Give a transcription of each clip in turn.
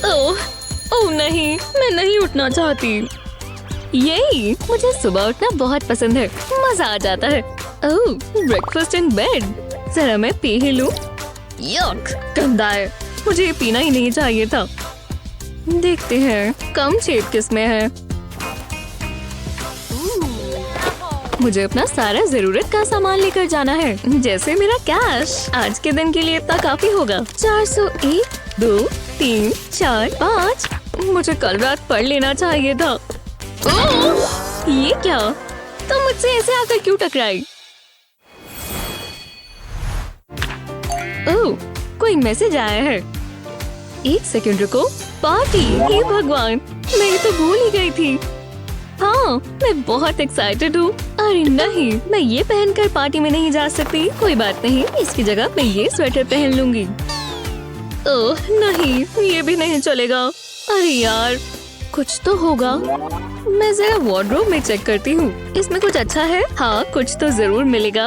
ओह ओह नहीं, मैं नहीं उठना चाहती। यही, मुझे सुबह उठना बहुत पसंद है, मजा आ जाता है। ओह, ब्रेकफास्ट इन बेड, जरा मैं पी ही लूं। यक, गंदा है, मुझे ये पीना ही नहीं चाहिए था। देखते हैं कम छेद किसमें है। मुझे अपना सारा जरूरत का सामान लेकर जाना है, जैसे मेरा कैश। आज के दिन के लिए इतना काफी होगा। 401, 2, 3, 4, 5। मुझे कल रात पढ़ लेना चाहिए था। ओह, ये क्या? तुम मुझसे ऐसे आकर क्यों टकराई? ओह, कोई मैसेज आया है। एक सेकंड रुको। पार्टी, हे भगवान, मैं ये तो भूल ही गई थी। हाँ, मैं बहुत एक्साइटेड हूँ। अरे नहीं, मैं ये पहनकर पार्टी में नहीं जा सकती। कोई बात नहीं, इसकी जगह मैं ये स्वेटर पहन लूंगी। ओह नहीं, ये भी नहीं चलेगा। अरे यार, कुछ तो होगा। मैं जरा वार्डरोब में चेक करती हूँ, इसमें कुछ अच्छा है। हाँ, कुछ तो जरूर मिलेगा।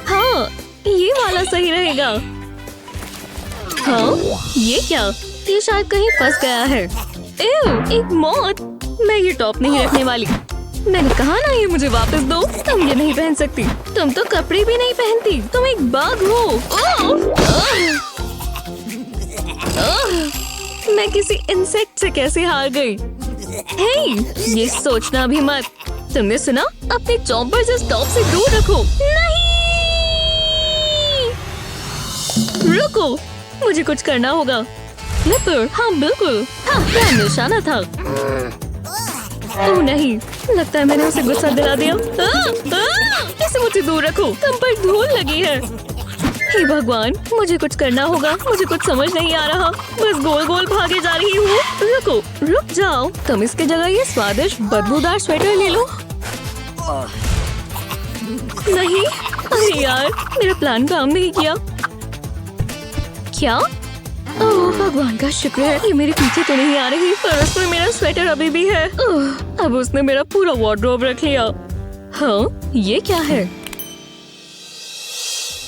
हाँ, ये वाला सही रहेगा। हाँ, ये क्या? ये शायद कहीं फंस गया है। एव, एक मौत। मैं ये टॉप नहीं रखने वाली। मैंने कहा ना, ये मुझे वापस दो। तुम ये नहीं पहन सकती। तुम तो कपड़े भी नहीं पहनती। तुम एक बाघ हो। मैं किसी इंसेक्ट से कैसे हार गई? हे, ये सोचना भी मत। तुमने सुना? अपने चॉम्पर से टॉप से दूर रखो। नहीं! रुको, मुझे कुछ करना होगा। फ्लिपर, हाँ बिल्कुल। हाँ, मेरा निशाना था। ओह नहीं, लगता है मैंने उसे गुस्सा दिला दिया। इसे मुझसे दूर रखो, तुम पर धूल लगी है। हे भगवान, मुझे कुछ करना होगा। मुझे कुछ समझ नहीं आ रहा, बस गोल गोल भागे जा रही हूँ। रुको, रुक जाओ। तुम इसके जगह ये स्वादिष्ट बदबूदार स्वेटर ले लो। नहीं, अरे यार, मेरा प्लान काम नहीं किया। क्या? ओह भगवान का शुक्र है, ये मेरे पीछे तो नहीं आ रही, पर उसमें मेरा स्वेटर अभी भी है। अब उसने मेरा पूरा वार्डरोब रख लिया। हाँ, ये क्या है?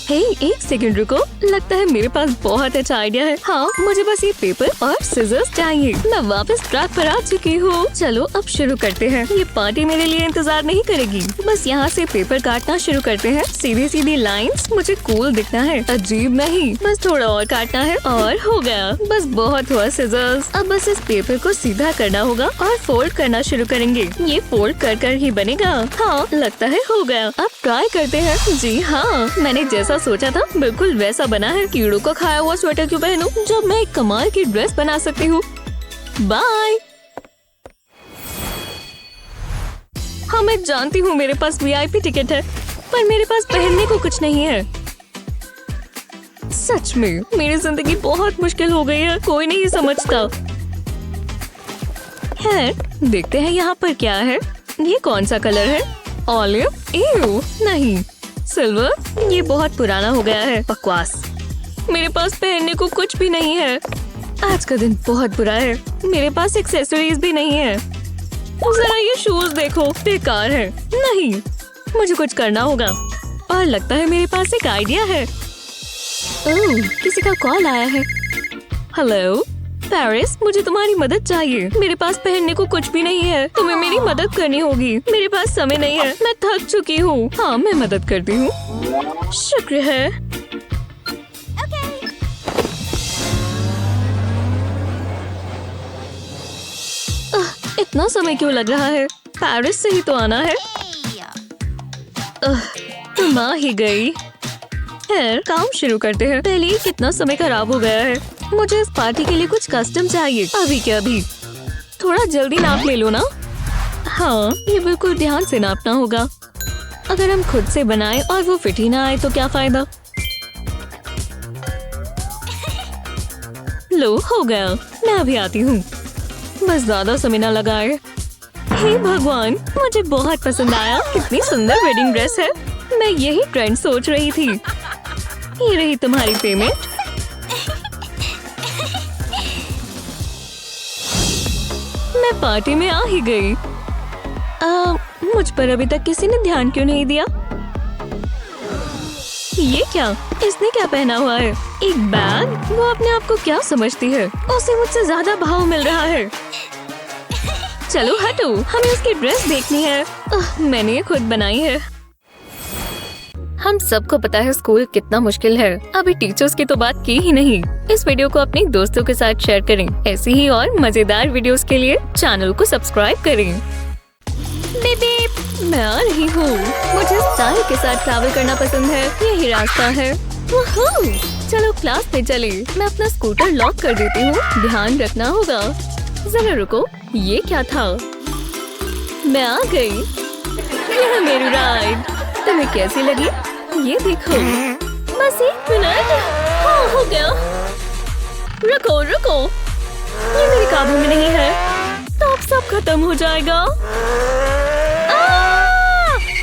हे, एक सेकंड रुको। लगता है मेरे पास बहुत अच्छा आइडिया है। हाँ, मुझे बस ये पेपर और सिजर्स चाहिए। मैं वापस ट्रैक पर आ चुकी हूँ। चलो अब शुरू करते हैं। ये पार्टी मेरे लिए इंतजार नहीं करेगी। बस यहाँ से पेपर काटना शुरू करते हैं। सीधी सीधी लाइंस। मुझे कूल दिखना है, अजीब नहीं। बस थोड़ा और काटना है और हो गया। बस बहुत हुआ सिजर्स। अब बस इस पेपर को सीधा करना होगा और फोल्ड करना शुरू करेंगे। ये फोल्ड कर कर ही बनेगा। हाँ, लगता है हो गया। अब ट्राई करते हैं। जी हाँ, मैंने जैसा सोचा था बिल्कुल वैसा बना है। कीड़ों का खाया हुआ स्वेटर क्यों पहनूं जब मैं एक कमाल की ड्रेस बना सकती हूँ। बाय। हाँ, मैं जानती हूँ मेरे पास वीआईपी टिकट है, पर मेरे पास पहनने को कुछ नहीं है। सच में मेरी जिंदगी बहुत मुश्किल हो गई है, कोई नहीं समझता है। देखते हैं यहाँ पर क्या है। ये कौन सा कलर है? ऑलिव? एव, नहीं। सिल्वर? ये बहुत पुराना हो गया है। बकवास, मेरे पास पहनने को कुछ भी नहीं है। आज का दिन बहुत बुरा है। मेरे पास एक्सेसरीज भी नहीं है। जरा ये शूज देखो, बेकार है। नहीं, मुझे कुछ करना होगा। और लगता है मेरे पास एक आइडिया है। ओह, किसी का कॉल आया है। हेलो पेरिस, मुझे तुम्हारी मदद चाहिए। मेरे पास पहनने को कुछ भी नहीं है। तुम्हें मेरी मदद करनी होगी। मेरे पास समय नहीं है, मैं थक चुकी हूँ। हाँ, मैं मदद करती हूँ। शुक्र है। इतना समय क्यों लग रहा है? पेरिस से ही तो आना है। तुम आ ही गई। खैर, काम शुरू करते हैं। पहले ही कितना समय खराब हो गया है। मुझे इस पार्टी के लिए कुछ कस्टम चाहिए, अभी के अभी। थोड़ा जल्दी नाप ले लो ना। हाँ, ये बिल्कुल ध्यान से नापना होगा। अगर हम खुद से बनाए और वो फिट ही ना आए तो क्या फायदा। लो, हो गया। मैं अभी आती हूँ। बस ज्यादा समय ना लगाए। हे भगवान, मुझे बहुत पसंद आया। कितनी सुंदर वेडिंग ड्रेस है। मैं यही ट्रेंड सोच रही थी। ये रही तुम्हारी पेमेंट। मैं पार्टी में आ ही गई। मुझ पर अभी तक किसी ने ध्यान क्यों नहीं दिया? ये क्या? इसने क्या पहना हुआ है? एक बैग? वो अपने आप को क्या समझती है? उसे मुझसे ज्यादा भाव मिल रहा है। चलो हटो, हमें उसकी ड्रेस देखनी है। मैंने ये खुद बनाई है। हम सबको पता है स्कूल कितना मुश्किल है। अभी टीचर्स की तो बात की ही नहीं। इस वीडियो को अपने दोस्तों के साथ शेयर करें। ऐसी ही और मजेदार वीडियोस के लिए चैनल को सब्सक्राइब करें। बेबी, मैं आ रही हूँ। मुझे स्टाइल के साथ ट्रैवल करना पसंद है। यही रास्ता है। चलो क्लास में चले। मैं अपना स्कूटर लॉक कर देती हूँ। ध्यान रखना होगा। जरा रुको, ये क्या था? मैं आ गई। यह मेरी राइड तुम्हें कैसी लगी? ये देखो। बस 1 मिनट। हाँ, हो गया। रुको रुको, ये मेरे काबू में नहीं है। तो अब सब खत्म हो जाएगा।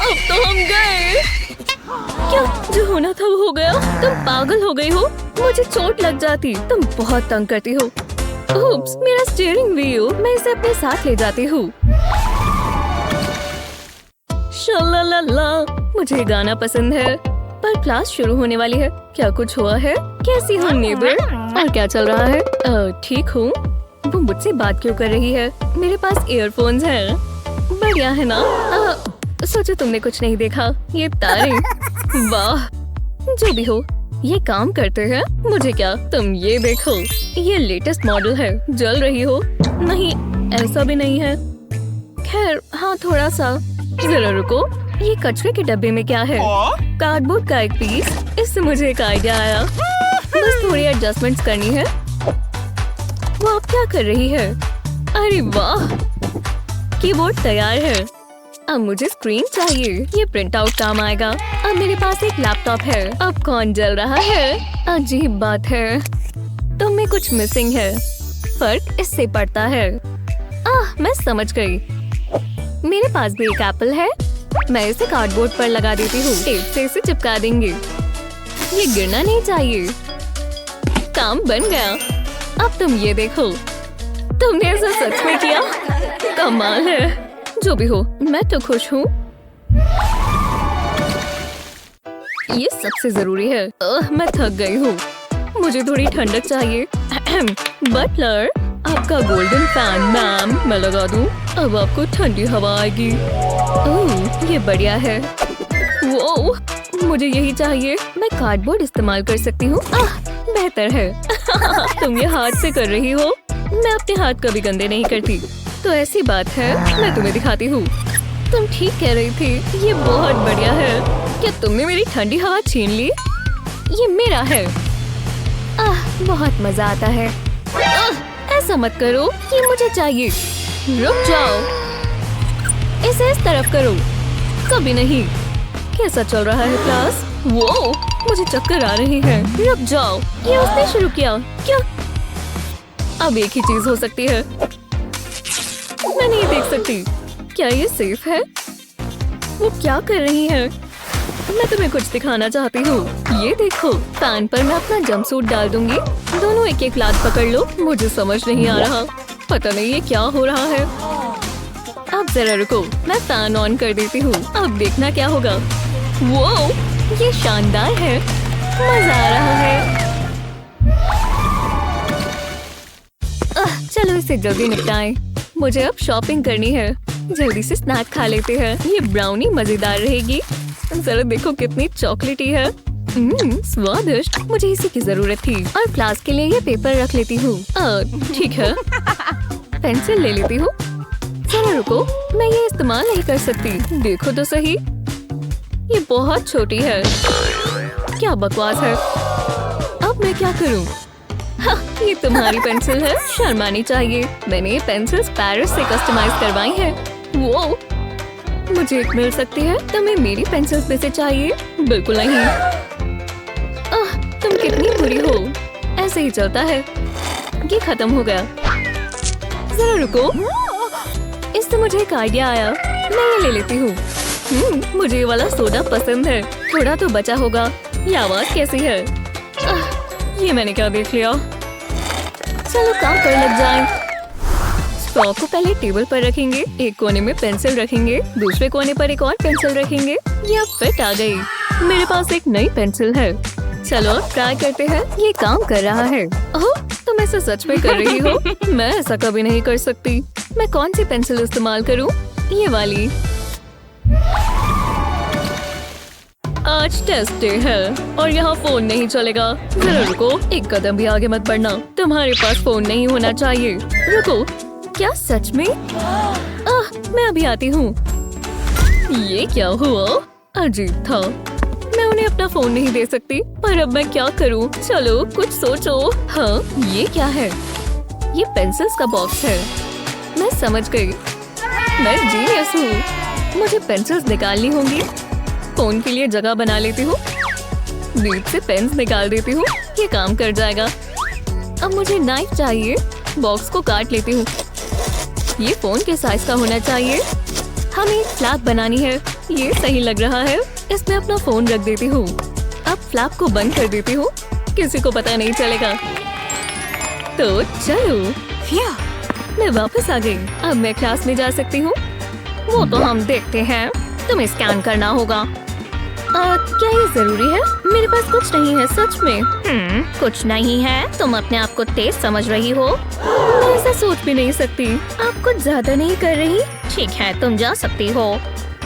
अब तो हम गए। क्या जो होना था वो हो गया। तुम पागल हो गई हो। मुझे चोट लग जाती। तुम बहुत तंग करती हो। उप्स, मेरा स्टीयरिंग व्हील। मैं इसे अपने साथ ले जाती हूँ। शलालाला, मुझे गाना पसंद है। पर क्लास शुरू होने वाली है। क्या कुछ हुआ है? कैसी हो नेबर? और क्या चल रहा है? ठीक हूँ। वो मुझसे बात क्यों कर रही है? मेरे पास ईयरफोन्स हैं। बढ़िया है ना? सोचो तुमने कुछ नहीं देखा। ये तारे, वाह। जो भी हो, ये काम करते हैं। मुझे क्या, तुम ये देखो। ये लेटेस्ट मॉडल है। जल रही हो? नहीं, ऐसा भी नहीं है। खैर हाँ, थोड़ा सा। जरा रुको, ये कचरे के डब्बे में क्या है? कार्डबोर्ड का एक पीस। इससे मुझे एक आइडिया आया। बस थोड़ी एडजस्टमेंट्स करनी है। वो अब क्या कर रही है? अरे वाह, कीबोर्ड तैयार है। अब मुझे स्क्रीन चाहिए। ये प्रिंट आउट काम आएगा। अब मेरे पास एक लैपटॉप है। अब कौन जल रहा है? अजीब बात है। तुम में कुछ मिसिंग है। फर्क इससे पड़ता है। मैं समझ गई। मेरे पास भी एक एप्पल है। मैं इसे कार्डबोर्ड पर लगा देती हूँ। टेप से इसे चिपका देंगे। ये गिरना नहीं चाहिए। काम बन गया। अब तुम ये देखो। तुमने ऐसा सच में किया? कमाल है। जो भी हो, मैं तो खुश हूँ। ये सबसे जरूरी है। मैं थक गई हूँ। मुझे थोड़ी ठंडक चाहिए। बटलर, आपका गोल्डन फैन मैम। मैं लगा दूँ। अब आपको ठंडी हवा आएगी। ओह, ये बढ़िया है। वो मुझे यही चाहिए। मैं कार्डबोर्ड इस्तेमाल कर सकती हूँ। बेहतर है। तुम ये हाथ से कर रही हो। मैं अपने हाथ कभी गंदे नहीं करती। तो ऐसी बात है, मैं तुम्हें दिखाती हूँ। तुम ठीक कह रही थी। ये बहुत बढ़िया है। क्या तुमने मेरी ठंडी हवा छीन ली? ये मेरा है। बहुत मजा आता है। ऐसा मत करो। ये मुझे चाहिए। रुक जाओ। इसे इस तरफ करो। कभी नहीं। कैसा चल रहा है क्लास? वो मुझे चक्कर आ रही है। रुक जाओ। ये उसने शुरू किया क्या? अब एक ही चीज हो सकती है। मैं नहीं देख सकती। क्या ये सेफ है? वो क्या कर रही है? मैं तुम्हें कुछ दिखाना चाहती हूँ। ये देखो, फैन पर मैं अपना जंपसूट डाल दूंगी। दोनों एक एक लात पकड़ लो। मुझे समझ नहीं आ रहा। पता नहीं ये क्या हो रहा है। अब जरा रुको, मैं फैन ऑन कर देती हूँ। अब देखना क्या होगा। वो ये शानदार है। मजा आ रहा है। चलो इसे जल्दी निपटाएं। मुझे अब शॉपिंग करनी है। जल्दी से स्नैक खा लेते हैं। ये ब्राउनी मजेदार रहेगी। जरा देखो कितनी चॉकलेटी है। स्वादिष्ट। मुझे इसी की जरूरत थी। और क्लास के लिए ये पेपर रख लेती हूँ। ठीक है। पेंसिल ले लेती हूँ। जरा रुको, मैं ये इस्तेमाल नहीं कर सकती। देखो तो सही, ये बहुत छोटी है। क्या बकवास है। अब मैं क्या करूँ? ये तुम्हारी पेंसिल है। शर्मानी चाहिए। मैंने ये पेंसिल्स पेरिस से कस्टमाइज करवाई है। वो मुझे एक मिल सकती है। तुम्हें मेरी पेंसिल्स में से चाहिए? बिल्कुल नहीं। तुम कितनी बुरी हो। ऐसे ही चलता है। ये खत्म हो गया। जरा रुको, इससे मुझे एक आइडिया आया। मैं ये ले लेती हूँ। मुझे ये वाला सोडा पसंद है। थोड़ा तो बचा होगा। ये आवाज कैसी है? ये मैंने क्या देख लिया। चलो काम पर लग जाएं। स्ट्रॉ को पहले टेबल पर रखेंगे। एक कोने में पेंसिल रखेंगे। दूसरे कोने पर एक और पेंसिल रखेंगे। ये अब फिट आ गई। मेरे पास एक नई पेंसिल है। चलो ट्राई करते हैं। ये काम कर रहा है। ओह, तुम ऐसा सच में कर रही हो? मैं ऐसा कभी नहीं कर सकती। मैं कौन सी पेंसिल इस्तेमाल करूं? ये वाली। आज टेस्ट डे है और यहाँ फोन नहीं चलेगा। जरा रुको, एक कदम भी आगे मत बढ़ना। तुम्हारे पास फोन नहीं होना चाहिए। रुको, क्या सच में? मैं अभी आती हूँ। ये क्या हुआ? अजीब था। मैं उन्हें अपना फोन नहीं दे सकती, पर अब मैं क्या करूँ? चलो कुछ सोचो। हाँ, ये क्या है? ये पेंसिल्स का बॉक्स है। मैं समझ गई। मैं जीनियस हूँ। मुझे पेंसिल्स निकालनी होंगी। फोन के लिए जगह बना लेती हूँ। बीच से पेन्स निकाल देती हूँ। ये काम कर जाएगा। अब मुझे नाइफ चाहिए। बॉक्स को काट लेती हूँ। ये फोन के साइज का होना चाहिए। हमें एक फ्लैप बनानी है। ये सही लग रहा है। इसमें अपना फोन रख देती हूँ। अब फ्लैप को बंद कर देती हूँ। किसी को पता नहीं चलेगा। तो चलो, मैं वापस आ गई। अब मैं क्लास में जा सकती हूँ। वो तो हम देखते हैं। तुम्हें स्कैन करना होगा। क्या ये जरूरी है? मेरे पास कुछ नहीं है। सच में? कुछ नहीं है? तुम अपने आप को तेज समझ रही हो? मैं ऐसा सोच भी नहीं सकती। आप कुछ ज्यादा नहीं कर रही? ठीक है, तुम जा सकती हो।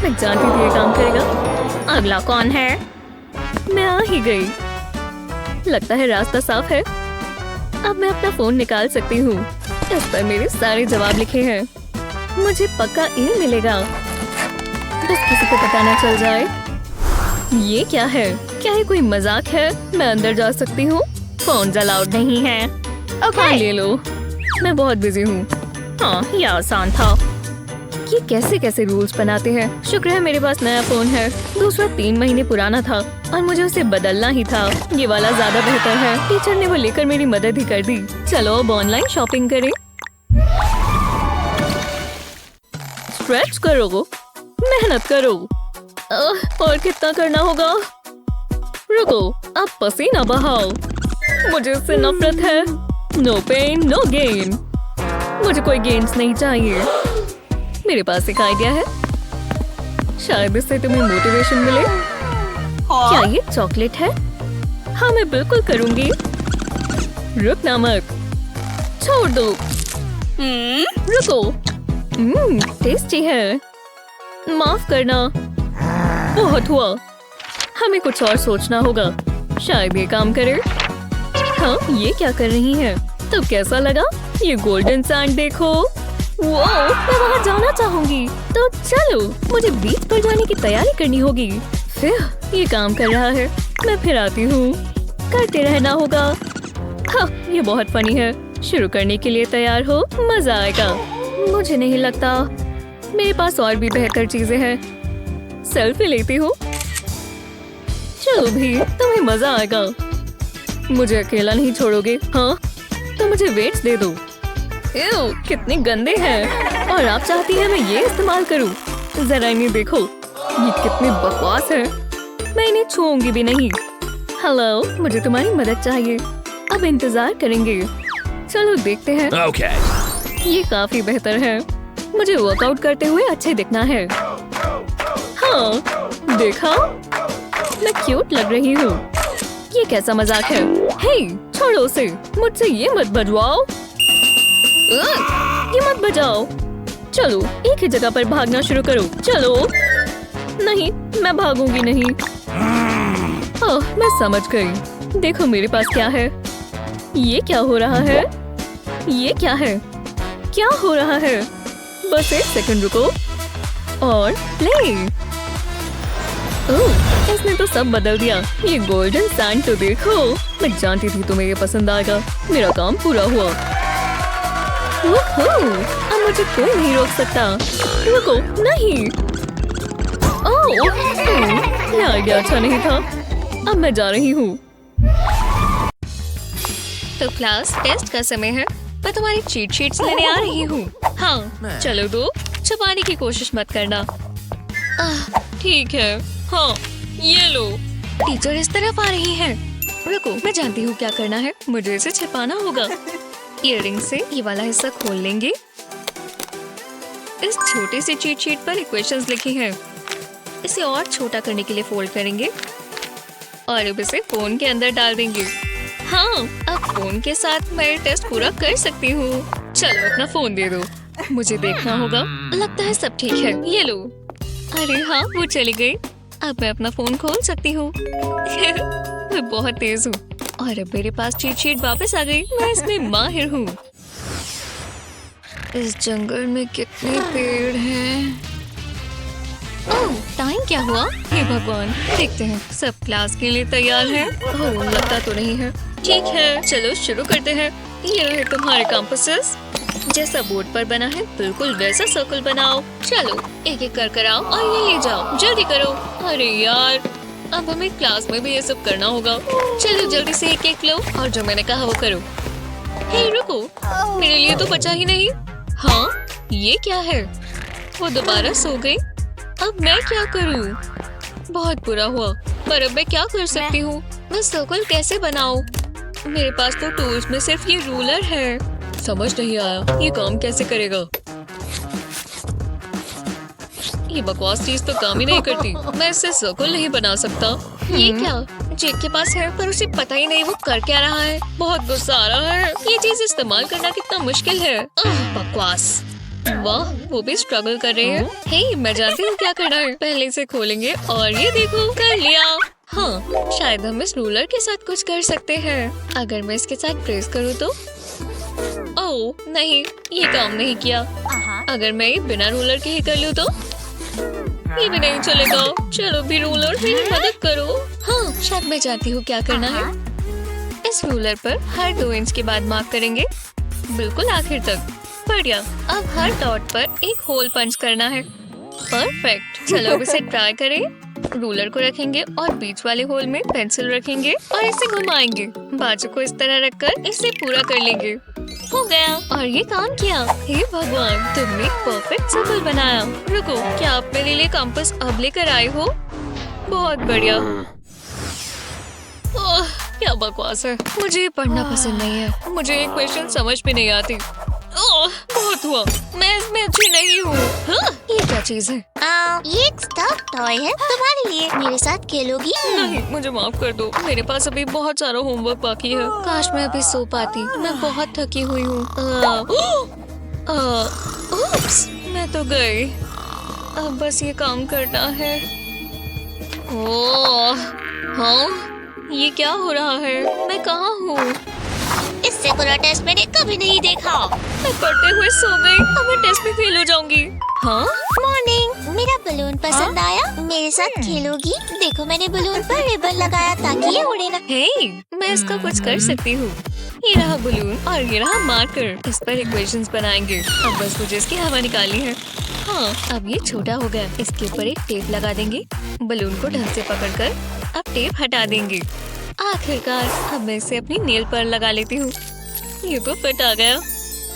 मैं जानती थी ये काम करेगा। अगला कौन है? मैं आ ही गई। लगता है रास्ता साफ है। अब मैं अपना फोन निकाल सकती हूँ। इस पर मेरे सारे जवाब लिखे हैं। मुझे पक्का ए मिलेगा। बस किसी को पता ना चल जाए। ये क्या है? क्या ये कोई मजाक है? मैं अंदर जा सकती हूँ। फोन अलाउड नहीं है। हाँ, ले लो। मैं बहुत बिजी हूँ। हाँ, ये आसान था। ये कैसे कैसे रूल्स बनाते हैं। शुक्र है मेरे पास नया फोन है। दूसरा 3 महीने पुराना था और मुझे उसे बदलना ही था। ये वाला ज्यादा बेहतर है। टीचर ने वो लेकर मेरी मदद ही कर दी। चलो अब ऑनलाइन शॉपिंग करें। स्ट्रेच करो, मेहनत करो। और कितना करना होगा? रुको, अब पसीना बहाओ। मुझे इससे नफरत है। No pain no gain. मुझे कोई गेम्स नहीं चाहिए। मेरे पास एक आइडिया है। शायद इससे तुम्हें मोटिवेशन मिले। क्या ये चॉकलेट है? हाँ, मैं बिल्कुल करूंगी। रुकना मत। छोड़ दो। रुको। टेस्टी है। माफ करना। बहुत हुआ। हमें कुछ और सोचना होगा। शायद ये काम करे। हाँ, ये क्या कर रही है? तो कैसा लगा? ये गोल्डन सैंड देखो। वाह, मैं वहाँ जाना चाहूंगी। तो चलो, मुझे बीच पर जाने की तैयारी करनी होगी। फिर ये काम कर रहा है। मैं फिर आती हूँ। करते रहना होगा। हाँ, ये बहुत फनी है। शुरू करने के लिए तैयार हो? मजा आएगा। मुझे नहीं लगता। मेरे पास और भी बेहतर चीजें हैं। सेल्फी लेती हूँ। चलो भी, तुम्हें मजा आएगा। मुझे अकेला नहीं छोड़ोगे? हाँ, तो मुझे वेट्स दे दो। कितने गंदे हैं। और आप चाहती हैं मैं ये इस्तेमाल करूँ? जरा इन्हें देखो। ये कितनी बकवास है। मैं इन्हें छूऊंगी भी नहीं। हेलो, मुझे तुम्हारी मदद चाहिए। अब इंतजार करेंगे। चलो देखते हैं। ये काफी बेहतर है। मुझे वर्कआउट करते हुए अच्छे दिखना है। हाँ, देखा? मैं क्यूट लग रही हूँ। ये कैसा मजाक है? हे, छोड़ो उसे। मुझसे ये मत बजवाओ। ये मत बजाओ। चलो, एक ही जगह पर भागना शुरू करो। चलो। नहीं, मैं भागूंगी नहीं। ओह, मैं समझ गई। देखो मेरे पास क्या है। ये क्या हो रहा है? ये क्या है? क्या हो रहा है? बस 1 सेकंड रुको और प्ले। ओह, इसने तो सब बदल दिया। ये गोल्डन सैंड तो देखो। मैं जानती थी तुम्हें ये पसंद आएगा। मेरा काम पूरा हुआ। अब मुझे कोई नहीं रोक सकता। रुको, नहीं। ओह, ये आइडिया अच्छा नहीं था। अब मैं जा रही हूँ। तो क्लास टेस्ट का समय है। मैं तुम्हारी चीट शीट्स लेने आ रही हूँ। हाँ, चलो दो। छुपाने की कोशिश मत करना। ठीक है। हाँ, ये लो। टीचर इस तरफ आ रही है। रुको, मैं जानती हूँ क्या करना है। मुझे इसे छिपाना होगा। इयररिंग से ये वाला हिस्सा खोल लेंगे। इस छोटे से चीट शीट पर इक्वेशंस लिखी हैं। इसे और छोटा करने के लिए फोल्ड करेंगे। और अब इसे फोन के अंदर डाल देंगे। हाँ, अब फोन के साथ मैं टेस्ट पूरा कर सकती हूँ। चलो अपना फोन दे दो, मुझे देखना होगा। लगता है सब ठीक है, ये लो। अरे हाँ, वो चली गई। अब मैं अपना फोन खोल सकती हूँ। मैं बहुत तेज हूँ और अब मेरे पास चीट शीट वापस आ गई। मैं इसमें माहिर हूँ। इस जंगल में कितने पेड़ हैं? ओह, टाइम क्या हुआ? हे भगवान, देखते हैं सब क्लास के लिए तैयार हैं। ओह, लगता तो नहीं है। ठीक है, चलो शुरू करते हैं। ये रहे तुम्हारे कंपासेस। जैसा बोर्ड पर बना है बिल्कुल वैसा सर्कल बनाओ। चलो एक एक कर आओ और ये ले जाओ, जल्दी करो। अरे यार, अब हमें क्लास में भी ये सब करना होगा। चलो जल्दी से एक एक लो और जो मैंने कहा वो करो। हे रुको, मेरे लिए तो बचा ही नहीं। हाँ, ये क्या है? वो दोबारा सो गई। अब मैं क्या करूँ? बहुत बुरा हुआ, पर अब मैं क्या कर सकती हूँ? मैं सर्कल कैसे बनाऊँ? मेरे पास तो टूल्स में सिर्फ ये रूलर है। समझ नहीं आया ये काम कैसे करेगा। ये बकवास चीज तो काम ही नहीं करती। मैं इससे सर्कल नहीं बना सकता। ये क्या जेक के पास है, पर उसे पता ही नहीं वो कर क्या रहा है। बहुत गुस्सा आ रहा है। ये चीज इस्तेमाल करना कितना मुश्किल है। बकवास। वाह, वो भी स्ट्रगल कर रहे हैं। हे, मैं जानती हूँ क्या करना है। पहले इसे खोलेंगे और ये देखो, कर लिया। हाँ, शायद हम इस रूलर के साथ कुछ कर सकते हैं। अगर मैं इसके साथ प्रेस करूँ तो? ओह नहीं, ये काम नहीं किया। अगर मैं ये बिना रूलर के ही कर लूँ तो? ये भी नहीं चलेगा। चलो भी रूलर, मेरी मदद करो। हाँ, शायद मैं जानती हूँ क्या करना है। इस रूलर पर हर 2 इंच के बाद मार्क करेंगे, बिल्कुल आखिर तक। बढ़िया। अब हर डॉट पर एक होल पंच करना है। परफेक्ट। चलो अब इसे ट्राई करें। रूलर को रखेंगे और बीच वाले होल में पेंसिल रखेंगे और इसे घुमाएंगे। बाजू को इस तरह रखकर इसे पूरा कर लेंगे। हो गया। और ये काम किया। हे भगवान, तुमने एक परफेक्ट सर्कल बनाया। रुको, क्या आप मेरे लिए कंपास अब लेकर आए हो? बहुत बढ़िया। ओह, क्या बकवास है। मुझे ये पढ़ना पसंद नहीं है। मुझे एक क्वेश्चन समझ भी नहीं आती। ओह, बहुत हुआ। मैं इसमें अच्छी नहीं हूँ। हाँ, ये क्या चीज है? ये एक स्टफ टॉय है तुम्हारे लिए। मेरे साथ खेलोगी? नहीं, मुझे माफ कर दो। मेरे पास अभी बहुत सारा होमवर्क बाकी है। काश मैं अभी सो पाती। मैं बहुत थकी हुई हूँ। उप्स, मैं तो गई। अब बस ये काम करना है। ओह, हाँ, ये क्या हो रहा है? मैं कहाँ हूँ? इससे बुरा टेस्ट मैंने कभी नहीं देखा। मैं पढ़ते हुए सो गई। अब मैं टेस्ट में फेल हो जाऊंगी। हाँ, मॉर्निंग। मेरा बलून पसंद आया? मेरे साथ खेलोगी? देखो, मैंने बलून पर रिबन लगाया ताकि ये उड़े ना। हे, मैं इसका कुछ कर सकती हूँ। ये रहा बलून और ये रहा मार्कर। इस पर इक्वेशंस बनाएंगे। अब बस मुझे इसकी हवा निकालनी है। हाँ, अब ये छोटा हो गया। इसके ऊपर एक टेप लगा देंगे। बलून को ढंग से पकड़कर अब टेप हटा देंगे। आखिरकार अब मैं इसे अपनी नेल पर लगा लेती हूँ। ये तो फिट आ गया।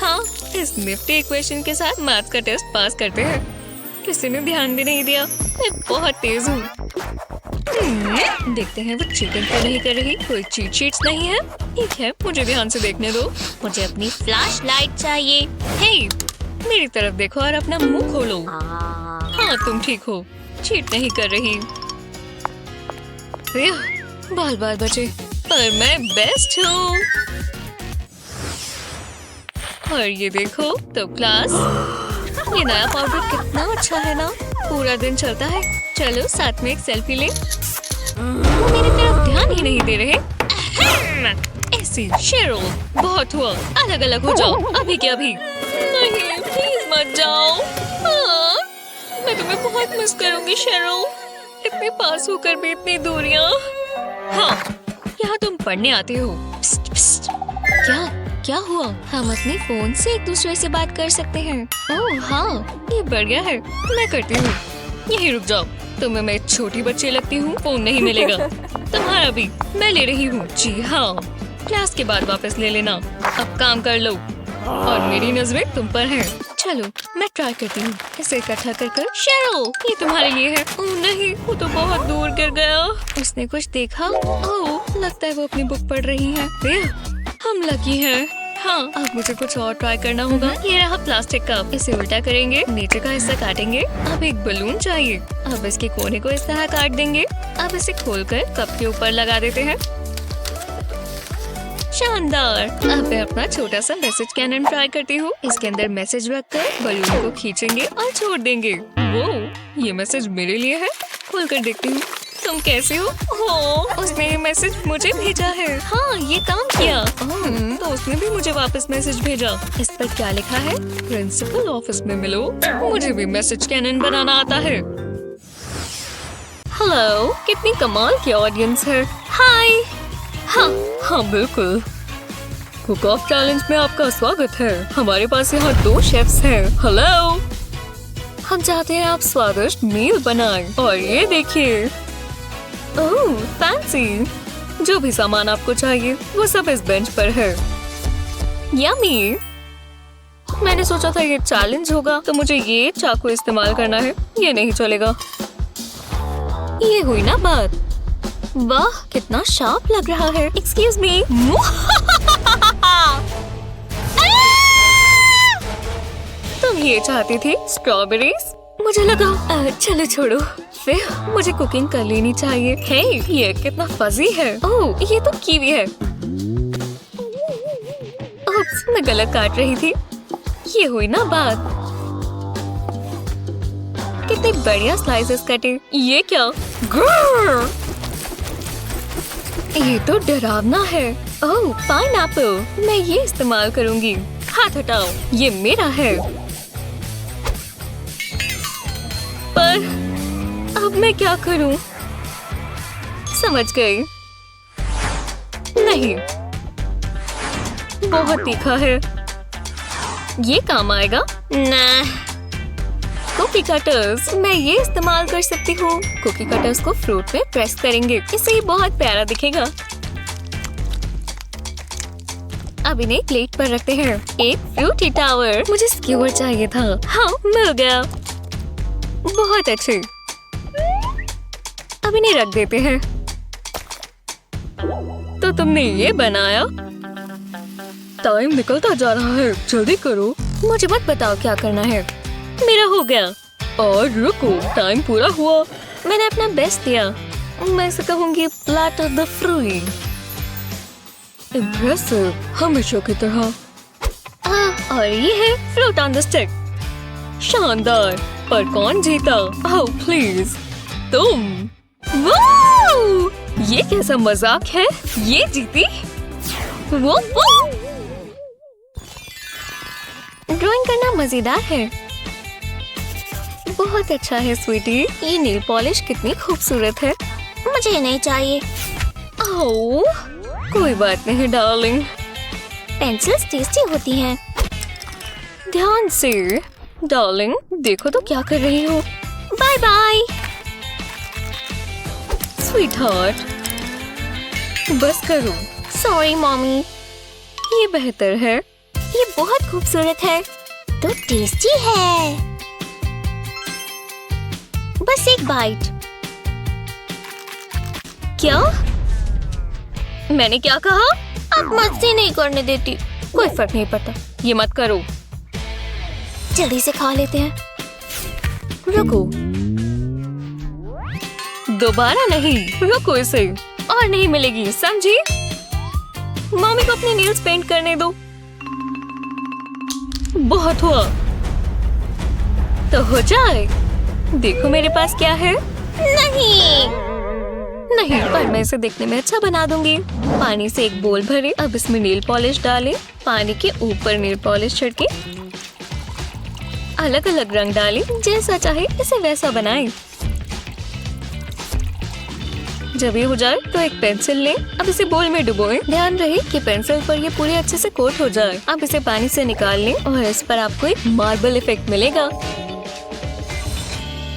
हाँ, इस निफ्टी इक्वेशन के साथ मैथ्स का टेस्ट पास करते हैं। किसी ने ध्यान भी नहीं दिया। मैं बहुत तेज हूँ। देखते हैं वो चीटिंग तो नहीं कर रही। कोई चीट शीट्स नहीं है। ठीक है, मुझे ध्यान से देखने दो। मुझे अपनी फ्लैश लाइट चाहिए। हे, मेरी तरफ देखो और अपना मुंह खोलो। हाँ, तुम ठीक हो। चीट नहीं कर रही। बाल बाल बचे, पर मैं बेस्ट हूँ। और ये देखो तो क्लास, ये नया पाउडर कितना अच्छा है ना। पूरा दिन चलता है। चलो साथ में एक सेल्फी ले। वो मेरी तरफ ध्यान ही नहीं दे रहे। ऐसी शेरो, बहुत हुआ। अलग अलग हो जाओ अभी के अभी। नहीं, प्लीज मत जाओ। हाँ, मैं तुम्हें बहुत मिस करूंगी शेरो। इतने पास होकर भी इतनी दूरियां। हाँ, यहाँ तुम पढ़ने आते हो। पिस्ट, पिस्ट। क्या हुआ? हम अपने फोन से एक दूसरे से बात कर सकते हैं। ओह हाँ, ये बढ़िया है। मैं करती हूँ। यहीं रुक जाओ। तुम्हें मैं छोटी बच्ची लगती हूँ। फोन नहीं मिलेगा। तुम्हारा भी मैं ले रही हूँ। जी हाँ, क्लास के बाद वापस ले लेना। अब काम कर लो और मेरी नजरें तुम पर हैं। चलो मैं ट्राई करती हूँ। इसे इकट्ठा कर शेरो, ये तुम्हारे लिए है। ओह नहीं, वो तो बहुत दूर गिर गया। उसने कुछ देखा? ओह, लगता है वो अपनी बुक पढ़ रही है। हम लकी हैं। हाँ, अब मुझे कुछ और ट्राई करना होगा। ये रहा प्लास्टिक कप। इसे उल्टा करेंगे, नीचे का हिस्सा काटेंगे। अब एक बलून चाहिए। अब इसके कोने को इस तरह काट देंगे। अब इसे खोलकर कप के ऊपर लगा देते हैं। शानदार। अब मैं अपना छोटा सा मैसेज कैनन ट्राई करती हूँ। इसके अंदर मैसेज रखकर बलून को खींचेंगे और छोड़ देंगे। वो ये मैसेज मेरे लिए है। खोलकर देखती हूँ। तुम कैसे हो? उसने ये मैसेज मुझे भेजा है। हाँ, ये काम किया। तो उसने भी मुझे वापस मैसेज भेजा। इस पर क्या लिखा है? प्रिंसिपल ऑफिस में मिलो। मुझे भी मैसेज कैनन बनाना आता है। हेलो, कितनी कमाल की ऑडियंस है। हाय। हाँ बिल्कुल। कुक ऑफ चैलेंज में आपका स्वागत है। हमारे पास यहाँ 2 शेफ्स हैं। हेलो, हम चाहते हैं आप स्वादिष्ट मील बनाएं। और ये देखिए, ओह फैंसी। जो भी सामान आपको चाहिए वो सब इस बेंच पर है। यम्मी। मैंने सोचा था ये चैलेंज होगा तो मुझे ये चाकू इस्तेमाल करना है। ये नहीं चलेगा। ये हुई ना बात। वाह, कितना शार्प लग रहा है। Excuse me. तुम ये चाहती थी स्ट्रॉबेरीज? मुझे लगा चलो छोड़ो। फिर मुझे कुकिंग कर लेनी चाहिए। हे, ये कितना फजी है। ओह, ये तो कीवी है। ओप्स, मैं गलत काट रही थी। ये हुई ना बात। कितने बढ़िया स्लाइसेस कटे। ये क्या? ग्रर! ये तो डरावना है। ओह, पाइनएप्पल। मैं ये इस्तेमाल करूंगी। हाथ हटाओ, ये मेरा है। पर अब मैं क्या करूं? समझ गई। नहीं, बहुत तीखा है। ये काम आएगा ना। Cookie cutters. मैं ये इस्तेमाल कर सकती हूँ। कुकी कटर्स को फ्रूट में प्रेस करेंगे। इससे ये बहुत प्यारा दिखेगा। अब इन्हें प्लेट पर रखते हैं। एक फ्रूटी टावर। मुझे स्क्यूअर चाहिए था। हाँ, मिल गया। बहुत अच्छे। अब इन्हें रख देते हैं। तो तुमने ये बनाया? टाइम निकलता जा रहा है, जल्दी करो। मुझे मत बताओ क्या करना है। मेरा हो गया। और रुको, टाइम पूरा हुआ। मैंने अपना बेस्ट दिया। मैं इसे कहूंगी plate of the fruit. Impressive, हमेशा की तरह। और ये है फ्रूट ऑन द स्टिक। शानदार। पर कौन जीता? ओह प्लीज, तुम। वो ये कैसा मजाक है? ये जीती। वो ड्राइंग करना मजेदार है। बहुत अच्छा है स्वीटी। ये नेल पॉलिश कितनी खूबसूरत है। मुझे नहीं चाहिए। ओह, कोई बात नहीं डार्लिंग। पेंसिल्स टेस्टी होती हैं। ध्यान से। डार्लिंग, देखो तो क्या कर रही हो। Bye bye. स्वीटहार्ट, बस करो। Sorry mommy. ये बेहतर है। ये बहुत खूबसूरत है। तो टेस्टी है। बस एक बाइट। क्या? मैंने क्या कहा? अब मस्ती नहीं करने देती। कोई फर्क नहीं पड़ता। ये मत करो। जल्दी से खा लेते हैं। रुको, दोबारा नहीं। रुको इसे। और नहीं मिलेगी, समझी? मम्मी को अपने नेल्स पेंट करने दो। बहुत हुआ। तो हो जाए। देखो मेरे पास क्या है। नहीं, नहीं, पर मैं इसे देखने में अच्छा बना दूंगी। पानी से एक बोल भरे। अब इसमें नेल पॉलिश डालें। पानी के ऊपर नेल पॉलिश छिड़के। अलग अलग रंग डालें। जैसा चाहे इसे वैसा बनाएं। जब ये हो जाए तो एक पेंसिल लें। अब इसे बोल में डुबोएं। ध्यान रहे कि पेंसिल पर ये पूरे अच्छे से कोट हो जाए। अब इसे पानी से निकाल लें और इस पर आपको एक मार्बल इफेक्ट मिलेगा।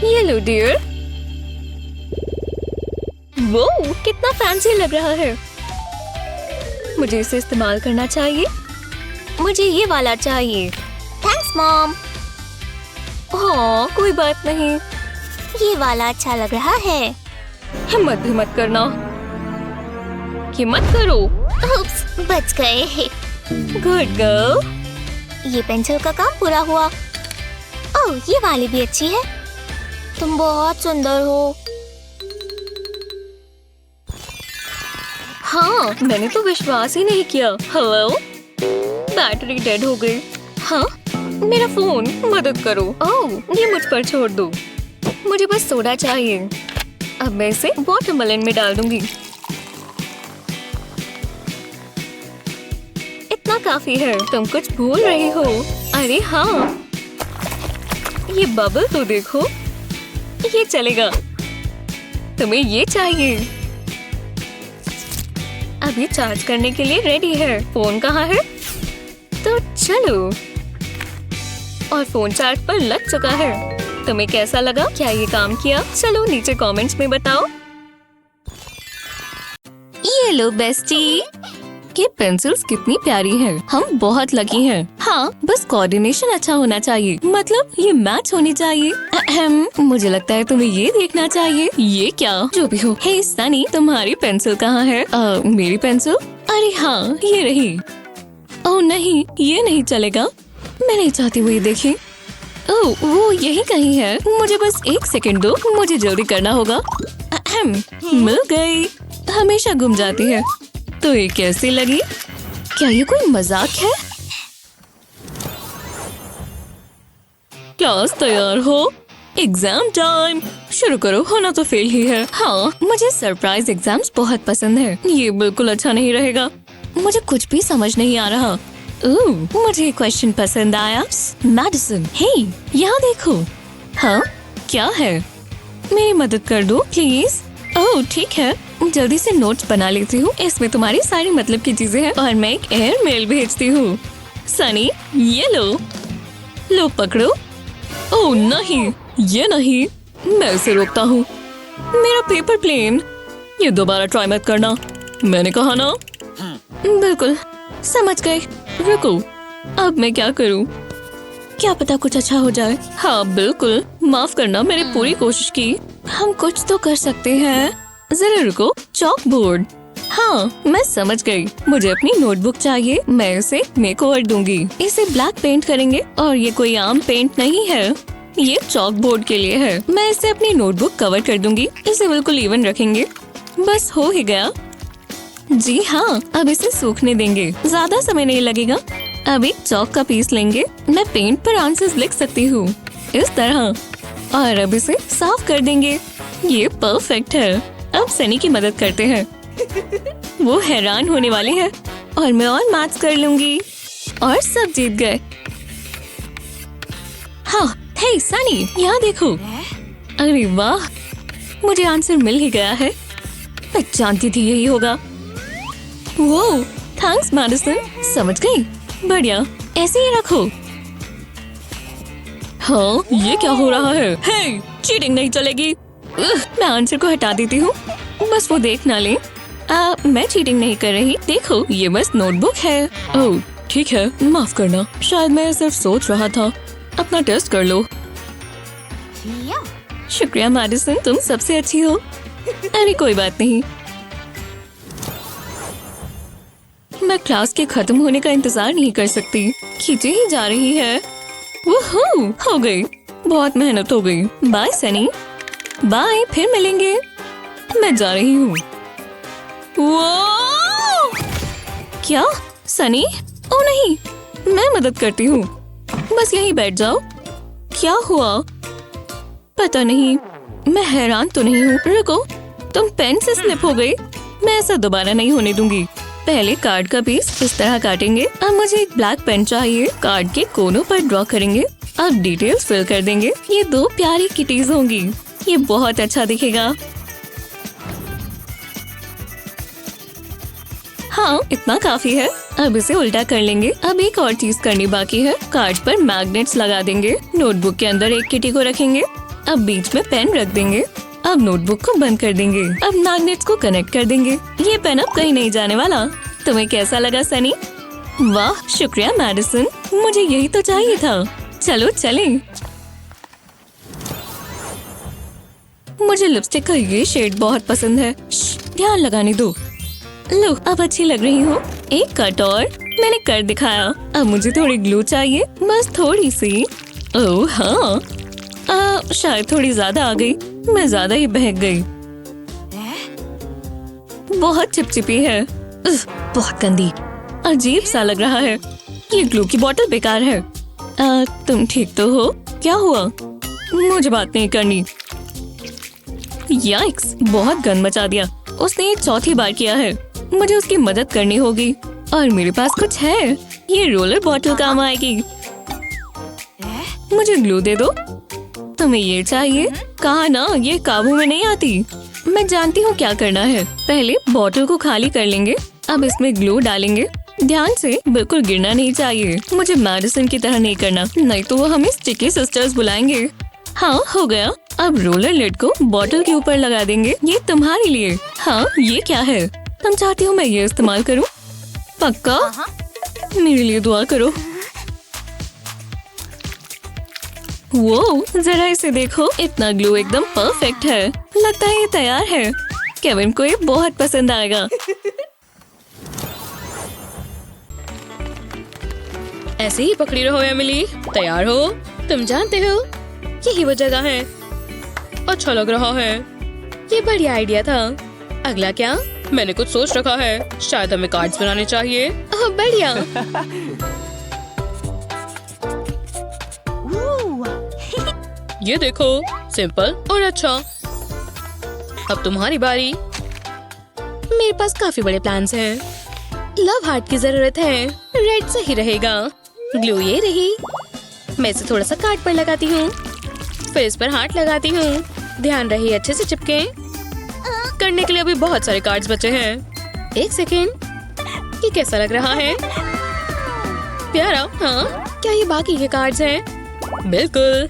ये लो डियर। वो कितना फैंसी लग रहा है। मुझे इसे इस्तेमाल करना चाहिए। मुझे ये वाला चाहिए। Thanks mom. हाँ, कोई बात नहीं। ये वाला अच्छा लग रहा है। हिम्मत भी मत करना। ये मत करो। उप्स, बच गए। Good girl. ये पेंसिल का काम पूरा हुआ। ओह, ये वाली भी अच्छी है। तुम बहुत सुंदर हो। हाँ, मैंने तो विश्वास ही नहीं किया। हेलो, बैटरी डेड हो गई। हाँ, मेरा फोन, मदद करो। ओह, ये मुझ पर छोड़ दो। मुझे बस सोडा चाहिए। अब मैं इसे वाटरमेलन में डाल दूंगी। इतना काफी है। तुम कुछ भूल रही हो। अरे हाँ, ये बबल तो देखो। ये चलेगा। तुम्हें ये चाहिए। अभी चार्ज करने के लिए रेडी है। फोन कहाँ है? तो चलो। और फोन चार्ज पर लग चुका है। तुम्हें कैसा लगा? क्या ये काम किया? चलो नीचे कमेंट्स में बताओ। ये लो बेस्टी। ये पेंसिल्स कितनी प्यारी हैं। हम बहुत लकी हैं। हाँ, बस कोऑर्डिनेशन अच्छा होना चाहिए। मतलब ये मैच होनी चाहिए। मुझे लगता है तुम्हें ये देखना चाहिए। ये क्या? जो भी हो। हे सनी, तुम्हारी पेंसिल कहाँ है? मेरी पेंसिल? अरे हाँ, ये रही। ओह नहीं, ये नहीं चलेगा। मैं नहीं चाहती वो ये देखे। ओह, वो यही कहीं है। मुझे बस 1 सेकंड दो। मुझे जल्दी करना होगा। मिल गई। हमेशा गुम जाती है। तो ये कैसी लगी? क्या ये कोई मजाक है? क्लास तैयार हो? Exam time. शुरू करो। होना तो फेल ही है। हाँ, मुझे सरप्राइज एग्जाम्स बहुत पसंद है। ये बिल्कुल अच्छा नहीं रहेगा। मुझे कुछ भी समझ नहीं आ रहा। मुझे क्वेश्चन पसंद आया। मैडिसन, हे, यहाँ देखो। हाँ, क्या है? मेरी मदद कर दो प्लीज। ओह ठीक है, जल्दी से नोट्स बना लेती हूँ। इसमें तुम्हारी सारी मतलब की चीजें हैं और मैं एक एयर मेल भेजती हूँ। सनी, ये लो पकड़ो। ओह नहीं, ये नहीं। मैं इसे रोकता हूँ। मेरा पेपर प्लेन। ये दोबारा ट्राई मत करना। मैंने कहा ना। बिल्कुल, समझ गए। रुको, अब मैं क्या करूँ? क्या पता कुछ अच्छा हो जाए। हाँ बिल्कुल, माफ करना, मैंने पूरी कोशिश की। हम कुछ तो कर सकते हैं। जरा रुको। Chalk board. हाँ, मैं समझ गई। मुझे अपनी नोटबुक चाहिए। मैं इसे मेकओवर दूंगी। इसे ब्लैक पेंट करेंगे और ये कोई आम पेंट नहीं है। ये चॉक बोर्ड के लिए है। मैं इसे अपनी नोटबुक कवर कर दूंगी। इसे बिल्कुल इवन रखेंगे। बस हो ही गया। जी हाँ, अब इसे सूखने देंगे। ज्यादा समय नहीं लगेगा। अब एक चॉक का पीस लेंगे। मैं पेंट पर आंसर्स लिख सकती हूँ इस तरह। और अब इसे साफ कर देंगे। ये परफेक्ट है। अब सनी की मदद करते हैं। वो हैरान होने वाले हैं। और मैं और मैथ्स कर लूंगी। और सब जीत गए। हाँ, हे सनी, यहाँ देखो। अरे वाह, मुझे आंसर मिल ही गया है। मैं जानती थी यही होगा। वो थैंक्स मैडिसन, समझ गई। बढ़िया, ऐसे ही रखो। हाँ, ये क्या हो रहा है? हे, चीटिंग नहीं चलेगी। मैं आंसर को हटा देती हूँ। बस वो देख ना ले। मैं चीटिंग नहीं कर रही। देखो, ये बस नोटबुक है। ओह ठीक है, माफ करना। शायद मैं सिर्फ सोच रहा था। अपना टेस्ट कर लो। शुक्रिया मैडिसन, तुम सबसे अच्छी हो। अरे कोई बात नहीं। मैं क्लास के खत्म होने का इंतजार नहीं कर सकती। खींचे ही जा रही है। वूहू, हो गई। बहुत मेहनत हो गई। बाय सनी। बाय, फिर मिलेंगे। मैं जा रही हूँ। क्या सनी? ओ नहीं, मैं मदद करती हूँ। बस यहीं बैठ जाओ। क्या हुआ? पता नहीं। मैं हैरान तो नहीं हूँ। रुको, तुम पेन से स्लिप हो गई। मैं ऐसा दोबारा नहीं होने दूंगी। पहले कार्ड का पीस इस तरह काटेंगे। अब मुझे एक ब्लैक पेन चाहिए। कार्ड के कोनों पर ड्रॉ करेंगे। अब डिटेल्स फिल कर देंगे। ये 2 प्यारी किटीज होंगी। ये बहुत अच्छा दिखेगा। हाँ, इतना काफी है। अब इसे उल्टा कर लेंगे। अब एक और चीज करनी बाकी है। कार्ड पर मैग्नेट्स लगा देंगे। नोटबुक के अंदर एक किटी को रखेंगे। अब बीच में पेन रख देंगे। अब नोटबुक को बंद कर देंगे। अब मैग्नेट्स को कनेक्ट कर देंगे। ये पेन अब कहीं नहीं जाने वाला। तुम्हें कैसा लगा सनी? वाह, शुक्रिया मैडिसन, मुझे यही तो चाहिए था। चलो चलें। मुझे लिपस्टिक का ये शेड बहुत पसंद है। ध्यान लगाने दो। लो, अब अच्छी लग रही हूँ। एक कट और मैंने कर दिखाया। अब मुझे थोड़ी ग्लू चाहिए, बस थोड़ी सी। ओह हाँ, शायद थोड़ी ज्यादा आ गई। मैं ज्यादा ही बहक गई। बहुत चिपचिपी है। बहुत गंदी, अजीब सा लग रहा है। ये ग्लू की बोतल बेकार है। तुम ठीक तो हो? क्या हुआ? मुझे बात नहीं करनी। याइक्स, बहुत गंद मचा दिया। उसने ये चौथी बार किया है। मुझे उसकी मदद करनी होगी। और मेरे पास कुछ है। ये रोलर बॉटल काम आएगी। मुझे ग्लू दे दो। तुम्हें ये चाहिए? कहा ना, ये काबू में नहीं आती। मैं जानती हूँ क्या करना है। पहले बॉटल को खाली कर लेंगे। अब इसमें ग्लू डालेंगे। ध्यान से, बिल्कुल गिरना नहीं चाहिए। मुझे मेडिसिन की तरह नहीं करना, नहीं तो वो हमें स्टिकी सिस्टर्स बुलाएंगे। हाँ, हो गया। अब रोलर लिड को बॉटल के ऊपर लगा देंगे। ये तुम्हारे लिए। हाँ, ये क्या है? तुम चाहती हो मैं ये इस्तेमाल करूँ? पक्का? मेरे लिए दुआ करो। वो जरा इसे देखो, इतना ग्लू एकदम परफेक्ट है। लगता है ये तैयार है। केविन को ये बहुत पसंद आएगा। ऐसे ही पकड़ी रहो एमिली। तैयार हो? तुम जानते हो, यही वो जगह है। अच्छा लग रहा है। ये बढ़िया आइडिया था। अगला क्या? मैंने कुछ सोच रखा है। शायद हमें कार्ड्स बनाने चाहिए। ओह बढ़िया। ये देखो, सिंपल और अच्छा। अब तुम्हारी बारी। मेरे पास काफी बड़े प्लान्स हैं। लव हार्ट की जरूरत है। रेड सही रहेगा। ग्लू ये रही। मैं इसे थोड़ा सा कार्ड पर लगाती हूँ, फिर इस पर हार्ट लगाती हूँ। ध्यान रहे अच्छे से चिपके। करने के लिए अभी बहुत सारे कार्ड्स बचे हैं। एक सेकेंड, ये कैसा लग रहा है? प्यारा, हाँ? क्या ये बाकी के कार्ड्स हैं? बिल्कुल।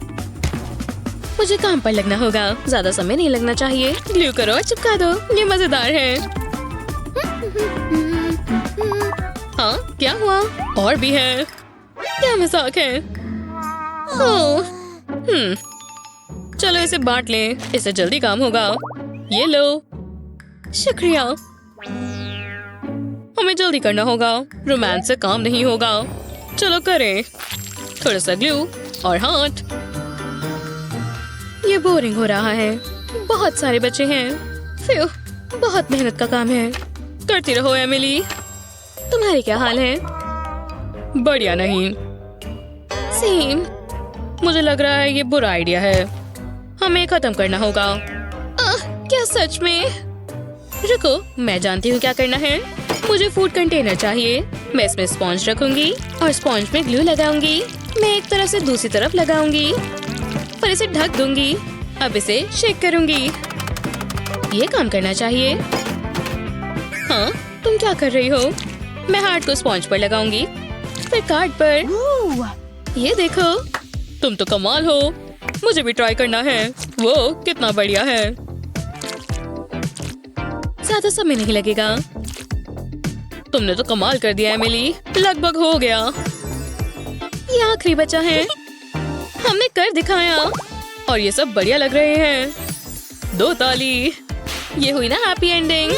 मुझे काम पर लगना होगा। ज्यादा समय नहीं लगना चाहिए। ग्लू करो और चिपका दो। ये मजेदार है। हाँ, क्या हुआ? और भी है। क्या मजाक है? ओह, चलो इसे बांट लें। इससे जल्दी काम होगा। ये लो। शुक्रिया। हमें जल्दी करना होगा। रोमांस से काम नहीं होगा। चलो करें। थोड़ा सा ग्लू और हाथ। ये बोरिंग हो रहा है। बहुत सारे बच्चे हैं। फ्यू, बहुत मेहनत का काम है। करती रहो एमिली। तुम्हारे क्या हाल है? बढ़िया नहीं। सेम। मुझे लग रहा है ये बुरा आइडिया है। हमें खत्म करना होगा। क्या सच में? रुको, मैं जानती हूँ क्या करना है। मुझे फूड कंटेनर चाहिए। मैं इसमें स्पॉन्ज रखूंगी और स्पॉन्ज में ग्लू लगाऊंगी। मैं एक तरफ से दूसरी तरफ लगाऊंगी, पर इसे ढक दूंगी। अब इसे शेक करूंगी। ये काम करना चाहिए। हाँ, तुम क्या कर रही हो? मैं हार्ट को स्पॉन्ज पर लगाऊंगी, फिर कार्ड पर। ये देखो, तुम तो कमाल हो। मुझे भी ट्राई करना है। वो कितना बढ़िया है। ज्यादा समय नहीं लगेगा। तुमने तो कमाल कर दिया एमिली। लगभग हो गया। ये आखिरी बचा है। हमने कर दिखाया और ये सब बढ़िया लग रहे हैं। 2 ताली। ये हुई ना हैप्पी एंडिंग।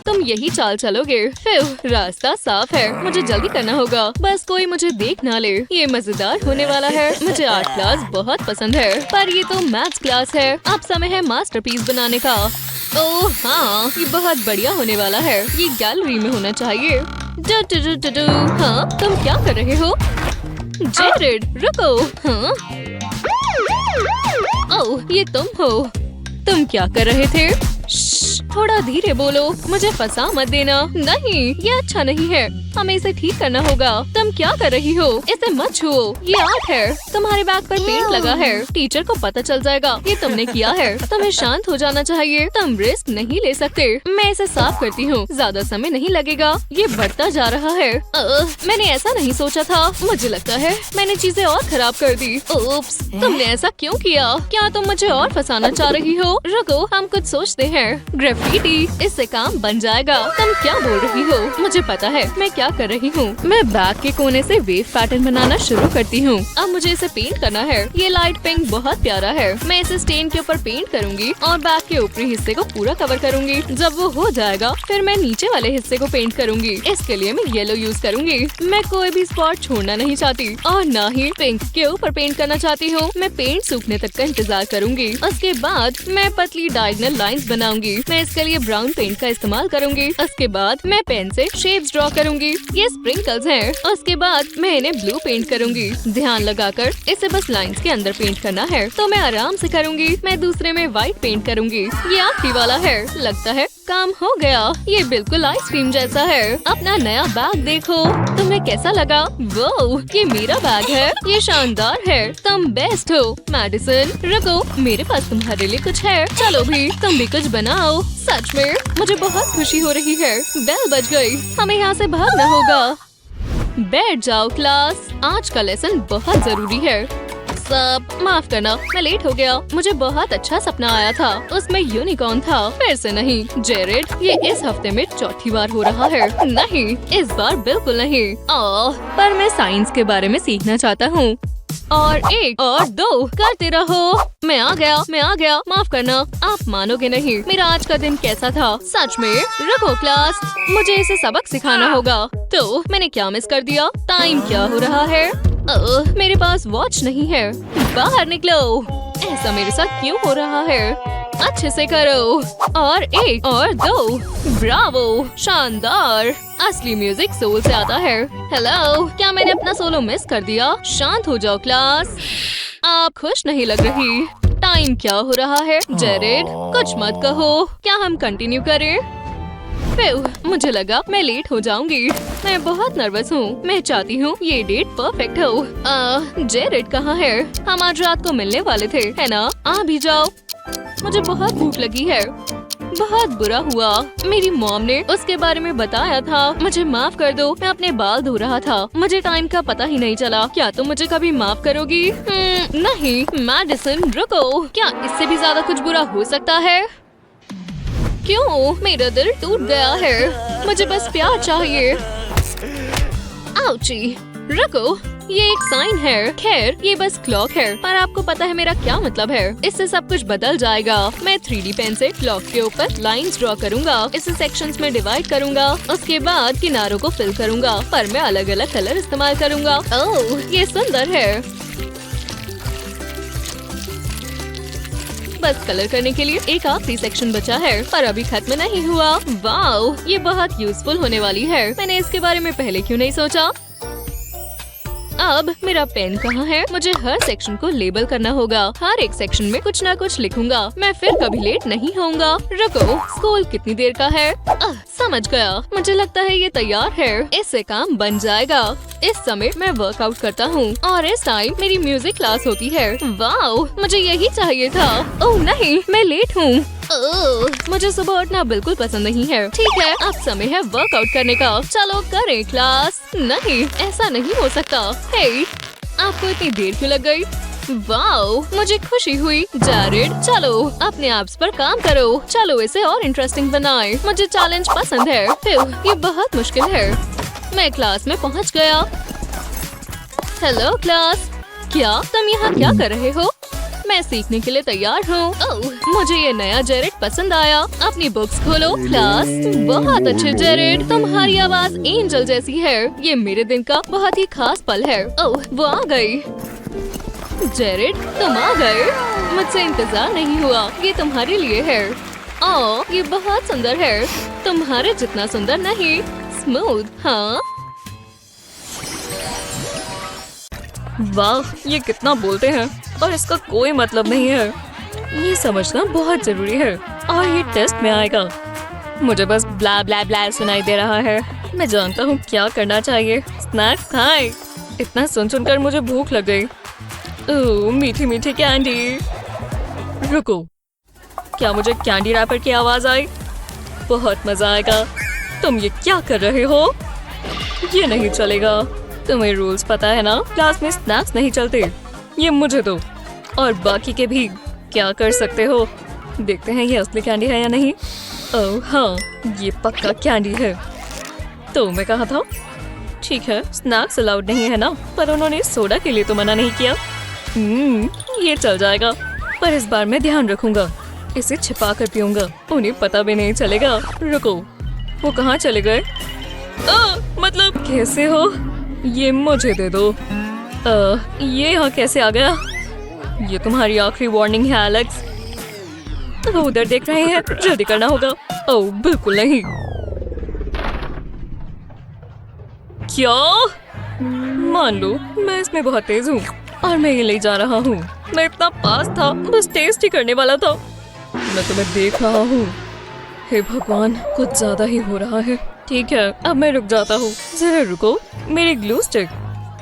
तुम यही चाल चलोगे? फिर रास्ता साफ है। मुझे जल्दी करना होगा, बस कोई मुझे देख ना ले। ये मजेदार होने वाला है। मुझे आर्ट क्लास बहुत पसंद है, पर ये तो मैथ्स क्लास है। अब समय है मास्टरपीस बनाने का। ओह हाँ, ये बहुत बढ़िया होने वाला है। ये गैलरी में होना चाहिए। हाँ, तुम क्या कर रहे हो? जेरेड, रुको। हाँ? ओह, ये तुम हो। तुम क्या कर रहे थे? थोड़ा धीरे बोलो। मुझे फंसा मत देना। नहीं, ये अच्छा नहीं है। हमें इसे ठीक करना होगा। तुम क्या कर रही हो? इसे मत छुओ। ये आर्ट है। तुम्हारे बैग पर पेंट लगा है। टीचर को पता चल जाएगा ये तुमने किया है। तुम्हें शांत हो जाना चाहिए। तुम रिस्क नहीं ले सकते। मैं इसे साफ करती हूँ। ज्यादा समय नहीं लगेगा। ये बढ़ता जा रहा है। मैंने ऐसा नहीं सोचा था। मुझे लगता है मैंने चीजें और खराब कर दी। ओप्स, तुमने ऐसा क्यों किया? क्या तुम मुझे और फंसाना चाह रही हो? रुको, हम कुछ सोचते हैं ग्राफिटी, इससे काम बन जाएगा। तुम क्या बोल रही हो? मुझे पता है मैं क्या कर रही हूँ। मैं बैग के कोने से वेव पैटर्न बनाना शुरू करती हूँ। अब मुझे इसे पेंट करना है। ये लाइट पिंक बहुत प्यारा है। मैं इसे स्टेन के ऊपर पेंट करूँगी और बैग के ऊपरी हिस्से को पूरा कवर करूँगी। जब वो हो जाएगा फिर मैं नीचे वाले हिस्से को पेंट करूँगी। इसके लिए मैं येलो यूज करूँगी। मैं कोई भी स्पॉट छोड़ना नहीं चाहती और न ही पिंक के ऊपर पेंट करना चाहती हूँ। मैं पेंट सूखने तक का इंतजार करूँगी। उसके बाद मैं पतली डायगोनल लाइंस बनाऊंगी। मैं इसके लिए ब्राउन पेंट का इस्तेमाल करूंगी। उसके बाद मैं पेन से शेप्स ड्रॉ करूंगी। ये स्प्रिंकल्स हैं। उसके बाद मैं इन्हें ब्लू पेंट करूंगी। ध्यान लगाकर इसे बस लाइंस के अंदर पेंट करना है, तो मैं आराम से करूंगी। मैं दूसरे में व्हाइट पेंट करूंगी। ये आखिरी वाला है। लगता है काम हो गया। ये बिल्कुल आइसक्रीम जैसा है। अपना नया बैग देखो, तुम्हें कैसा लगा? वो ये मेरा बैग है। ये शानदार है। तुम बेस्ट हो मैडिसन। रुको, मेरे पास तुम्हारे लिए कुछ है। चलो भी, तुम भी कुछ बनाओ। सच में मुझे बहुत खुशी हो रही है। बेल बज गई। हमें यहाँ से भागना होगा। बैठ जाओ क्लास, आज का लेसन बहुत जरूरी है। सब माफ करना, मैं लेट हो गया। मुझे बहुत अच्छा सपना आया था। उसमें यूनिकॉर्न था। फिर से नहीं जेरेड, ये इस हफ्ते में चौथी बार हो रहा है। नहीं, इस बार बिल्कुल नहीं। पर मैं साइंस के बारे में सीखना चाहता हूँ। और 1 और 2 करते रहो। मैं आ गया। माफ करना, आप मानोगे नहीं मेरा आज का दिन कैसा था। सच में। रुको क्लास, मुझे इसे सबक सिखाना होगा। तो मैंने क्या मिस कर दिया? टाइम क्या हो रहा है? मेरे पास वॉच नहीं है। बाहर निकलो। ऐसा मेरे साथ क्यों हो रहा है? अच्छे से करो। और 1 और 2 ब्रावो, शानदार। असली म्यूजिक सोल से आता है। हेलो, क्या मैंने अपना सोलो मिस कर दिया? शांत हो जाओ क्लास, आप खुश नहीं लग रही। टाइम क्या हो रहा है? जेरेड, कुछ मत कहो। क्या हम कंटिन्यू करें? मुझे लगा मैं लेट हो जाऊंगी। मैं बहुत नर्वस हूँ। मैं चाहती हूँ ये डेट परफेक्ट हो। जेरेड कहाँ है? हम आज रात को मिलने वाले थे, है ना? आ भी जाओ। मुझे बहुत भूख लगी है। बहुत बुरा हुआ, मेरी मॉम ने उसके बारे में बताया था। मुझे माफ कर दो, मैं अपने बाल धो रहा था। मुझे टाइम का पता ही नहीं चला। क्या तुम मुझे कभी माफ करोगी? नहीं मैडिसन, रुको। क्या इससे भी ज्यादा कुछ बुरा हो सकता है? क्यों? मेरा दिल टूट गया है। मुझे बस प्यार चाहिए। आउची, रुको, ये एक साइन है। खैर, ये बस क्लॉक है। पर आपको पता है मेरा क्या मतलब है? इससे सब कुछ बदल जाएगा। मैं 3D पेन से क्लॉक के ऊपर लाइंस ड्रॉ करूंगा। इसे सेक्शंस में डिवाइड करूंगा। उसके बाद किनारों को फिल करूंगा, पर मैं अलग अलग कलर इस्तेमाल करूंगा। ओह, ये सुंदर है। बस कलर करने के लिए एक आखिरी सेक्शन बचा है, पर अभी खत्म नहीं हुआ। वाओ, ये बहुत यूजफुल होने वाली है। मैंने इसके बारे में पहले क्यों नहीं सोचा? अब मेरा पेन कहाँ है? मुझे हर सेक्शन को लेबल करना होगा। हर एक सेक्शन में कुछ ना कुछ लिखूंगा। मैं फिर कभी लेट नहीं होऊंगा। रुको, स्कूल कितनी देर का है? समझ गया। मुझे लगता है ये तैयार है। इससे काम बन जाएगा। इस समय मैं वर्कआउट करता हूँ और इस टाइम मेरी म्यूजिक क्लास होती है। वाओ, मुझे यही चाहिए था। ओह नहीं, मैं लेट हूँ। मुझे सुबह उठना बिल्कुल पसंद नहीं है। ठीक है, अब समय है वर्कआउट करने का। चलो करें क्लास। नहीं, ऐसा नहीं हो सकता। हे, आपको इतनी देर क्यों लग गई? वाओ, मुझे खुशी हुई। जेरेड, चलो अपने एप्स पर काम करो। चलो इसे और इंटरेस्टिंग बनाएं। मुझे चैलेंज पसंद है। ये बहुत मुश्किल है। मैं क्लास में पहुंच गया। हेलो क्लास, क्या तुम यहाँ क्या कर रहे हो? मैं सीखने के लिए तैयार हूँ। ओह, मुझे ये नया जेरेड पसंद आया। अपनी बुक्स खोलो क्लास। बहुत अच्छे जेरेड, तुम्हारी आवाज एंजल जैसी है। ये मेरे दिन का बहुत ही खास पल है। ओह, वो आ गई। जेरेड, तुम आ गए। मुझसे इंतजार नहीं हुआ। ये तुम्हारे लिए है। ओह, ये बहुत सुंदर है। तुम्हारे जितना सुंदर नहीं। स्मूथ, हाँ। वाह, ये कितना बोलते हैं और इसका कोई मतलब नहीं है। ये समझना बहुत जरूरी है और ये टेस्ट में आएगा। मुझे बस ब्ला ब्ला ब्ला सुनाई दे रहा है। मैं जानता हूँ क्या करना चाहिए। स्नैक्स खाएं। इतना सुनकर मुझे भूख लग गई। ओह, मीठी मीठी कैंडी। रुको, क्या मुझे कैंडी रैपर की आवाज आई? बहुत मजा आएगा। तुम ये क्या कर रहे हो? ये नहीं चलेगा। तुम्हें रूल्स पता है ना, क्लास में स्नैक्स नहीं चलते। ये मुझे दो और बाकी के भी। क्या कर सकते हो? देखते हैं ये असली कैंडी है या नहीं। ओह हाँ, ये पक्का कैंडी है। तो मैं कहा था, ठीक है स्नैक्स अलाउड नहीं है ना, पर उन्होंने सोडा के लिए तो मना नहीं किया। ये चल जाएगा, पर इस बार मैं ध्यान रखूंगा। इसे छिपा कर पीऊंगा, उन्हें पता भी नहीं चलेगा। रुको, वो कहाँ चले गए? मतलब कैसे हो? ये मुझे दे दो। ये यहाँ कैसे आ गया? ये तुम्हारी आखिरी वार्निंग है एलेक्स। वो उधर देख रहे हैं, जल्दी करना होगा। ओह बिल्कुल नहीं। क्या? मान लो मैं इसमें बहुत तेज हूँ और मैं ये ले जा रहा हूँ। मैं इतना पास था, बस टेस्ट ही करने वाला था। मैं तुम्हें देख रहा हूँ। हे भगवान, कुछ ज्यादा ही हो रहा है। ठीक है, अब मैं रुक जाता हूँ। जरा रुको, मेरी ग्लू स्टिक,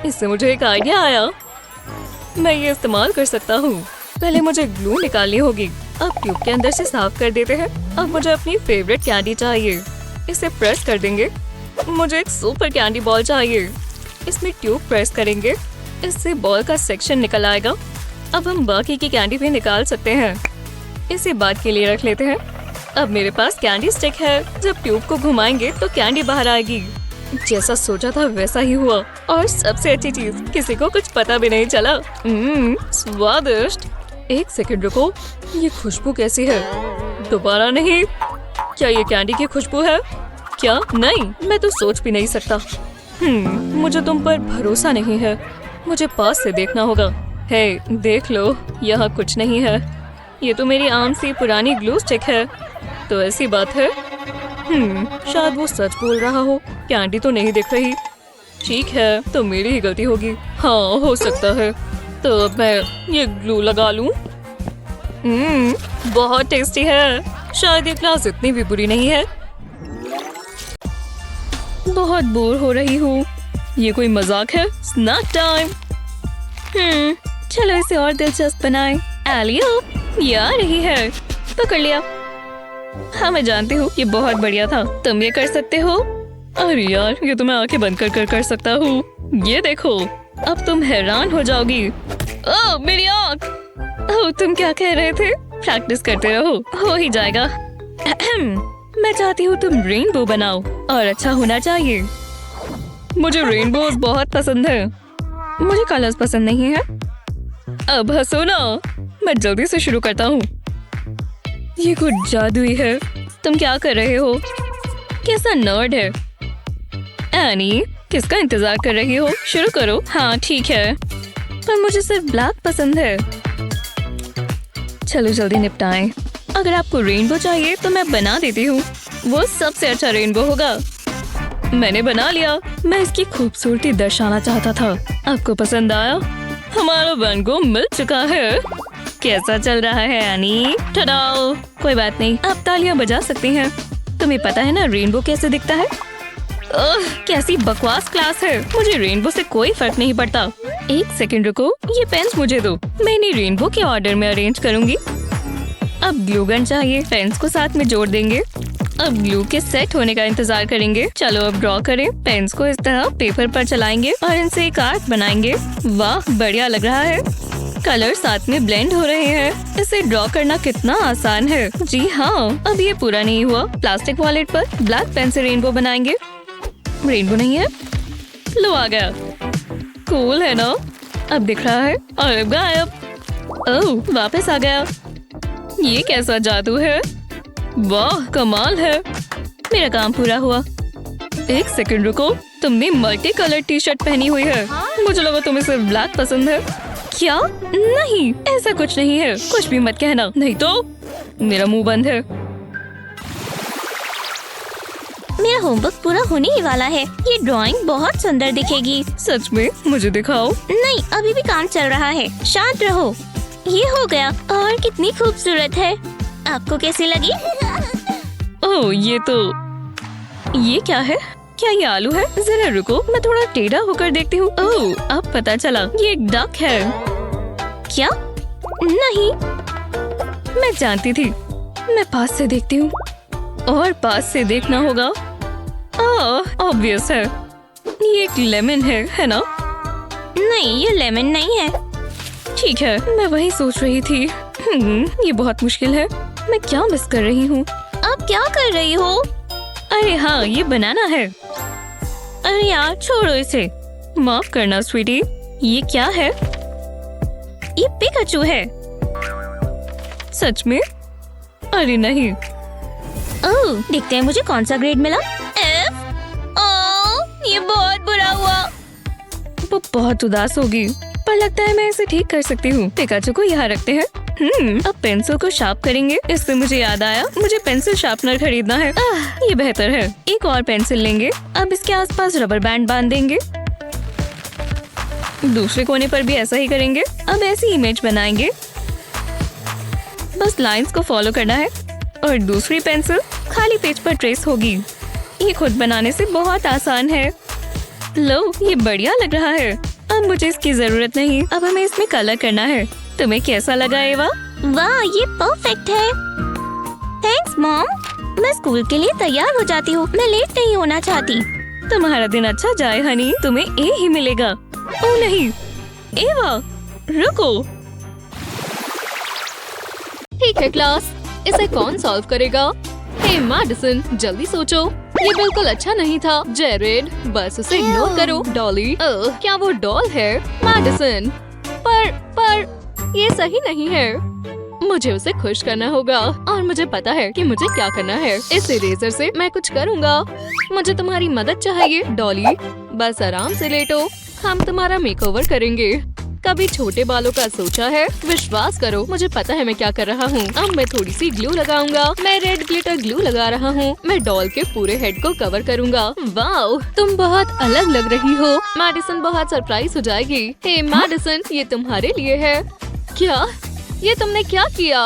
इससे मुझे एक आइडिया आया। मैं ये इस्तेमाल कर सकता हूँ। पहले मुझे ग्लू निकालनी होगी। अब ट्यूब के अंदर से साफ कर देते हैं। अब मुझे अपनी फेवरेट कैंडी चाहिए। इसे प्रेस कर देंगे। मुझे एक सुपर कैंडी बॉल चाहिए। इसमें ट्यूब प्रेस करेंगे, इससे बॉल का सेक्शन निकल आएगा। अब हम बाकी की कैंडी भी निकाल सकते हैं। इसे बाद के लिए रख लेते हैं। अब मेरे पास कैंडी स्टिक है। जब ट्यूब को घुमाएंगे तो कैंडी बाहर आएगी। जैसा सोचा था वैसा ही हुआ। और सबसे अच्छी चीज, किसी को कुछ पता भी नहीं चला। स्वादिष्ट। एक सेकंड रुको, ये खुशबू कैसी है? दोबारा नहीं। क्या ये कैंडी की खुशबू है? क्या? नहीं, मैं तो सोच भी नहीं सकता। मुझे तुम पर भरोसा नहीं है। मुझे पास से देखना होगा। हे, देख लो, यहाँ कुछ नहीं है। ये तो मेरी आम सी पुरानी ग्लू स्टिक है। तो ऐसी बात है। शायद वो सच बोल रहा हो। कैंडी तो नहीं दिख रही। ठीक है, तो मेरी ही गलती होगी। हाँ, हो सकता है। तो अब मैं ये ग्लू लगा लूं। बहुत टेस्टी है। शायद ये क्लास इतनी भी बुरी नहीं है। बहुत बोर हो रही हूँ। ये कोई मजाक है? Snack time. चलो इसे और दिलचस्प बनाएं। एलियो, ये आ रही है। पकड़ लिया। हाँ, मैं जानती हूँ ये बहुत बढ़िया था। तुम ये कर सकते हो? अरे यार, ये तो मैं आंखें बंद कर सकता हूँ। ये देखो, अब तुम हैरान हो जाओगी। ओह, मेरी आँख। ओह, तुम क्या कह रहे थे? प्रैक्टिस करते रहो, हो ही जाएगा। मैं चाहती हूँ तुम रेनबो बनाओ और अच्छा होना चाहिए। मुझे रेनबोज बहुत पसंद है। मुझे कलर्स पसंद नहीं है। अब हंसो ना, मैं जल्दी से शुरू करता हूँ। ये कुछ जादुई है। तुम क्या कर रहे हो? कैसा नर्ड है। एनी, किसका इंतजार कर रही हो? शुरू करो। हाँ ठीक है, पर मुझे सिर्फ ब्लैक पसंद है। चलो जल्दी निपटाएं। अगर आपको रेनबो चाहिए तो मैं बना देती हूँ। वो सबसे अच्छा रेनबो होगा। मैंने बना लिया। मैं इसकी खूबसूरती दर्शाना चाहता था। आपको पसंद आया? हमारा रेनबो मिल चुका है। कैसा चल रहा है एनी? टडाओ। कोई बात नहीं, आप तालियां बजा सकती हैं। तुम्हें पता है ना रेनबो कैसे दिखता है? कैसी बकवास क्लास है। मुझे रेनबो से कोई फर्क नहीं पड़ता। एक सेकंड रुको, ये पेन्स मुझे दो। मैं इन्हें रेनबो के ऑर्डर में अरेंज करूंगी। अब ग्लू गन चाहिए। पेन्स को साथ में जोड़ देंगे। अब ग्लू के सेट होने का इंतजार करेंगे। चलो अब ड्रॉ करें। पेन्स को इस तरह पेपर पर चलाएंगे और इनसे एक आर्क बनाएंगे। वाह, बढ़िया लग रहा है। कलर साथ में ब्लेंड हो रहे हैं। इसे ड्रॉ करना कितना आसान है। जी हाँ, अब ये पूरा नहीं हुआ। प्लास्टिक वॉलेट पर ब्लैक पेन से रेनबो बनाएंगे। रेनबो नहीं है। लो, आ गया। कूल है ना? अब दिख रहा है और अब गायब। ओह, वापस आ गया। ये कैसा जादू है? वाह, कमाल है। मेरा काम पूरा हुआ। एक सेकंड रुको, तुमने मल्टी कलर टी शर्ट पहनी हुई है। मुझे लगा तुम्हें सिर्फ ब्लैक पसंद है। क्या? नहीं, ऐसा कुछ नहीं है। कुछ भी मत कहना, नहीं तो मेरा मुंह बंद है। मेरा होमवर्क पूरा होने ही वाला है। ये ड्राइंग बहुत सुंदर दिखेगी। सच में? मुझे दिखाओ। नहीं, अभी भी काम चल रहा है। शांत रहो। ये हो गया। और कितनी खूबसूरत है। आपको कैसी लगी? ओह, ये क्या है? क्या ये आलू है? जरा रुको, मैं थोड़ा टेढ़ा होकर देखती हूँ। ओह, अब पता चला, ये एक डक है। क्या? नहीं, मैं जानती थी। मैं पास से देखती हूँ और पास से देखना होगा। ऑब्वियस है, ये एक लेमन है ना? नहीं, ये लेमन नहीं है। ठीक है, मैं वही सोच रही थी। ये बहुत मुश्किल है। मैं क्या मिस कर रही हूँ? आप क्या कर रही हो? अरे हाँ, ये बनाना है। अरे यार छोड़ो इसे। माफ करना स्वीटी, ये क्या है? ये पिकाचू है। सच में? अरे नहीं। ओह, देखते हैं मुझे कौन सा ग्रेड मिला। F? ओह, ये बहुत बुरा हुआ। वो बहुत उदास होगी, पर लगता है मैं इसे ठीक कर सकती हूँ। पिकाचू को यहाँ रखते हैं। अब पेंसिल को शार्प करेंगे। इससे मुझे याद आया, मुझे पेंसिल शार्पनर खरीदना है। ये बेहतर है। एक और पेंसिल लेंगे। अब इसके आसपास रबर बैंड बांध देंगे। दूसरे कोने पर भी ऐसा ही करेंगे। अब ऐसी इमेज बनाएंगे। बस लाइंस को फॉलो करना है और दूसरी पेंसिल खाली पेज पर ट्रेस होगी। ये खुद बनाने से बहुत आसान है। लो, ये बढ़िया लग रहा है। अब मुझे इसकी जरूरत नहीं। अब हमें इसमें कलर करना है। तुम्हें कैसा लगा एवा? वाह, ये परफेक्ट है। Thanks mom. मैं स्कूल के लिए तैयार हो जाती हूँ। मैं लेट नहीं होना चाहती। तुम्हारा दिन अच्छा जाए हनी। तुम्हें ए ही मिलेगा। ओह नहीं, एवा रुको। ठीक है क्लास, इसे कौन सॉल्व करेगा? हे मैडिसन, जल्दी सोचो। ये बिल्कुल अच्छा नहीं था। जेरेड, बस उसे इग्नोर करो। डॉली, क्या वो डॉल है? मैडिसन, पर ये सही नहीं है। मुझे उसे खुश करना होगा और मुझे पता है कि मुझे क्या करना है। इस इरेजर से मैं कुछ करूँगा। मुझे तुम्हारी मदद चाहिए डॉली। बस आराम से लेटो, हम तुम्हारा मेकओवर करेंगे। कभी छोटे बालों का सोचा है? विश्वास करो, मुझे पता है मैं क्या कर रहा हूँ। अब मैं थोड़ी सी ग्लू लगाऊंगा। मैं रेड ग्लिटर ग्लू लगा रहा हूँ। मैं डॉल के पूरे हेड को कवर करूँगा। वाओ, तुम बहुत अलग लग रही हो। मैडिसन बहुत सरप्राइज हो जाएगी। हे मैडिसन, ये तुम्हारे लिए है। क्या? ये तुमने क्या किया?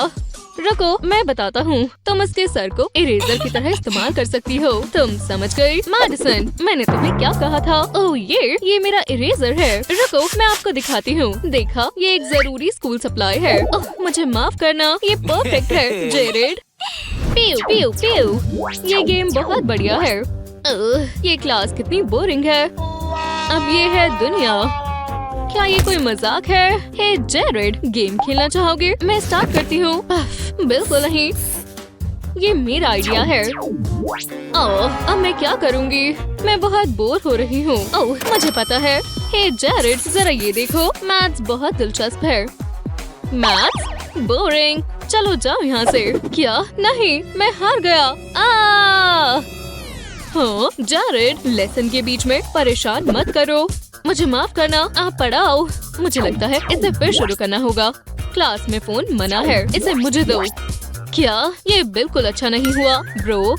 रुको, मैं बताता हूँ। तुम इसके सर को इरेजर की तरह इस्तेमाल कर सकती हो। तुम समझ गई? मैडिसन, मैंने तुम्हें क्या कहा था? ओह ये मेरा इरेजर है। रुको, मैं आपको दिखाती हूँ। देखा, ये एक जरूरी स्कूल सप्लाई है। ओह, मुझे माफ करना, ये परफेक्ट है। Jared, pew pew pew. ये गेम बहुत बढ़िया है। ये क्लास कितनी बोरिंग है। अब ये है दुनिया। क्या ये कोई मजाक है? हे जेरेड, गेम खेलना चाहोगे? मैं स्टार्ट करती हूँ। बिल्कुल नहीं, ये मेरा आइडिया है। ओह, अब मैं क्या करूँगी? मैं बहुत बोर हो रही हूँ। ओह, मुझे पता है। हे जेरेड, जरा ये देखो, मैथ्स बहुत दिलचस्प है। मैथ्स? बोरिंग। चलो जाओ यहाँ से। क्या? नहीं, मैं हार गया। हाँ, जेरेड, लेसन के बीच में परेशान मत करो। मुझे माफ करना, आप पढ़ाओ। मुझे लगता है इसे फिर शुरू करना होगा। क्लास में फोन मना है, इसे मुझे दो। क्या? ये बिल्कुल अच्छा नहीं हुआ। ब्रो,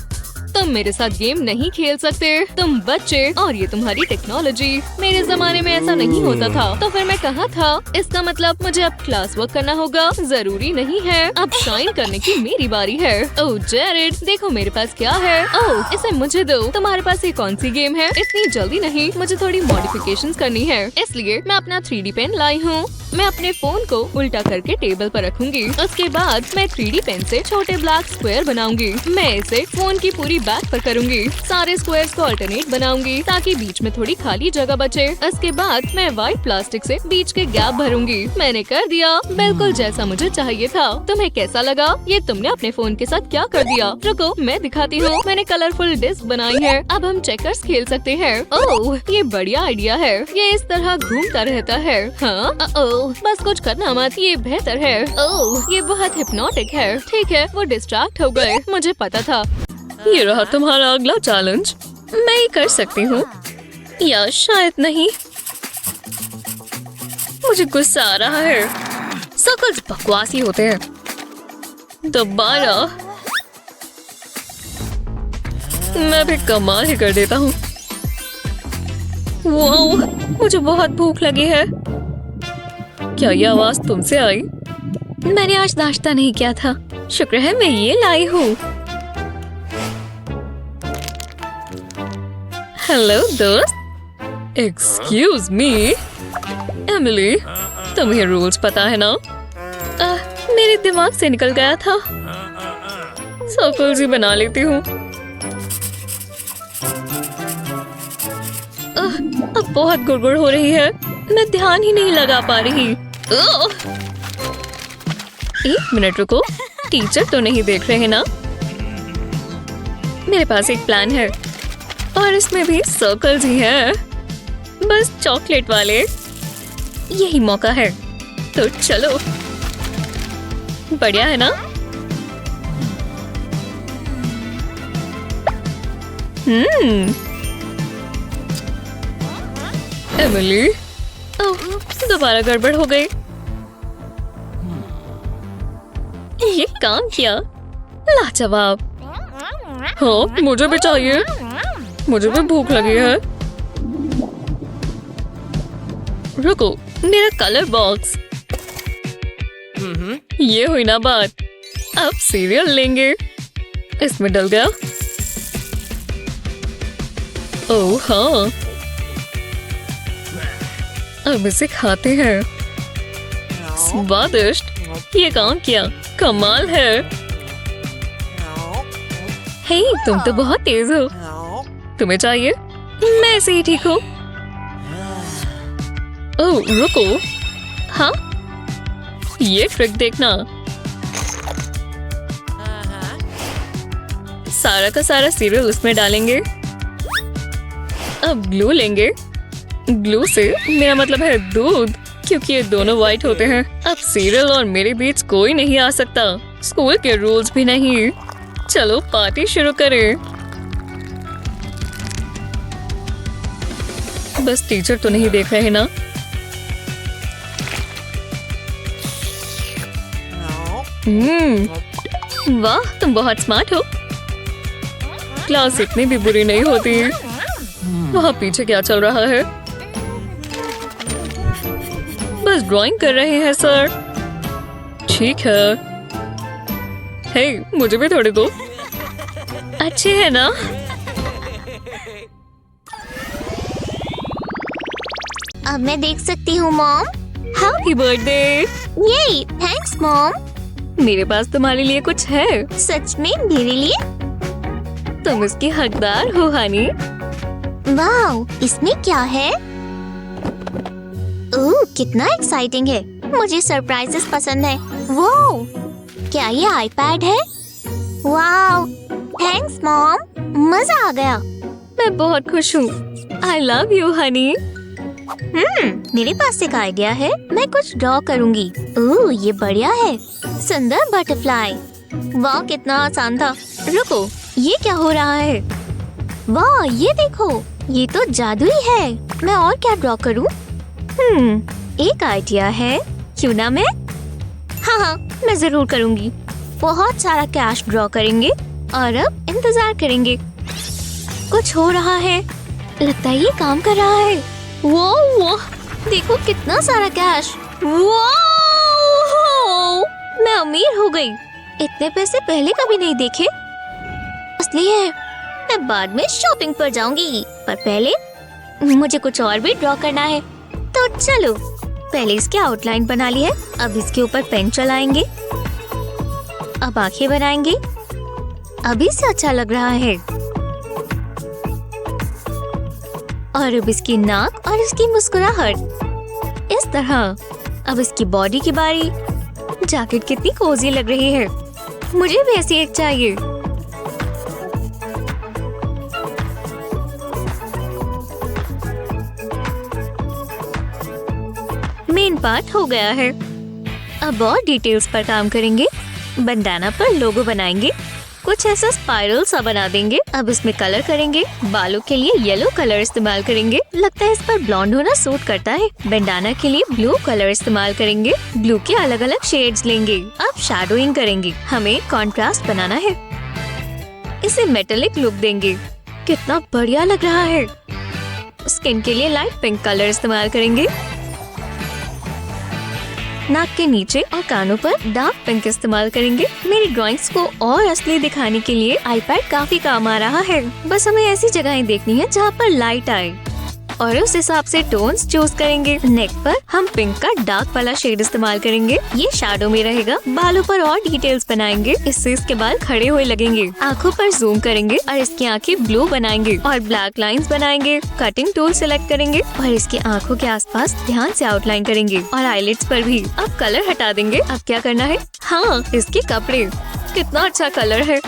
तुम मेरे साथ गेम नहीं खेल सकते। तुम बच्चे और ये तुम्हारी टेक्नोलॉजी। मेरे जमाने में ऐसा नहीं होता था। तो फिर मैं कहाँ था? इसका मतलब मुझे अब क्लास वर्क करना होगा। जरूरी नहीं है, अब शाइन करने की मेरी बारी है। ओह जेरेड, देखो मेरे पास क्या है। ओह, इसे मुझे दो। तुम्हारे पास ये कौन सी गेम है? इतनी जल्दी नहीं, मुझे थोड़ी मॉडिफिकेशंस करनी है। इसलिए मैं अपना 3D पेन लाई हूँ। मैं अपने फोन को उल्टा करके टेबल पर रखूंगी। उसके बाद मैं 3D पेन से छोटे ब्लैक स्क्वायर बनाऊंगी। मैं इसे फोन की पूरी बैक पर करूंगी। सारे स्क्वायर्स को अल्टरनेट बनाऊंगी ताकि बीच में थोड़ी खाली जगह बचे। उसके बाद मैं व्हाइट प्लास्टिक से बीच के गैप भरूंगी। मैंने कर दिया, बिल्कुल जैसा मुझे चाहिए था। तुम्हें कैसा लगा? ये तुमने अपने फोन के साथ क्या कर दिया? रुको, मैं दिखाती हूँ। मैंने कलरफुल डिस्क बनाई है। अब हम चेकर्स खेल सकते हैं। ओह, ये बढ़िया आइडिया है। ये इस तरह घूमता रहता है। हाँ, बस कुछ करना मत, ये बेहतर है। ओह, ये बहुत हिप्नोटिक है। ठीक है, वो डिस्ट्रैक्ट हो गए, मुझे पता था। ये रहा तुम्हारा अगला चैलेंज। मैं ये कर सकती हूँ या शायद नहीं। मुझे गुस्सा आ रहा है। सर्कल्स बकवासी होते हैं। दोबारा मैं भी कमाल ही कर देता हूँ। वाओ, मुझे बहुत भूख लगी है। क्या ये आवाज तुमसे आई? मैंने आज नाश्ता नहीं किया था। शुक्र है मैं ये लाई हूँ। हेलो दोस्त। एक्सक्यूज मी एमिली, तुम्हें रूल्स पता है ना? मेरे दिमाग से निकल गया था। सर्कल्स ही बना लेती हूँ। अब बहुत गुड़गुड़ हो रही है। मैं ध्यान ही नहीं लगा पा रही। 1 मिनट रुको, टीचर तो नहीं देख रहे ना? मेरे पास एक प्लान है और इसमें भी सर्कल्स ही हैं। बस चॉकलेट वाले। यही मौका है, तो चलो। बढ़िया है ना? एमिली, दोबारा गड़बड़ हो गई। ये काम किया। लाजवाब। हाँ, मुझे भी चाहिए। मुझे भी भूख लगी है। रुको, मेरा कलर बॉक्स। ये हुई ना बात। अब सीरियल लेंगे। इसमें डल गया। ओह हाँ, अब इसे खाते हैं। स्वादिष्ट। ये काम किया। कमाल है। हे, तुम तो बहुत तेज हो। तुम्हें चाहिए? मैं ऐसे ही ठीक हूँ। ओह रुको। हाँ, ये ट्रिक देखना। सारा का सारा सीरियल उसमें डालेंगे। अब ग्लू लेंगे। ग्लू से मेरा मतलब है दूध, क्योंकि ये दोनों व्हाइट होते हैं। अब सीरियल और मेरे बीच कोई नहीं आ सकता। स्कूल के रूल्स भी नहीं। चलो पार्टी शुरू करें। बस टीचर तो नहीं देख रहे ना? वाह, तुम बहुत स्मार्ट हो। क्लास इतनी भी बुरी नहीं होती। वहाँ पीछे क्या चल रहा है? बस ड्राइंग कर रहे हैं सर। ठीक है। हे, मुझे भी थोड़े दो। अच्छे है ना? अब मैं देख सकती हूँ मॉम। Happy birthday. ये थैंक्स मॉम। मेरे पास तुम्हारे लिए कुछ है। सच में मेरे लिए? तुम इसकी हकदार हो हनी। वाओ, इसमें क्या है? ओह, कितना एक्साइटिंग है। मुझे सरप्राइजेस पसंद है। वाओ, क्या ये आईपैड है? Wow, thanks mom. मजा आ गया। मैं बहुत खुश हूँ। I love you Honey. मेरे पास एक आइडिया है। मैं कुछ ड्रॉ करूंगी। ओह, ये बढ़िया है। सुंदर बटरफ्लाई। वाह, कितना आसान था। रुको, ये क्या हो रहा है? वाह, ये देखो, ये तो जादुई है। मैं और क्या ड्रॉ करूं? एक आइडिया है। क्यों ना मैं? हाँ, मैं जरूर करूंगी। बहुत सारा कैश ड्रॉ करेंगे और अब इंतजार करेंगे। कुछ हो रहा है। लगता है ये काम कर रहा है। वो देखो, कितना सारा कैश। मैं अमीर हो गई। इतने पैसे पहले कभी नहीं देखे। असली है। मैं बाद में शॉपिंग पर जाऊंगी, पर पहले मुझे कुछ और भी ड्रॉ करना है। तो चलो, पहले इसकी आउटलाइन बना ली है। अब इसके ऊपर पेन चलाएंगे। अब आंखें बनाएंगे। अभी से अच्छा लग रहा है। और अब इसकी नाक और इसकी मुस्कुराहट। इस तरह। अब इसकी बॉडी की बारी। जैकेट कितनी कोजी लग रही है। मुझे भी ऐसी एक चाहिए। मेन पार्ट हो गया है। अब और डिटेल्स पर काम करेंगे। बंदाना पर लोगो बनाएंगे। कुछ ऐसा स्पाइरल सा बना देंगे। अब इसमें कलर करेंगे। बालों के लिए येलो कलर इस्तेमाल करेंगे। लगता है इस पर ब्लॉन्ड होना सूट करता है। बंदाना के लिए ब्लू कलर इस्तेमाल करेंगे। ब्लू के अलग अलग शेड्स लेंगे। अब शैडोइंग करेंगे। हमें कॉन्ट्रास्ट बनाना है। इसे मेटेलिक लुक देंगे। कितना बढ़िया लग रहा है। स्किन के लिए लाइट पिंक कलर इस्तेमाल करेंगे। नाक के नीचे और कानों पर डार्क पिंक इस्तेमाल करेंगे। मेरी ड्राइंग्स को और असली दिखाने के लिए आईपैड काफी काम आ रहा है। बस हमें ऐसी जगहें देखनी है जहाँ पर लाइट आए। और उस हिसाब से टोन्स चूज करेंगे। नेक पर हम पिंक का डार्क वाला शेड इस्तेमाल करेंगे। ये शैडो में रहेगा। बालों पर और डिटेल्स बनाएंगे। इससे इसके बाल खड़े हुए लगेंगे। आँखों पर जूम करेंगे और इसकी आँखें ब्लू बनाएंगे और ब्लैक लाइंस बनाएंगे। कटिंग टूल सेलेक्ट करेंगे और इसकी आँखों के आसपास ध्यान से आउटलाइन करेंगे और आईलिड्स पर भी। अब कलर हटा देंगे। अब क्या करना है? हाँ, इसके कपड़े। कितना अच्छा कलर है।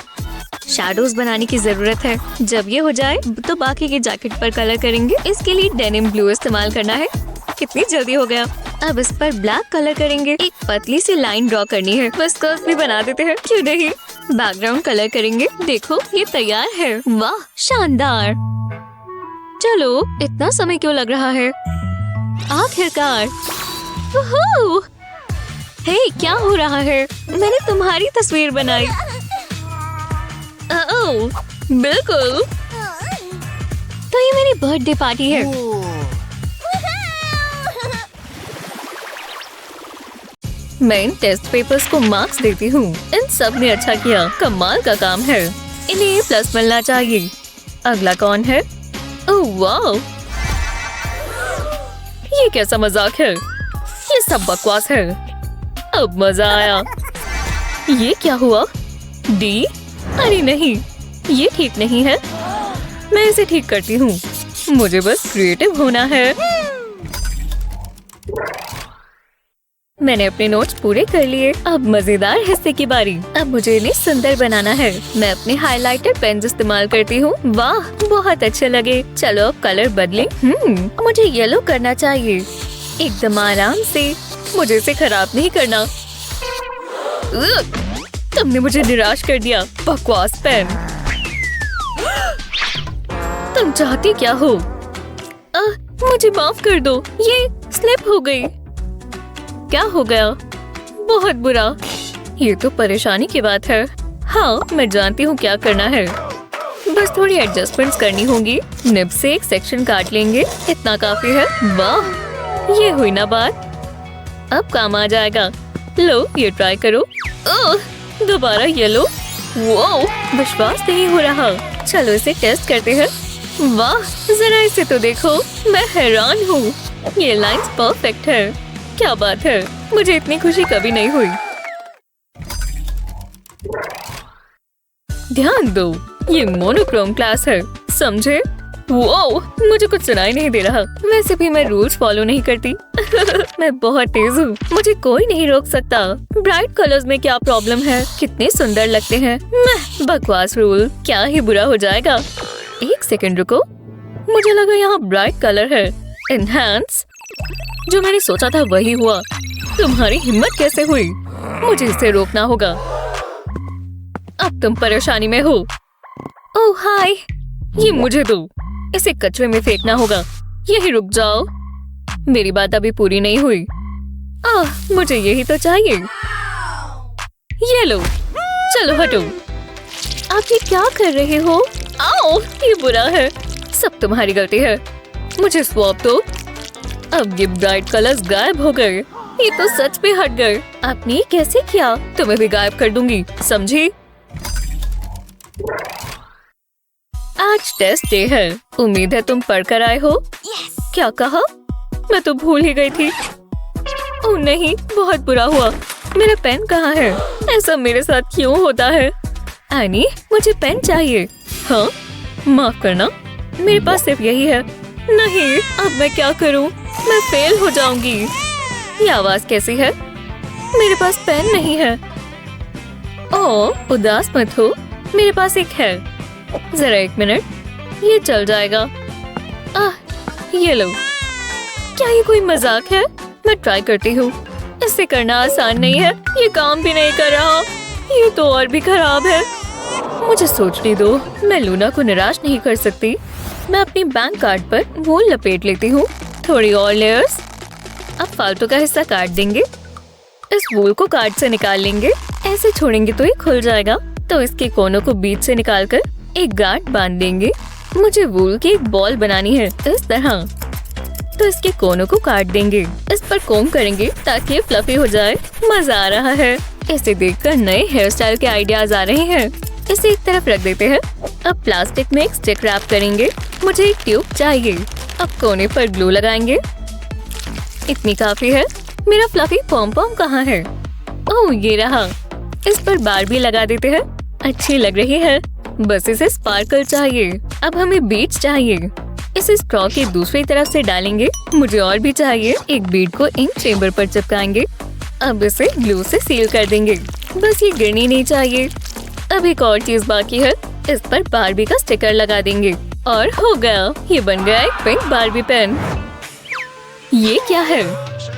शैडोज बनाने की जरूरत है। जब ये हो जाए तो बाकी की जैकेट पर कलर करेंगे। इसके लिए डेनिम ब्लू इस्तेमाल करना है। कितनी जल्दी हो गया। अब इस पर ब्लैक कलर करेंगे। एक पतली सी लाइन ड्रॉ करनी है। बस कर्व भी बना देते हैं, क्यों नहीं। बैकग्राउंड कलर करेंगे। देखो ये तैयार है। वाह, शानदार। चलो, इतना समय क्यों लग रहा है? आखिरकार। ओहो! हे, क्या हो रहा है? मैंने तुम्हारी तस्वीर बनाई। ओह, बिल्कुल। तो ये मेरी बर्थडे पार्टी है। मैं इन टेस्ट पेपर्स को मार्क्स देती हूँ। इन सब ने अच्छा किया। कमाल का काम है। इन्हें A+ मिलना चाहिए। अगला कौन है? ओह वाह, ये कैसा मजाक है? ये सब बकवास है। अब मजा आया। ये क्या हुआ? D? अरे नहीं, ये ठीक नहीं है। मैं इसे ठीक करती हूँ। मुझे बस क्रिएटिव होना है। मैंने अपने नोट्स पूरे कर लिए। अब मजेदार हिस्से की बारी। अब मुझे इन्हें सुंदर बनाना है। मैं अपने हाइलाइटर पेन इस्तेमाल करती हूँ। वाह, बहुत अच्छे लगे। चलो अब कलर बदलें। मुझे येलो करना चाहिए। एकदम आराम से। मुझे इसे खराब नहीं करना। तुमने मुझे निराश कर दिया, बकवास पेन। तुम चाहती क्या हो? मुझे माफ कर दो। ये स्लिप हो गई। क्या हो गया? बहुत बुरा। ये तो परेशानी की बात है। हाँ, मैं जानती हूँ क्या करना है। बस थोड़ी एडजस्टमेंट्स करनी होंगी। निब से एक सेक्शन काट लेंगे। इतना काफी है। वाह, ये हुई ना बात। अब काम आ जाएगा। लो, ये ट्राई करो। ओह, दोबारा येलो। वाओ, विश्वास नहीं हो रहा। चलो इसे टेस्ट करते हैं। वाह, जरा इसे तो देखो। मैं हैरान हूँ। ये लाइंस परफेक्ट है। क्या बात है, मुझे इतनी खुशी कभी नहीं हुई। ध्यान दो, ये मोनोक्रोम क्लास है, समझे? वाओ, मुझे कुछ सुनाई नहीं दे रहा। वैसे भी मैं रूल्स फॉलो नहीं करती। मैं बहुत तेज हूँ। मुझे कोई नहीं रोक सकता। ब्राइट कलर्स में क्या प्रॉब्लम है? कितने सुंदर लगते हैं। बकवास रूल, क्या ही बुरा हो जाएगा। एक सेकंड रुको, मुझे लगा यहाँ ब्राइट कलर है। एनहांस। जो मैंने सोचा था वही हुआ। तुम्हारी हिम्मत कैसे हुई? मुझे इसे रोकना होगा। अब तुम परेशानी में हो। ओह हाय, ये मुझे दो। इसे कचरे में फेंकना होगा। यही रुक जाओ। मेरी बात अभी पूरी नहीं हुई। मुझे यही तो चाहिए। ये लो। चलो हटो। आप ये क्या कर रहे हो? आओ, ये बुरा है। सब तुम्हारी गलती है। मुझे स्वैप दो। अब ये ब्राइट कलर्स गायब हो गए। ये तो सच में हट गए। आपने कैसे किया? तुम्हें भी गायब कर दूंगी, समझी? आज टेस्ट डे है। उम्मीद है तुम पढ़ कर आए हो। क्या कहा? मैं तो भूल ही गई थी। ओह नहीं, बहुत बुरा हुआ। मेरा पेन कहाँ है? ऐसा मेरे साथ क्यों होता है? एनी, मुझे पेन चाहिए। हाँ, माफ करना, मेरे पास सिर्फ यही है। नहीं, अब मैं क्या करूँ? मैं फेल हो जाऊंगी। ये आवाज कैसी है? मेरे पास पेन नहीं है। ओह, उदास मत हो, मेरे पास एक है। जरा एक मिनट, ये चल जाएगा। ये लो। क्या ये कोई मजाक है? मैं ट्राई करती हूँ। इससे करना आसान नहीं है। ये काम भी नहीं कर रहा। ये तो और भी खराब है। मुझे सोचने दो। मैं लूना को निराश नहीं कर सकती। मैं अपनी बैंक कार्ड पर वूल लपेट लेती हूँ। थोड़ी और लेयर्स। अब फालतू का हिस्सा काट देंगे। इस वूल को कार्ड से निकाल लेंगे। ऐसे छोड़ेंगे तो ये खुल जाएगा। तो इसके कोनों को बीच से निकालकर एक गांठ बांध देंगे। मुझे वूल की एक बॉल बनानी है, इस तरह। तो इसके कोनों को काट देंगे। इस पर कोम करेंगे ताकि ये फ्लफी हो जाए। मजा आ रहा है। इसे देखकर नए हेयर स्टाइल के आइडियाज आ रहे हैं। इसे एक तरफ रख देते हैं। अब प्लास्टिक में एक स्टिक रैप करेंगे। मुझे एक ट्यूब चाहिए। अब कोने पर ग्लू लगाएंगे। इतनी काफी है। मेरा फ्लफी पॉम पॉम कहाँ है? ओह, ये रहा। इस पर बारबी लगा देते हैं। अच्छी लग रही है। बस इसे स्पार्कल चाहिए। अब हमें बीड्स चाहिए। इसे स्ट्रॉ के दूसरी तरफ से डालेंगे। मुझे और भी चाहिए। एक बीड को इंक चेम्बर पर चिपकाएंगे। अब इसे ग्लू से सील कर देंगे। बस ये गिरनी नहीं चाहिए। अब एक और चीज बाकी है। इस पर बारबी का स्टिकर लगा देंगे और हो गया। ये बन गया एक पिंक बारबी पेन। ये क्या है?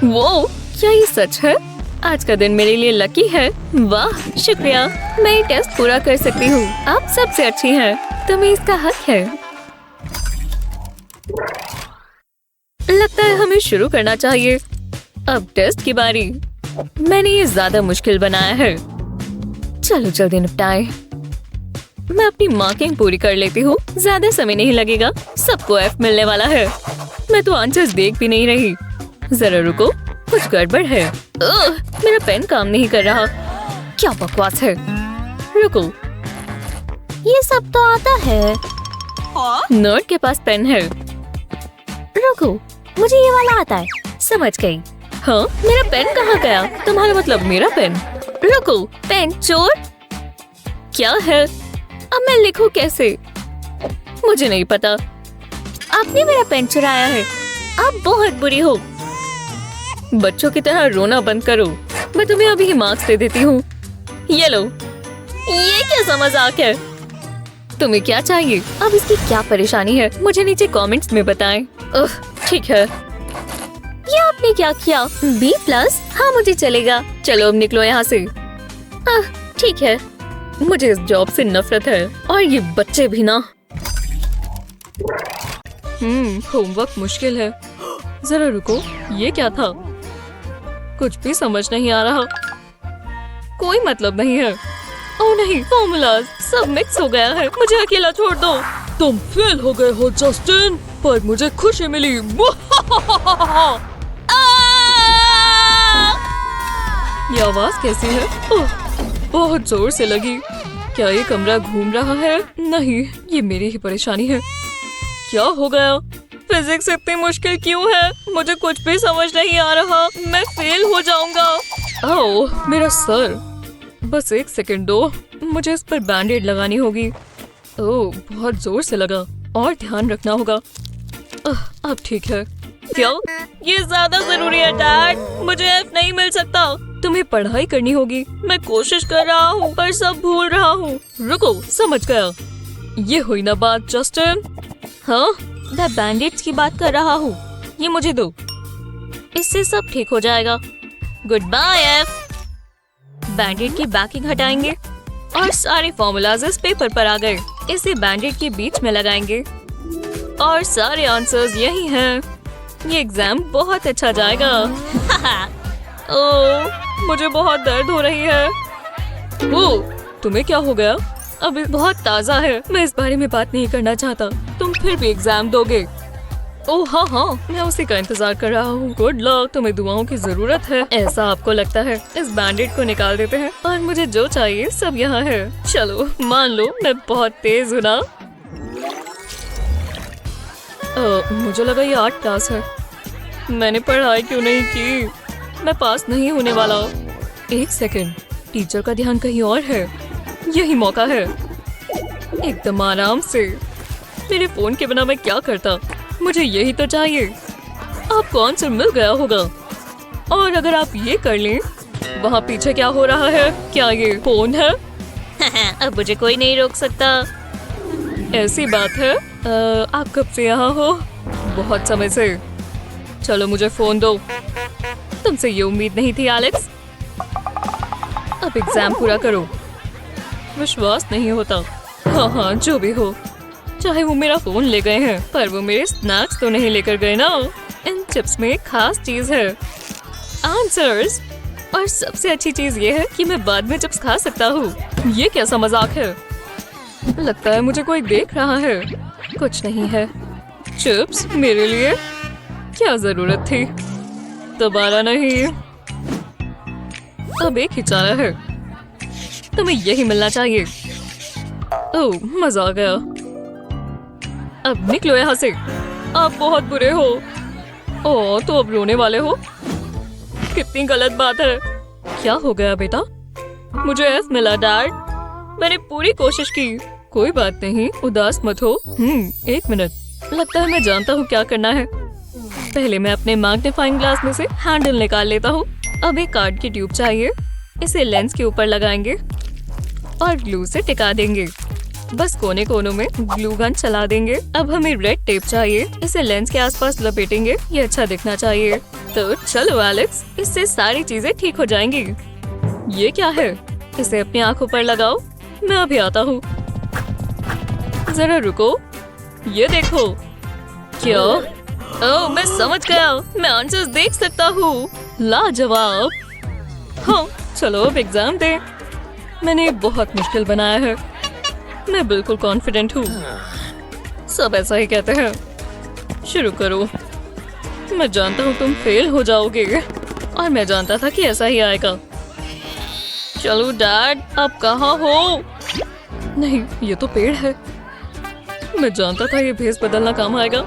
वो क्या ये सच है? आज का दिन मेरे लिए लकी है। वाह, शुक्रिया। मैं ये टेस्ट पूरा कर सकती हूँ। आप सबसे अच्छी हैं। तुम्हें इसका हक है। लगता है हमें शुरू करना चाहिए। अब टेस्ट की बारी। मैंने ये ज्यादा मुश्किल बनाया है। चलो जल्दी निपटाएं। मैं अपनी मार्किंग पूरी कर लेती हूँ। ज्यादा समय नहीं लगेगा। सबको F मिलने वाला है। मैं तो आंसर्स देख भी नहीं रही। जरा रुको, कुछ गड़बड़ है। मेरा पेन काम नहीं कर रहा। क्या बकवास है। रुको, ये सब तो आता है। नर्ड के पास पेन है। रुको, मुझे ये वाला आता है। समझ गई। हाँ, मेरा पेन कहाँ गया? तुम्हारा मतलब मेरा पेन? रुको, पेन चोर? क्या है? अब मैं लिखूं कैसे? मुझे नहीं पता। आपने मेरा पेन चुराया है। आप बहुत बुरी हो। बच्चों की तरह रोना बंद करो। मैं तुम्हें अभी ही मार्क्स दे देती हूँ। ये लो। ये कैसा मजाक है? तुम्हें क्या चाहिए? अब इसकी क्या परेशानी है? मुझे नीचे कमेंट्स में बताएं। ठीक है। ये आपने क्या किया? B+? हाँ, मुझे चलेगा। चलो अब निकलो यहाँ से। ठीक है। मुझे इस जॉब से नफरत है और ये बच्चे भी ना। होमवर्क मुश्किल है। जरा रुको, ये क्या था? कुछ भी समझ नहीं आ रहा। कोई मतलब नहीं है। ओह नहीं, फॉर्मूलाज सब मिक्स हो गया है। मुझे अकेला छोड़ दो। तुम फेल हो गए हो जस्टिन, पर मुझे खुशी मिली। ये आवाज कैसी है? बहुत जोर से लगी। क्या ये कमरा घूम रहा है? नहीं, ये मेरी ही परेशानी है। क्या हो गया? फिजिक्स इतनी मुश्किल क्यों है? मुझे कुछ भी समझ नहीं आ रहा। मैं फेल हो जाऊंगा। ओह, मेरा सर। बस एक सेकंड दो। मुझे इस पर बैंडेड लगानी होगी। ओह, बहुत जोर से लगा और ध्यान रखना होगा। अब ठीक है। क्यों? ये ज्यादा जरूरी है डैड। मुझे F नहीं मिल सकता। तुम्हें पढ़ाई करनी होगी। मैं कोशिश कर रहा हूँ पर सब भूल रहा हूँ। रुको, समझ गया। ये हुई ना बात जस्टिन। हाँ, मैं बैंडेड्स की बात कर रहा हूँ। ये मुझे दो। इससे सब ठीक हो जाएगा। Good bye F। बैंडेड की बैकिंग हटाएंगे और सारे फॉर्मूलाज इस पेपर पर आ गए। इसे बैंडेड के बीच में लगाएंगे और सारे आंसर्स यही हैं। ये एग्जाम बहुत अच्छा जाएगा। ओह, मुझे बहुत दर्द हो रही है। ओह, तुम्हें क्या हो गया? अभी बहुत ताज़ा है। मैं इस बारे में बात नहीं करना चाहता। तुम फिर भी एग्जाम दोगे। ओह हाँ हाँ, मैं उसी का इंतजार कर रहा हूँ। Good luck. तुम्हें दुआओं की जरूरत है। ऐसा आपको लगता है? इस बैंडेड को निकाल देते हैं और मुझे जो चाहिए सब यहाँ है। चलो मान लो मैं बहुत तेज हूँ ना। मुझे लगा ये आर्ट क्लास है। मैंने पढ़ाई क्यों नहीं की? मैं पास नहीं होने वाला। एक सेकंड, टीचर का ध्यान कहीं और है। यही मौका है। एकदम आराम से। मेरे फोन के बिना मैं क्या करता? मुझे यही तो चाहिए। आपको आंसर मिल गया होगा। और अगर आप ये कर लें, वहाँ पीछे क्या हो रहा है? क्या ये फोन है? अब मुझे कोई नहीं रोक सकता। ऐसी बात है। आप कब से यहाँ हो? बहुत समय से। चलो मुझे फोन दो। तुमसे ये उम्मीद नहीं थी एलेक्स। अब एग्जाम पूरा करो। विश्वास नहीं होता। हाँ हाँ, जो भी हो। चाहे वो मेरा फोन ले गए हैं, पर वो मेरे स्नैक्स तो नहीं लेकर गए ना। इन चिप्स में एक खास चीज है, आंसर्स। और सबसे अच्छी चीज ये है कि मैं बाद में चिप्स खा सकता हूँ। ये कैसा मजाक है? लगता है मुझे कोई देख रहा है। कुछ नहीं है। चिप्स मेरे लिए? क्या जरूरत थी? दोबारा नहीं। अब एक ही चारा है। तुम्हें यही मिलना चाहिए। ओह, मजा आ गया। अब निकलो यहाँ से। आप बहुत बुरे हो। ओह, तो अब रोने वाले हो? कितनी गलत बात है। क्या हो गया बेटा? मुझे एफ मिला डैड। मैंने पूरी कोशिश की। कोई बात नहीं, उदास मत हो। 1 मिनट। लगता है मैं जानता हूँ क्या करना है। पहले मैं अपने मैग्नीफाइंग ग्लास में से हैंडल निकाल लेता हूँ। अब एक कार्ड की ट्यूब चाहिए। इसे लेंस के ऊपर लगाएंगे और ग्लू से टिका देंगे। बस कोने कोनों में ग्लू गन चला देंगे। अब हमें रेड टेप चाहिए। इसे लेंस के आसपास लपेटेंगे। ये अच्छा दिखना चाहिए। तो चलो एलेक्स, इससे सारी चीजें ठीक हो जाएंगी। ये क्या है? इसे अपनी आंखों पर लगाओ। मैं अभी आता हूँ। जरा रुको, ये देखो। क्या? ओह, मैं समझ गया। मैं आंसर्स देख सकता हूँ। लाजवाब। हाँ, चलो अब एग्जाम दें। मैंने बहुत मुश्किल बनाया है। मैं बिल्कुल कॉन्फिडेंट हूँ। सब ऐसा ही कहते हैं। शुरू करो। मैं जानता हूँ तुम फेल हो जाओगे और मैं जानता था कि ऐसा ही आएगा। चलो डैड, आप कहाँ हो? नहीं, ये तो पेड़ है। मैं जानता था ये भेस बदलना काम आएगा।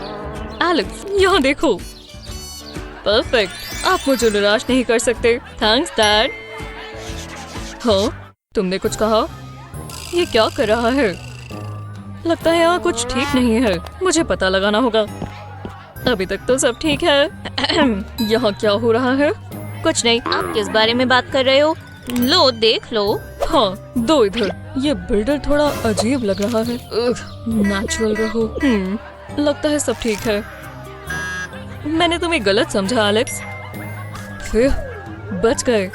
एलेक्स, यहाँ देखो। परफेक्ट। आप मुझे निराश नहीं कर सकते। Thanks dad. हाँ, तुमने कुछ कहा? ये क्या कर रहा है? लगता है यहाँ कुछ ठीक नहीं है। मुझे पता लगाना होगा। अभी तक तो सब ठीक है। यहाँ क्या हो रहा है? कुछ नहीं। आप किस बारे में बात कर रहे हो? लो, देख लो। हाँ, दो इधर। ये बिल्डर थोड़ा अजीब लग रहा है। नेचुरल रहो। लगता है सब ठीक है। मैंने तुम्हें गलत समझा एलेक्स। फिर बच गए।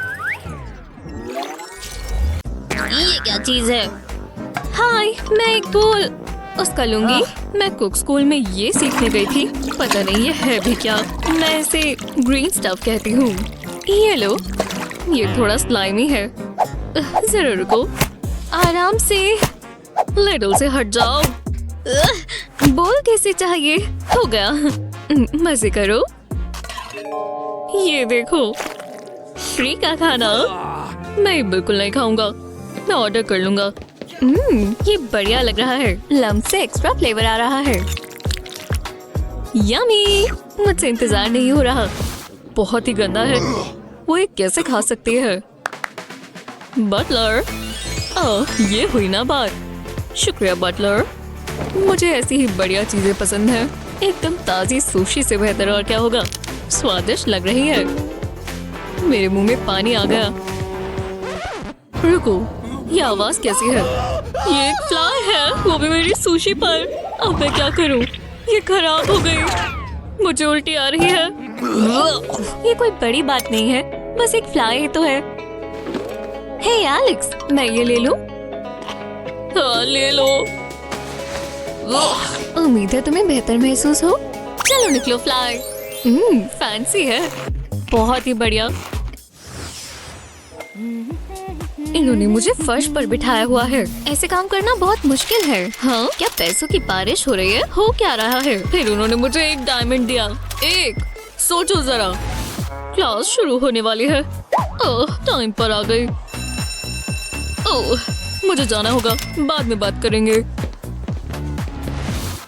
ये क्या चीज है? हाय, मैं एक बोल उसका लूंगी। मैं कुक स्कूल में ये सीखने गई थी। पता नहीं ये है भी क्या। मैं इसे ग्रीन स्टफ कहती हूँ। ये लो। ये थोड़ा स्लाइमी है। जरा रुको। आराम से। लिडल से हट जाओ। बोल कैसे चाहिए? हो गया। मजे करो। ये देखो, फ्री का खाना। मैं बिल्कुल नहीं खाऊंगा। मैं ऑर्डर कर लूंगा। ये बढ़िया लग रहा है। लम्ब से एक्स्ट्रा फ्लेवर आ रहा है। यमी। मुझसे इंतजार नहीं हो रहा। बहुत ही गंदा है। वो ये कैसे खा सकती है? बटलर। ये हुई ना बात। शुक्रिया बटलर। मुझे ऐसी ही बढ़िया चीजें पसंद हैं। एकदम ताजी सुशी से बेहतर और क्या होगा। स्वादिष्ट लग रही है। मेरे मुंह में पानी आ गया। रुको, ये आवाज कैसी है? ये एक फ्लाई है, वो भी मेरी सुशी पर। अब मैं क्या करूं? ये खराब हो गई। मुझे उल्टी आ रही है। ये कोई बड़ी बात नहीं है, बस एक फ्लाई ही तो है। हे एलेक्स, मैं ये ले लूं? हाँ, ले लो। उम्मीद है तुम्हें बेहतर महसूस हो। चलो निकलो फ्लाई। फैंसी है। बहुत ही बढ़िया। इन्होंने मुझे फर्श पर बिठाया हुआ है। ऐसे काम करना बहुत मुश्किल है। हाँ, क्या पैसों की बारिश हो रही है? हो क्या रहा है? फिर उन्होंने मुझे एक डायमंड दिया। एक। सोचो जरा, क्लास शुरू होने वाली है। ओह, टाइम पर आ गई। ओह, मुझे जाना होगा। बाद में बात करेंगे।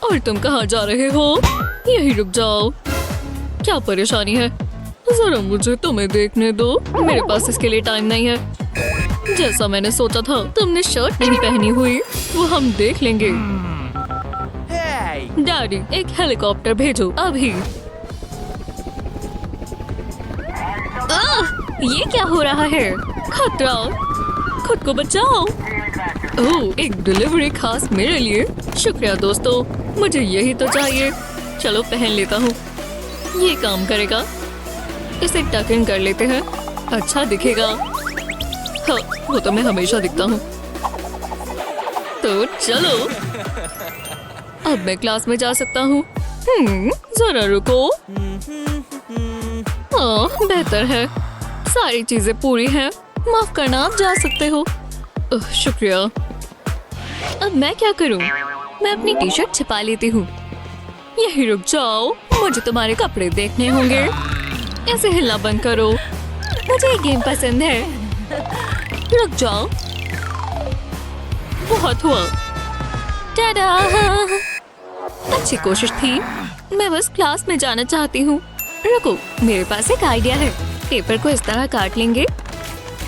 और तुम कहाँ जा रहे हो? यहीं रुक जाओ। क्या परेशानी है? जरा मुझे तुम्हें देखने दो। मेरे पास इसके लिए टाइम नहीं है। जैसा मैंने सोचा था, तुमने शर्ट नहीं पहनी हुई। वो हम देख लेंगे। डैडी, एक हेलीकॉप्टर भेजो अभी। ये क्या हो रहा है? खतरा, खुद को बचाओ। ओह, एक डिलीवरी खास मेरे लिए। शुक्रिया दोस्तों, मुझे यही तो चाहिए। चलो पहन लेता हूँ। ये काम करेगा। इसे टक इन कर लेते हैं। अच्छा दिखेगा। हाँ, वो तो मैं हमेशा दिखता हूँ। तो चलो, अब मैं क्लास में जा सकता हूँ। जरा रुको। हाँ, बेहतर है। सारी चीजें पूरी हैं। माफ करना, आप जा सकते हो। शुक्रिया। अब मैं क्या करूँ? मैं अपनी टी शर्ट छिपा लेती हूँ। यहीं रुक जाओ, मुझे तुम्हारे कपड़े देखने होंगे। ऐसे हिलना बंद करो। मुझे ये गेम पसंद है। रुक जाओ। बहुत हुआ। टाडा! अच्छी कोशिश थी, मैं बस क्लास में जाना चाहती हूँ। रुको, मेरे पास एक आइडिया है। पेपर को इस तरह काट लेंगे,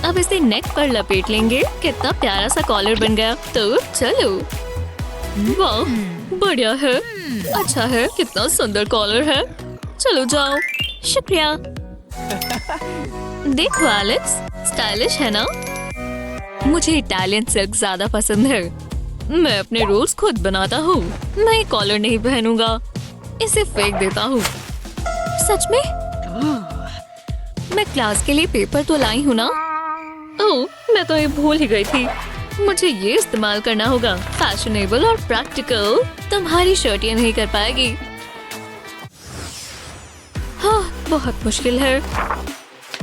अब इसे नेक पर लपेट लेंगे। कितना प्यारा सा कॉलर बन गया। तो चलो। वाह, बढ़िया है, अच्छा है, कितना सुंदर कॉलर है। चलो जाओ। शुक्रिया। देखो एलेक्स, स्टाइलिश है ना? मुझे इटालियन सिल्क ज्यादा पसंद है। मैं अपने रूल्स खुद बनाता हूँ। मैं ये कॉलर नहीं पहनूंगा, इसे फेंक देता हूँ। सच में? मैं क्लास के लिए पेपर तो लाई हूँ ना? ओह, मैं तो ये भूल ही गई थी। मुझे ये इस्तेमाल करना होगा। फैशनेबल और प्रैक्टिकल। तुम्हारी शर्ट ये नहीं कर पाएगी। हाँ, बहुत मुश्किल है।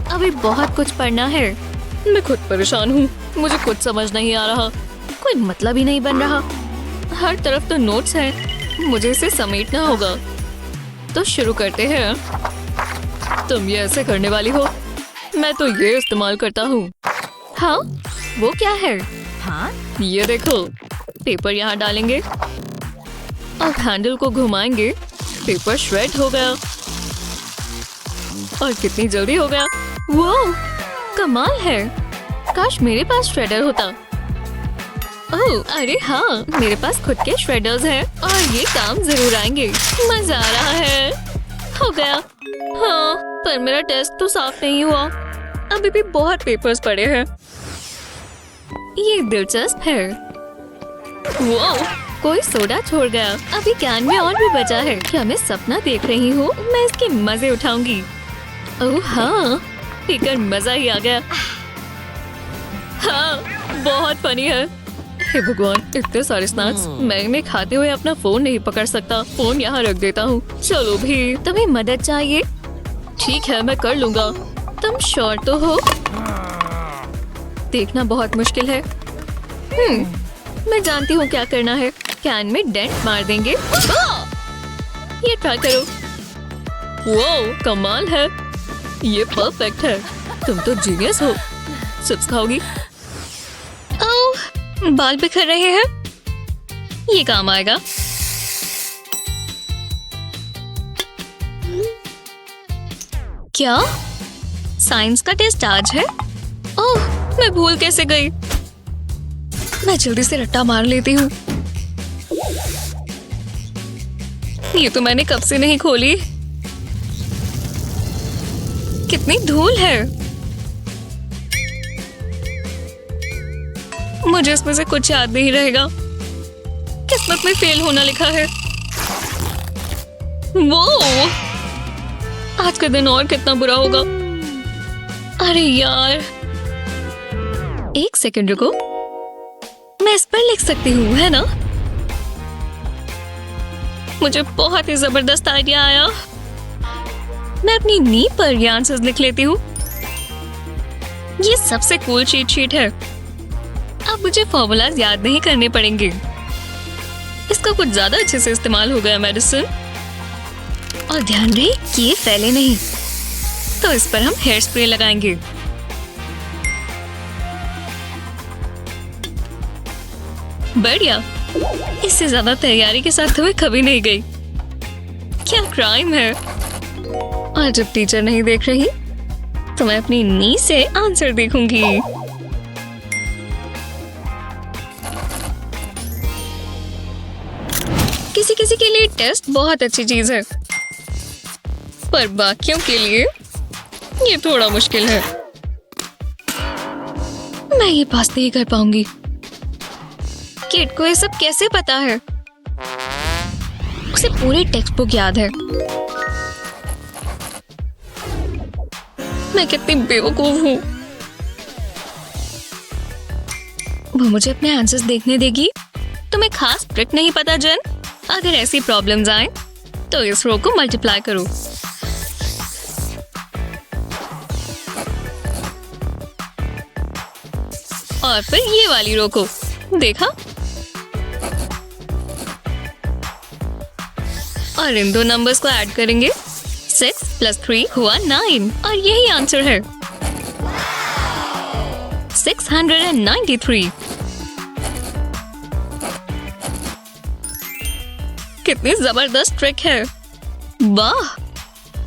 अभी बहुत कुछ पढ़ना है। मैं खुद परेशान हूँ। मुझे कुछ समझ नहीं आ रहा। कोई मतलब ही नहीं बन रहा। हर तरफ तो नोट्स हैं। मुझे इसे समेटना होगा। तो शुरू करते हैं। तुम ये ऐसे करने वाली हो? मैं तो ये इस्तेमाल करता हूँ। हाँ, वो क्या है? हाँ, ये देखो। पेपर यहाँ डालेंगे और हैंडल को घुमाएंगे। पेपर श्रेड हो गया। और कितनी जल्दी हो गया। वाह, कमाल है। काश मेरे पास श्रेडर होता। ओह, अरे हाँ, मेरे पास खुद के श्रेडर्स हैं और ये काम जरूर आएंगे। मजा आ रहा है। हो गया। हाँ, पर मेरा टेस्ट तो साफ नहीं हुआ। अभी भी बहुत पेपर्स पड़े हैं। ये दिलचस्प है। वाह, कोई सोडा छोड़ गया। अभी कैन में और भी बचा है। क्या मैं सपना देख रही हूँ? मैं इसके मजे उठाऊंगी। ओह हाँ, पीकर मजा ही आ गया। हाँ, बहुत फनी है। हे भगवान, इतने सारे स्नैक्स। मैं इन्हें खाते हुए अपना फोन नहीं पकड़ सकता। फोन यहाँ रख देता हूँ। चलो भी, तुम्हें मदद चाहिए? ठीक है, मैं कर लूंगा। तुम श्योर तो हो? देखना बहुत मुश्किल है। मैं जानती हूँ क्या करना है। कैन में डेंट मार देंगे। ये ट्राई करो। वाह, कमाल है। ये परफेक्ट है। तुम तो जीनियस हो। चिप्स खाओगी? ओह, बाल बिखर रहे हैं। ये काम आएगा। क्या साइंस का टेस्ट आज है? ओह, मैं भूल कैसे गई। मैं जल्दी से रट्टा मार लेती हूँ। ये तो मैंने कब से नहीं खोली। कितनी धूल है। मुझे इसमें से कुछ याद नहीं रहेगा। किस्मत में फेल होना लिखा है। वो आज का दिन और कितना बुरा होगा। अरे यार, एक सेकंड रुको। मैं इस पर लिख सकती हूँ, है ना? मुझे बहुत ही जबरदस्त आइडिया आया। मैं अपनी नी पर ये आंसर्स लिख लेती हूँ। ये सबसे कूल चीट शीट है। अब मुझे फॉर्मूलाज याद नहीं करने पड़ेंगे। इसका कुछ ज्यादा अच्छे से इस्तेमाल हो गया मेडिसिन। और ध्यान रहे कि ये फैले नहीं। तो इस पर हम हेयर स्प्रे लगाएंगे। बढ़िया। इससे ज्यादा तैयारी के साथ तो मैं कभी नहीं गई। क्या क्राइम है। और जब टीचर नहीं देख रही तो मैं अपनी नी से आंसर देखूंगी। किसी किसी के लिए टेस्ट बहुत अच्छी चीज है, पर बाकियों के लिए ये थोड़ा मुश्किल है। मैं ये पास नहीं कर पाऊंगी। किड को ये सब कैसे पता है? उसे पूरी टेक्स्ट बुक याद है। मैं कितनी बेवकूफ हूँ। वो मुझे अपने आंसर्स देखने देगी। तुम्हें खास ट्रिक नहीं पता जन? अगर ऐसी प्रॉब्लम्स आए तो इस रो को मल्टीप्लाई करो। और फिर ये वाली रो को। देखा? और इन दो नंबर्स को ऐड करेंगे। 6 + 3 हुआ 9 और यही आंसर है 693। कितनी जबरदस्त ट्रिक है। वाह,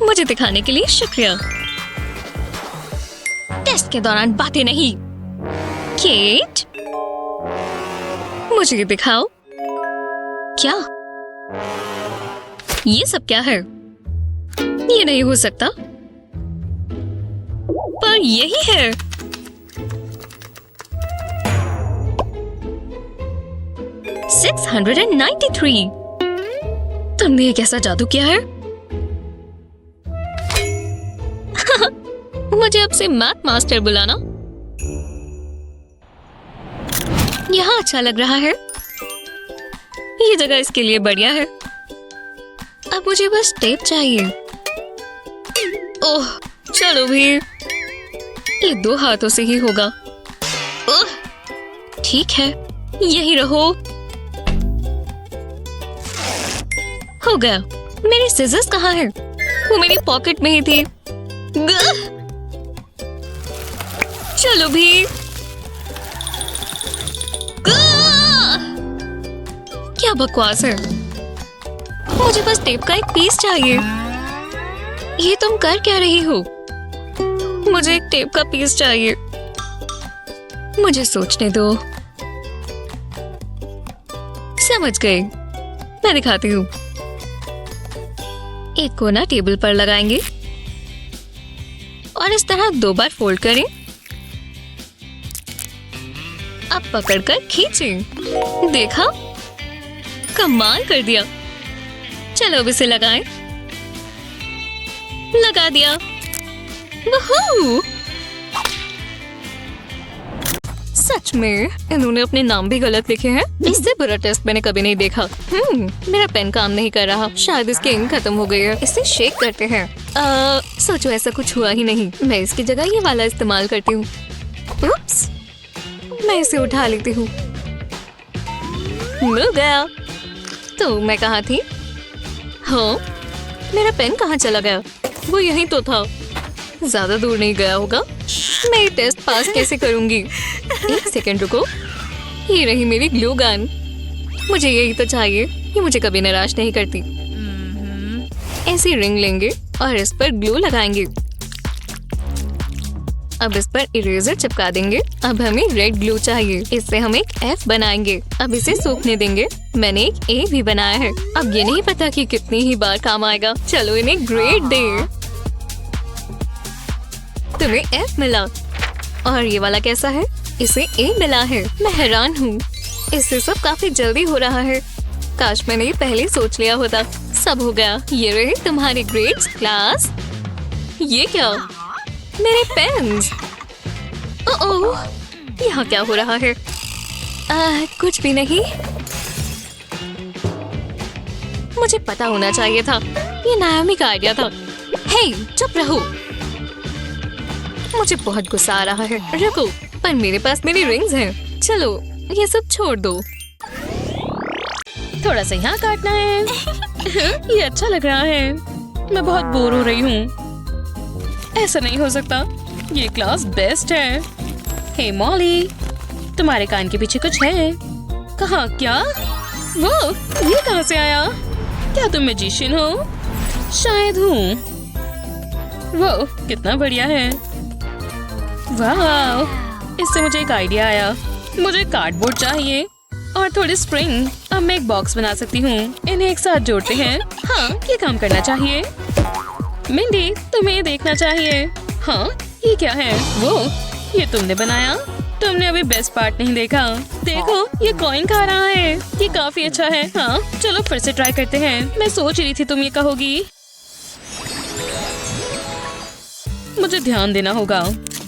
मुझे दिखाने के लिए शुक्रिया। टेस्ट के दौरान बातें नहीं। केट, मुझे ये दिखाओ। क्या ये सब क्या है? ये नहीं हो सकता, पर यही है। $693। तुमने ये कैसा जादू किया है? मुझे अब से मैथ मास्टर बुलाना। यहाँ अच्छा लग रहा है। ये जगह इसके लिए बढ़िया है। अब मुझे बस टेप चाहिए। ओह, चलो भी, ये 2 हाथों से ही होगा। ओह, ठीक है, यही रहो। हो गया। मेरी सिजर्स कहाँ है? वो मेरी पॉकेट में ही थी। चलो भी। क्या बकवास है। मुझे बस टेप का एक पीस चाहिए। ये तुम कर क्या रही हो? मुझे एक टेप का पीस चाहिए। मुझे सोचने दो। समझ गई, मैं दिखाती हूँ। एक कोना टेबल पर लगाएंगे और इस तरह 2 बार फोल्ड करें। अब पकड़कर खींचें। देखा, कमाल कर दिया। चलो अब इसे लगाएं। लगा दिया। वहू! सच में इन्होंने अपने नाम भी गलत लिखे हैं। इससे बुरा टेस्ट मैंने कभी नहीं देखा। मेरा पेन काम नहीं कर रहा। शायद इसकी इंक खत्म हो गई है। इसे शेक करते हैं। सोचो ऐसा कुछ हुआ ही नहीं। मैं इसकी जगह ये वाला इस्तेमाल करती हूँ। उप्स, मैं इसे उठा लेती हूँ। मिल गया। तो मैं कहाँ थी? हाँ, मेरा पेन कहाँ चला गया? वो यहीं तो था। ज्यादा दूर नहीं गया होगा। मैं ये टेस्ट पास कैसे करूंगी? 1 सेकंड रुको। ये रही मेरी ग्लू गन। मुझे यही तो चाहिए। ये मुझे कभी निराश नहीं करती। ऐसी रिंग लेंगे और इस पर ग्लू लगाएंगे। अब इस पर इरेजर चिपका देंगे। अब हमें रेड ग्लू चाहिए। इससे हम एक F बनाएंगे। अब इसे सूखने देंगे। मैंने एक A भी बनाया है। अब ये नहीं पता कि कितनी ही बार काम आएगा। चलो इन्हें ग्रेड दे। तुम्हें F मिला और ये वाला कैसा है? इसे A मिला है। मैं हैरान हूँ। इससे सब काफी जल्दी हो रहा है। काश मैंने ये पहले सोच लिया होता। सब हो गया। ये रहे तुम्हारे ग्रेड्स क्लास। ये क्या? मेरे पेन्स। ओह, यहाँ क्या हो रहा है? कुछ भी नहीं। मुझे पता होना चाहिए था। ये नायामी का आइडिया था। हे, चुप रहो। मुझे बहुत गुस्सा आ रहा है। रुको, पर मेरे पास मेरी रिंग्स हैं। चलो ये सब छोड़ दो। थोड़ा सा यहाँ काटना है। ये अच्छा लग रहा है। मैं बहुत बोर हो रही हूँ। ऐसा नहीं हो सकता। ये क्लास बेस्ट है। हे मॉली, तुम्हारे कान के पीछे कुछ है। कहाँ? क्या? वो ये कहाँ से आया? क्या तुम मैजिशियन हो? शायद हूँ। वो कितना बढ़िया है। वाह, इससे मुझे एक आइडिया आया। मुझे कार्डबोर्ड चाहिए और थोड़ी स्प्रिंग। अब मैं एक बॉक्स बना सकती हूँ। इन्हें एक साथ जोड़ते हैं। हाँ, ये काम करना चाहिए। मिंडी, तुम्हें देखना चाहिए। हाँ, ये क्या है? वो ये तुमने बनाया? तुमने अभी बेस्ट पार्ट नहीं देखा। देखो, ये कॉइन खा रहा है। ये काफी अच्छा है। हाँ, चलो फिर से ट्राई करते हैं। मैं सोच रही थी तुम ये कहोगी। मुझे ध्यान देना होगा।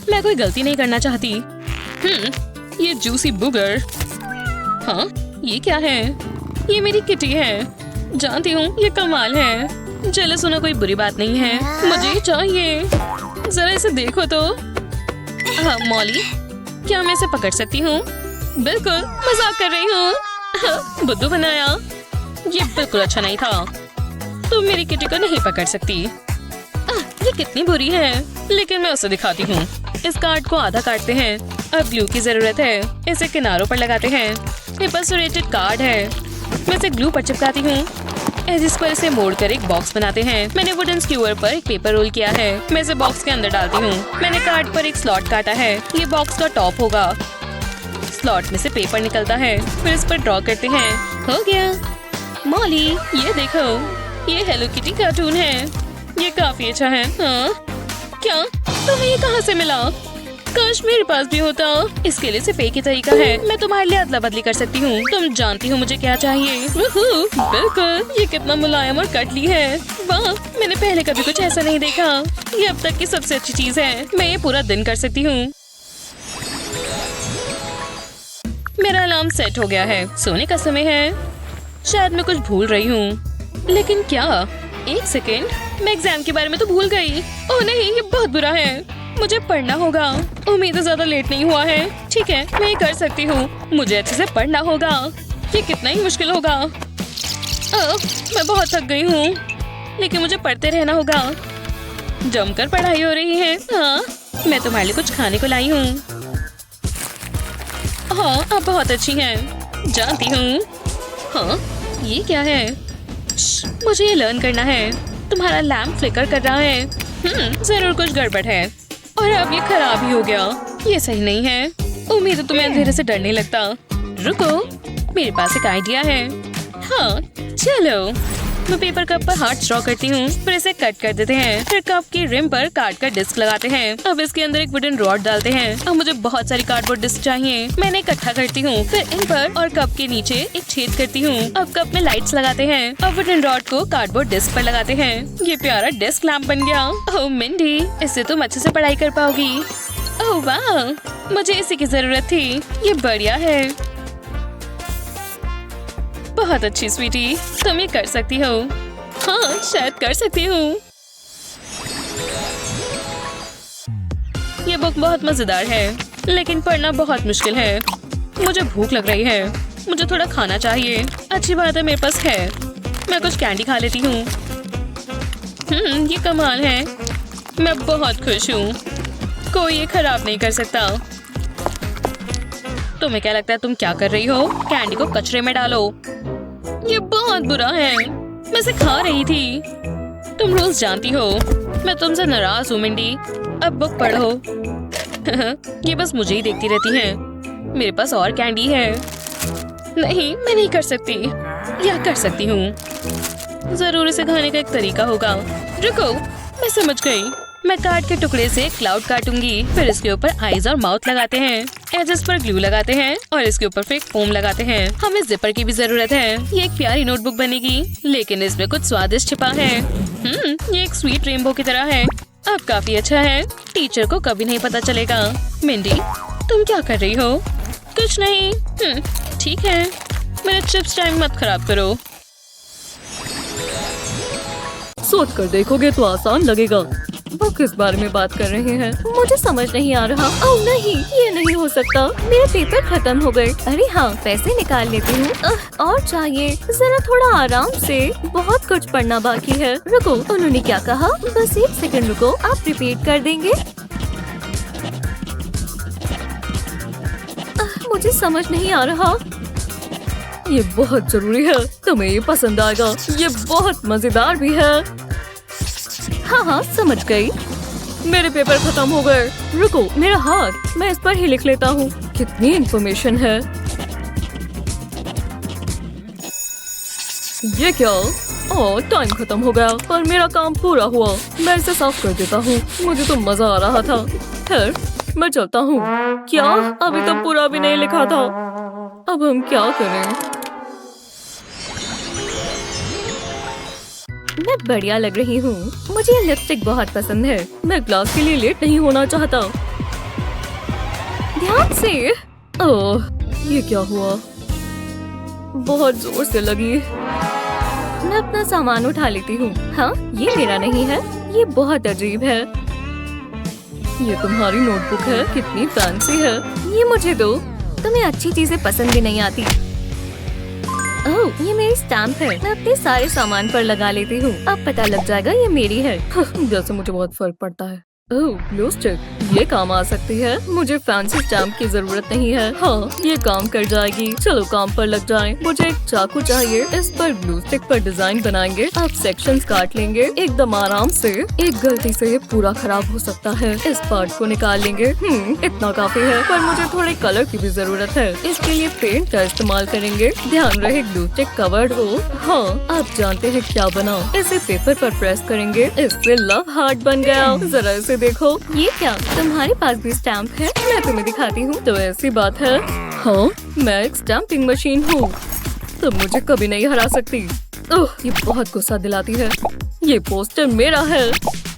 मैं कोई गलती नहीं करना चाहती। ये जूसी बुगर। हाँ, ये क्या है? ये मेरी किटी है। जानती हूँ, ये कमाल है। जेलस होना कोई बुरी बात नहीं है। मुझे चाहिए। जरा इसे देखो तो। हाँ मॉली, क्या मैं इसे पकड़ सकती हूँ? बिल्कुल, मजाक कर रही हूँ। बुद्धू बनाया। ये बिल्कुल अच्छा नहीं था। तुम मेरी किटी को नहीं पकड़ सकती। ये कितनी बुरी है, लेकिन मैं उसे दिखाती हूँ। इस कार्ड को आधा काटते हैं। अब ग्लू की जरूरत है। इसे किनारों पर लगाते हैं। ये परसोरेटेड कार्ड है। मैं इसे ग्लू पर चिपकाती हूँ। एजिस पर इसे मोड़कर एक बॉक्स बनाते हैं। मैंने वुडन स्क्यूअर पर एक पेपर रोल किया है। मैं इसे बॉक्स के अंदर डालती हूँ। मैंने कार्ड पर एक स्लॉट काटा है। ये बॉक्स का टॉप होगा। स्लॉट में से पेपर निकलता है। फिर इस पर ड्रॉ करते हैं। हो गया। मॉली, ये देखो, ये हेलो किटी कार्टून है। ये काफी अच्छा है। हाँ? क्या तुम्हें ये कहाँ से मिला? काश मेरे पास भी होता। इसके लिए सिर्फ एक ही तरीका है। मैं तुम्हारे लिए अदला बदली कर सकती हूँ। तुम जानती हो मुझे क्या चाहिए। बिल्कुल, ये कितना मुलायम और कटली है। वाह, मैंने पहले कभी कुछ ऐसा नहीं देखा। ये अब तक की सबसे अच्छी चीज है। मैं ये पूरा दिन कर सकती हूँ। मेरा अलार्म सेट हो गया है। सोने का समय है। शायद मैं कुछ भूल रही हूँ, लेकिन क्या? एक सेकेंड, मैं एग्जाम के बारे में तो भूल गई। ओह नहीं, ये बहुत बुरा है। मुझे पढ़ना होगा। उम्मीद है ज्यादा लेट नहीं हुआ है। ठीक है, मैं ये कर सकती हूँ। मुझे अच्छे से पढ़ना होगा। ये कितना ही मुश्किल होगा। मैं बहुत थक गई हूँ, लेकिन मुझे पढ़ते रहना होगा। जमकर पढ़ाई हो रही है। हाँ, मैं तुम्हारे लिए कुछ खाने को लाई हूँ। हाँ, आप बहुत अच्छी हैं। जानती हूँ। हाँ, ये क्या है? मुझे ये लर्न करना है। तुम्हारा लैम्प फ्लिकर कर रहा है। जरूर कुछ गड़बड़ है। और अब ये खराब ही हो गया। ये सही नहीं है। उम्मीद है तुम्हें अंधेरे से डर नहीं लगता। रुको, मेरे पास एक आइडिया है। हाँ, चलो। मैं पेपर कप पर हार्ट ड्रॉ करती हूँ। फिर इसे कट कर देते हैं। फिर कप की रिम पर कार्ड का डिस्क लगाते हैं। अब इसके अंदर एक वुडन रॉड डालते हैं। अब मुझे बहुत सारी कार्डबोर्ड डिस्क चाहिए। मैंने इकट्ठा करती हूँ। फिर इन पर और कप के नीचे एक छेद करती हूँ। अब कप में लाइट्स लगाते हैं। अब वुडन रॉड को कार्डबोर्ड डिस्क पर लगाते हैं। ये प्यारा डेस्क लैम्प बन गया। ओह मिंडी, इससे तुम अच्छे से पढ़ाई कर पाओगी। ओह वाह, मुझे इसी की जरूरत थी। ये बढ़िया है। बहुत अच्छी स्वीटी, तुम ये कर सकती हो। हाँ, शायद कर सकती हूँ। ये बुक बहुत मजेदार है, लेकिन पढ़ना बहुत मुश्किल है। मुझे भूख लग रही है। मुझे थोड़ा खाना चाहिए। अच्छी बात है, मेरे पास है। मैं कुछ कैंडी खा लेती हूँ। ये कमाल है। मैं बहुत खुश हूँ। कोई ये खराब नहीं कर सकता। तुम्हें क्या लगता है तुम क्या कर रही हो? कैंडी को कचरे में डालो। ये बहुत बुरा है। मैं इसे खा रही थी। तुम रोज जानती हो मैं तुमसे नाराज हूँ मिंडी। अब बुक पढ़ो। ये बस मुझे ही देखती रहती हैं। मेरे पास और कैंडी है। नहीं, मैं नहीं कर सकती। या कर सकती हूँ। जरूर इसे खाने का एक तरीका होगा। रुको, मैं समझ गई। मैं कार्ड के टुकड़े से क्लाउड काटूंगी। फिर इसके ऊपर आईज और माउथ लगाते हैं। एजेस पर ग्लू लगाते हैं और इसके ऊपर फिर फोम लगाते हैं। हमें जिपर की भी जरूरत है। ये एक प्यारी नोटबुक बनेगी, लेकिन इसमें कुछ स्वादिष्ट छिपा है। ये एक स्वीट रेनबो की तरह है। अब काफी अच्छा है। टीचर को कभी नहीं पता चलेगा। मिंडी, तुम क्या कर रही हो? कुछ नहीं। ठीक है, मेरे चिप्स टाइम मत खराब करो। सोच कर देखोगे तो आसान लगेगा। वो किस बारे में बात कर रहे हैं? मुझे समझ नहीं आ रहा। ओह नहीं, ये नहीं हो सकता। मेरे पेपर खत्म हो गए। अरे हाँ, पैसे निकाल लेती हूँ। और चाहिए। जरा थोड़ा आराम से। बहुत कुछ पढ़ना बाकी है। रुको, उन्होंने क्या कहा? बस एक सेकंड रुको, आप रिपीट कर देंगे? मुझे समझ नहीं आ रहा। ये बहुत जरूरी है। तुम्हें ये पसंद आएगा। ये बहुत मजेदार भी है। हाँ हाँ, समझ गई। मेरे पेपर खत्म हो गए। रुको, मेरा हाथ, मैं इस पर ही लिख लेता हूँ। कितनी इन्फॉर्मेशन है। ये क्या? ओह, टाइम खत्म हो गया, पर मेरा काम पूरा हुआ। मैं इसे साफ कर देता हूँ। मुझे तो मजा आ रहा था। फिर मैं चलता हूँ। क्या? अभी तो पूरा भी नहीं लिखा था। अब हम क्या करें? मैं बढ़िया लग रही हूँ। मुझे ये लिपस्टिक बहुत पसंद है। मैं क्लास के लिए लेट नहीं होना चाहता। ध्यान से। ओह, ये क्या हुआ? बहुत जोर से लगी। मैं अपना सामान उठा लेती हूँ। हाँ, ये मेरा नहीं है। ये बहुत अजीब है। ये तुम्हारी नोटबुक है। कितनी फैंसी है। ये मुझे दो। तुम्हें अच्छी चीजें पसंद भी नहीं आती। ओह, ये मेरी स्टैम्प है। मैं अपने सारे सामान पर लगा लेती हूँ। अब पता लग जाएगा ये मेरी है। जैसे मुझे बहुत फर्क पड़ता है। ओह, ग्लू स्टिक, ये काम आ सकती है। मुझे फैंसी स्टैम्प की जरूरत नहीं है। हाँ, ये काम कर जाएगी। चलो काम पर लग जाएं। मुझे एक चाकू चाहिए। इस पर ग्लू स्टिक पर डिजाइन बनाएंगे। अब सेक्शंस काट लेंगे एकदम आराम से। एक गलती से ये पूरा खराब हो सकता है। इस पार्ट को निकाल लेंगे। इतना काफी है, पर मुझे थोड़े कलर की भी जरूरत है। इसके लिए पेंट का इस्तेमाल करेंगे। ध्यान रहे ग्लू स्टिक कवर्ड हो। हाँ, आप जानते हैं क्या बना। इसे पेपर पर प्रेस करेंगे। इससे लव हार्ट बन गया। जरा इसे देखो। ये क्या, तुम्हारे पास भी स्टैम्प है? मैं तुम्हें दिखाती हूँ। तो ऐसी बात है। हाँ, मैं एक स्टैम्पिंग मशीन हूँ। तुम मुझे कभी नहीं हरा सकती। ओह, ये बहुत गुस्सा दिलाती है। ये पोस्टर मेरा है।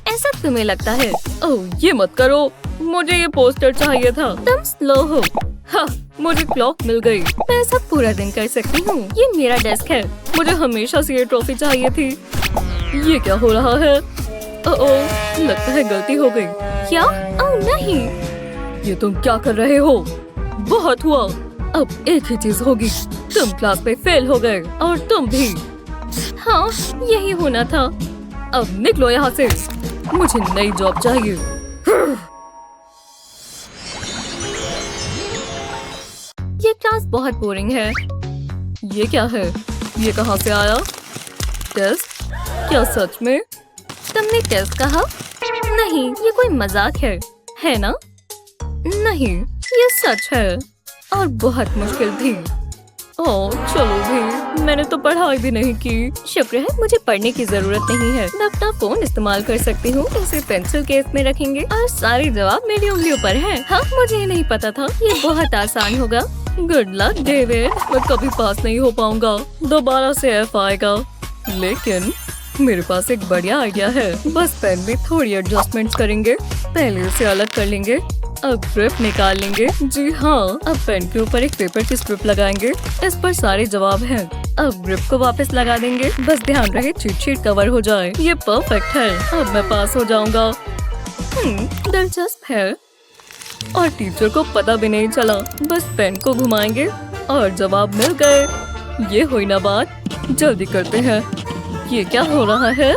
ऐसा तुम्हें लगता है? ओह, ये मत करो। मुझे ये पोस्टर चाहिए था। तुम स्लो हो। हाँ, मुझे क्लॉक मिल गई। मैं ऐसा पूरा दिन कर सकती हूँ। ये मेरा डेस्क है। मुझे हमेशा से ये ट्रॉफी चाहिए थी। ये क्या हो रहा है? ओह, लगता है गलती हो गई। क्या? ओह नहीं। ये तुम क्या कर रहे हो? बहुत हुआ। अब एक ही चीज होगी। तुम क्लास में फेल हो गए और तुम भी। हाँ, यही होना था। अब निकलो यहाँ से। मुझे नई जॉब चाहिए। ये क्लास बहुत बोरिंग है। ये क्या है? ये कहाँ से आया? टेस्ट? क्या सच में? तुमने टेस्ट कहा? नहीं, ये कोई मजाक है ना? नहीं, ये सच है और बहुत मुश्किल भी। ओह, चलो भी, मैंने तो पढ़ाई भी नहीं की। शुक्र है मुझे पढ़ने की जरूरत नहीं है। मैं अपना फोन इस्तेमाल कर सकती हूँ। इसे पेंसिल केस में रखेंगे और सारे जवाब मेरी उंगलियों पर हैं। हाँ, मुझे नहीं पता था। ये बहुत आसान होगा। Good luck David. मैं कभी पास नहीं हो पाऊंगा। दोबारा से F आएगा। लेकिन मेरे पास एक बढ़िया आइडिया है। बस पेन में थोड़ी एडजस्टमेंट्स करेंगे। पहले इसे अलग कर लेंगे। अब ग्रिप निकाल लेंगे। जी हाँ, अब पेन के ऊपर एक पेपर की स्ट्रिप लगाएंगे। इस पर सारे जवाब हैं। अब ग्रिप को वापस लगा देंगे। बस ध्यान रहे चीट शीट कवर हो जाए। ये परफेक्ट है। अब मैं पास हो जाऊंगा। दिलचस्प है। और टीचर को पता भी नहीं चला। बस पेन को घुमाएंगे और जवाब मिल गए। ये हुई ना बात। जल्दी करते हैं। ये क्या हो रहा है?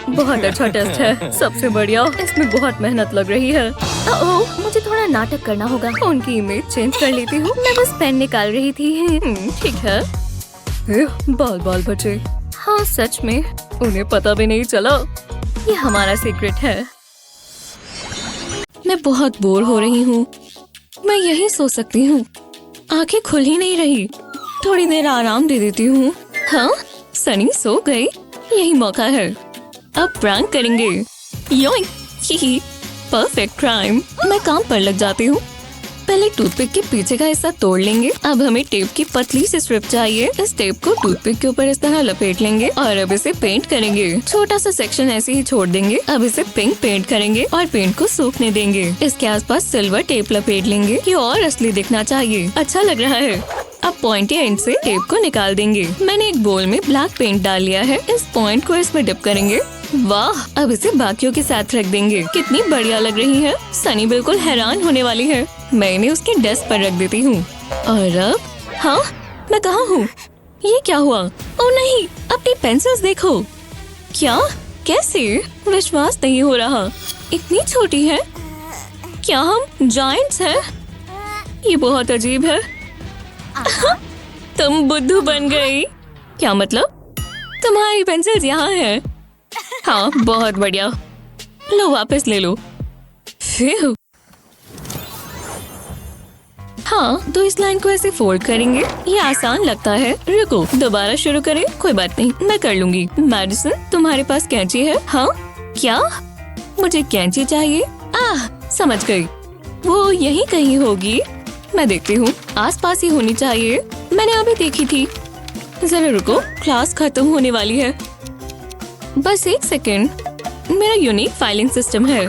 बहुत अच्छा टेस्ट है, सबसे बढ़िया। इसमें बहुत मेहनत लग रही है। ओह, मुझे थोड़ा नाटक करना होगा। फोन की इमेज चेंज कर लेती हूँ। मैं बस पेन निकाल रही थी। ठीक है। बाल बाल बचे। हाँ, सच में उन्हें पता भी नहीं चला। ये हमारा सीक्रेट है। मैं बहुत बोर हो रही हूँ। मैं यही सो सकती हूँ। आंखें खुल ही नहीं रही। थोड़ी देर आराम दे देती हूँ। हाँ, सनी सो गई। यही मौका है। अब प्रैंक करेंगे। योइंक, ही परफेक्ट क्राइम। मैं काम पर लग जाती हूँ। पहले टूथपिक के पीछे का हिस्सा तोड़ लेंगे। अब हमें टेप की पतली सी स्ट्रिप चाहिए। इस टेप को टूथपिक के ऊपर इस तरह लपेट लेंगे और अब इसे पेंट करेंगे। छोटा सा सेक्शन ऐसे ही छोड़ देंगे। अब इसे पिंक पेंट करेंगे और पेंट को सूखने देंगे। इसके आसपास सिल्वर टेप लपेट लेंगे। ये और असली दिखना चाहिए। अच्छा लग रहा है। अब पॉइंटी एंड से टेप को निकाल देंगे। मैंने एक बोल में ब्लैक पेंट डाल लिया है। इस पॉइंट को इसमें डिप करेंगे। वाह, अब इसे बाकियों के साथ रख देंगे। कितनी बढ़िया लग रही है। सनी बिल्कुल हैरान होने वाली है। मैं इन्हें उसके डेस्क पर रख देती हूँ। और अब, हाँ, मैं कहाँ हूँ? ये क्या हुआ? ओह नहीं, अपनी पेंसिल्स देखो। क्या? कैसे? विश्वास नहीं हो रहा। इतनी छोटी है। क्या हम जायंट्स हैं? ये बहुत अजीब है। तुम बुद्धू बन गई। क्या मतलब? तुम्हारी पेंसिल्स यहाँ है। हाँ, बहुत बढ़िया। लो, वापस ले लो। फिर हाँ, तो इस लाइन को ऐसे फोल्ड करेंगे। ये आसान लगता है। रुको, दोबारा शुरू करें। कोई बात नहीं, मैं कर लूंगी। मैडिसन, तुम्हारे पास कैंची है? हाँ। क्या? मुझे कैंची चाहिए। समझ गई। वो यहीं कहीं होगी। मैं देखती हूँ। आसपास ही होनी चाहिए। मैंने अभी देखी थी। जरा रुको, क्लास खत्म होने वाली है। बस एक सेकेंड। मेरा यूनिक फाइलिंग सिस्टम है।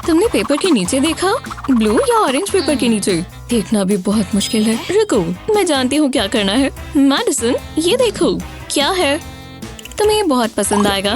तुमने पेपर के नीचे देखा? ब्लू या ऑरेंज पेपर के नीचे? देखना भी बहुत मुश्किल है। रुको, मैं जानती हूँ क्या करना है। मैडिसन, ये देखो। क्या है? तुम्हें ये बहुत पसंद आएगा।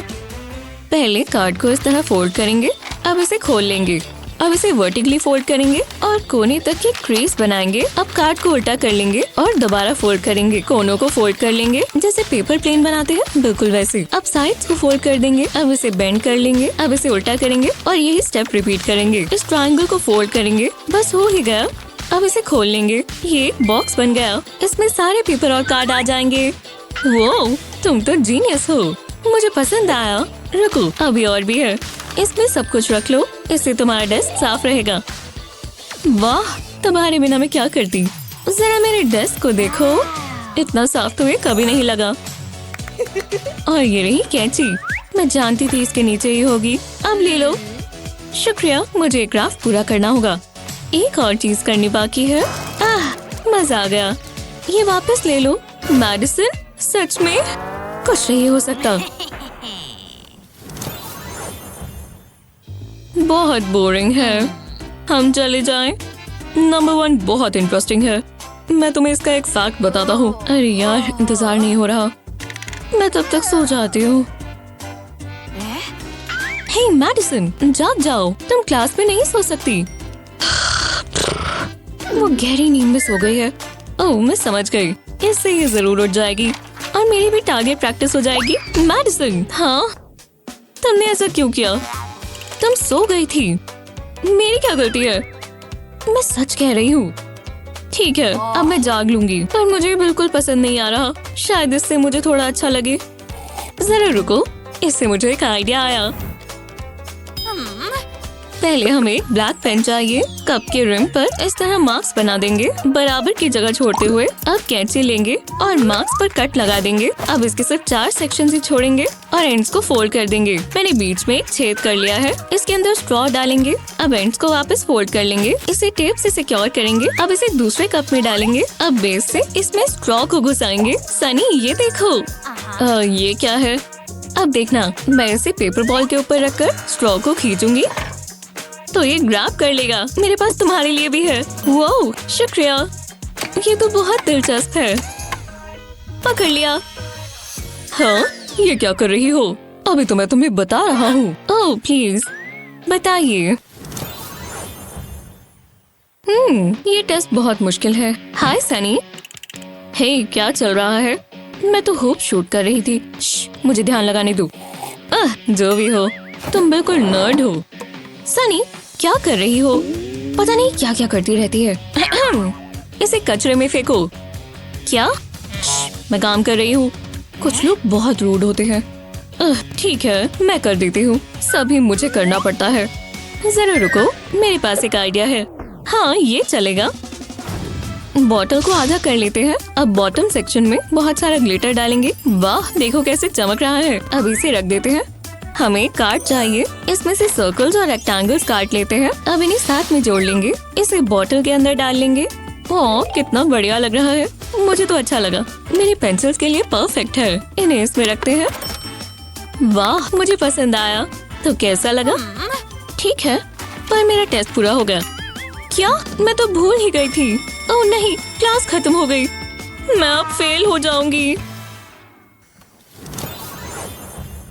पहले कार्ड को इस तरह फोल्ड करेंगे। अब इसे खोल लेंगे अब इसे वर्टिकली फोल्ड करेंगे और कोने तक के क्रीज बनाएंगे। अब कार्ड को उल्टा कर लेंगे और दोबारा फोल्ड करेंगे। कोनों को फोल्ड कर लेंगे जैसे पेपर प्लेन बनाते हैं, बिल्कुल वैसे। अब साइड्स को फोल्ड कर देंगे। अब इसे बेंड कर लेंगे। अब इसे उल्टा करेंगे और यही स्टेप रिपीट करेंगे। इस ट्रायंगल को फोल्ड करेंगे। बस हो ही गया। अब इसे खोल लेंगे। ये एक बॉक्स बन गया। इसमें सारे पेपर और कार्ड आ जाएंगे। वो तुम तो जीनियस हो, मुझे पसंद आया। रुको, अभी और भी है। इसमें सब कुछ रख लो, इससे तुम्हारा डेस्क साफ रहेगा। वाह, तुम्हारे बिना मैं क्या करती। जरा मेरे डेस्क को देखो, इतना साफ तुम्हें कभी नहीं लगा। और ये रही कैंची, मैं जानती थी इसके नीचे ही होगी। अब ले लो। शुक्रिया, मुझे क्राफ्ट पूरा करना होगा। एक और चीज करनी बाकी है। मजा आ गया। ये वापस ले लो। मैडिसन, सच में कुछ नहीं हो सकता। बहुत बोरिंग है, हम चले जाएं। नंबर 1 बहुत इंटरेस्टिंग है। मैं तुम्हें इसका एक फैक्ट बताता हूँ। अरे यार, इंतजार नहीं हो रहा, मैं तब तक सो जाती हूँ। हे मैडिसन, जाग जाओ, तुम क्लास में नहीं सो सकती। वो गहरी नींद में सो गई है। ओह, मैं समझ गई, इससे ये जरूर उठ जाएगी और मेरी भी टारगेट प्रैक्टिस हो जाएगी। मैडिसन, हाँ, तुमने ऐसा क्यों किया? तुम सो गई थी। मेरी क्या गलती है? मैं सच कह रही हूँ। ठीक है, अब मैं जाग लूंगी, पर मुझे बिल्कुल पसंद नहीं आ रहा। शायद इससे मुझे थोड़ा अच्छा लगे। जरा रुको, इससे मुझे एक आइडिया आया। पहले हमें ब्लैक पेन चाहिए। कप के रिम पर इस तरह मार्क्स बना देंगे, बराबर की जगह छोड़ते हुए। अब कैंची लेंगे और मार्क्स पर कट लगा देंगे। अब इसके सिर्फ 4 सेक्शन ही छोड़ेंगे और एंड्स को फोल्ड कर देंगे। मैंने बीच में एक छेद कर लिया है। इसके अंदर स्ट्रॉ डालेंगे। अब एंड्स को वापस फोल्ड कर लेंगे। इसे टेप से सिक्योर करेंगे। अब इसे दूसरे कप में डालेंगे। अब बेस से इसमें स्ट्रॉ को घुसाएंगे। सनी, ये देखो। ये क्या है? अब देखना, मैं इसे पेपर बॉल के ऊपर रखकर स्ट्रॉ को खींचूंगी तो ये ग्रैब कर लेगा। मेरे पास तुम्हारे लिए भी है। वो शुक्रिया, ये तो बहुत दिलचस्प है। पकड़ लिया। हाँ, ये क्या कर रही हो? अभी तो मैं तुम्हें बता रहा हूँ। ओह प्लीज बताइए। ये टेस्ट बहुत मुश्किल है। हाय सनी। हे, क्या चल रहा है? मैं तो होप शूट कर रही थी। मुझे ध्यान लगाने दो। जो भी हो, तुम बिल्कुल नर्ड हो। सनी, क्या कर रही हो? पता नहीं क्या क्या करती रहती है। इसे कचरे में फेंको। क्या? मैं काम कर रही हूँ। कुछ लोग बहुत रूड होते हैं। ठीक है, मैं कर देती हूँ। सभी मुझे करना पड़ता है। जरा रुको, मेरे पास एक आइडिया है। हाँ, ये चलेगा। बॉटल को आधा कर लेते हैं। अब बॉटम सेक्शन में बहुत सारा ग्लिटर डालेंगे। वाह, देखो कैसे चमक रहा है। अब इसे रख देते हैं। हमें कार्ड चाहिए। इसमें से सर्कल्स और रेक्टेंगल्स काट लेते हैं। अब इन्हें साथ में जोड़ लेंगे। इसे बॉटल के अंदर डाल लेंगे। ओह, कितना बढ़िया लग रहा है। मुझे तो अच्छा लगा। मेरी पेंसिल्स के लिए परफेक्ट है। इन्हें इसमें रखते हैं। वाह, मुझे पसंद आया। तो कैसा लगा? ठीक है, पर मेरा टेस्ट पूरा हो गया। क्या? मैं तो भूल ही गई थी। ओह नहीं, क्लास खत्म हो गई। मैं अब फेल हो जाऊंगी।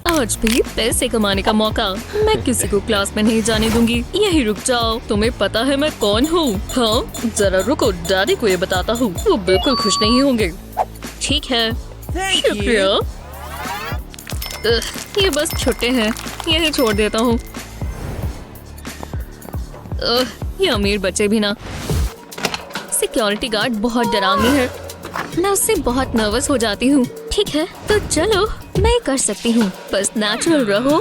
आज भी पैसे कमाने का मौका। मैं किसी को क्लास में नहीं जाने दूंगी। यही रुक जाओ, तुम्हें पता है मैं कौन हूँ? हाँ, जरा रुको, डैडी को ये बताता हूँ। वो बिल्कुल खुश नहीं होंगे। ठीक है, शुक्रिया। ये बस छुट्टे हैं, यही छोड़ देता हूँ। ये अमीर बच्चे भी ना। सिक्योरिटी गार्ड बहुत डरावनी है। मैं उससे बहुत नर्वस हो जाती हूँ। ठीक है, तो चलो, मैं कर सकती हूँ। बस नेचुरल रहो।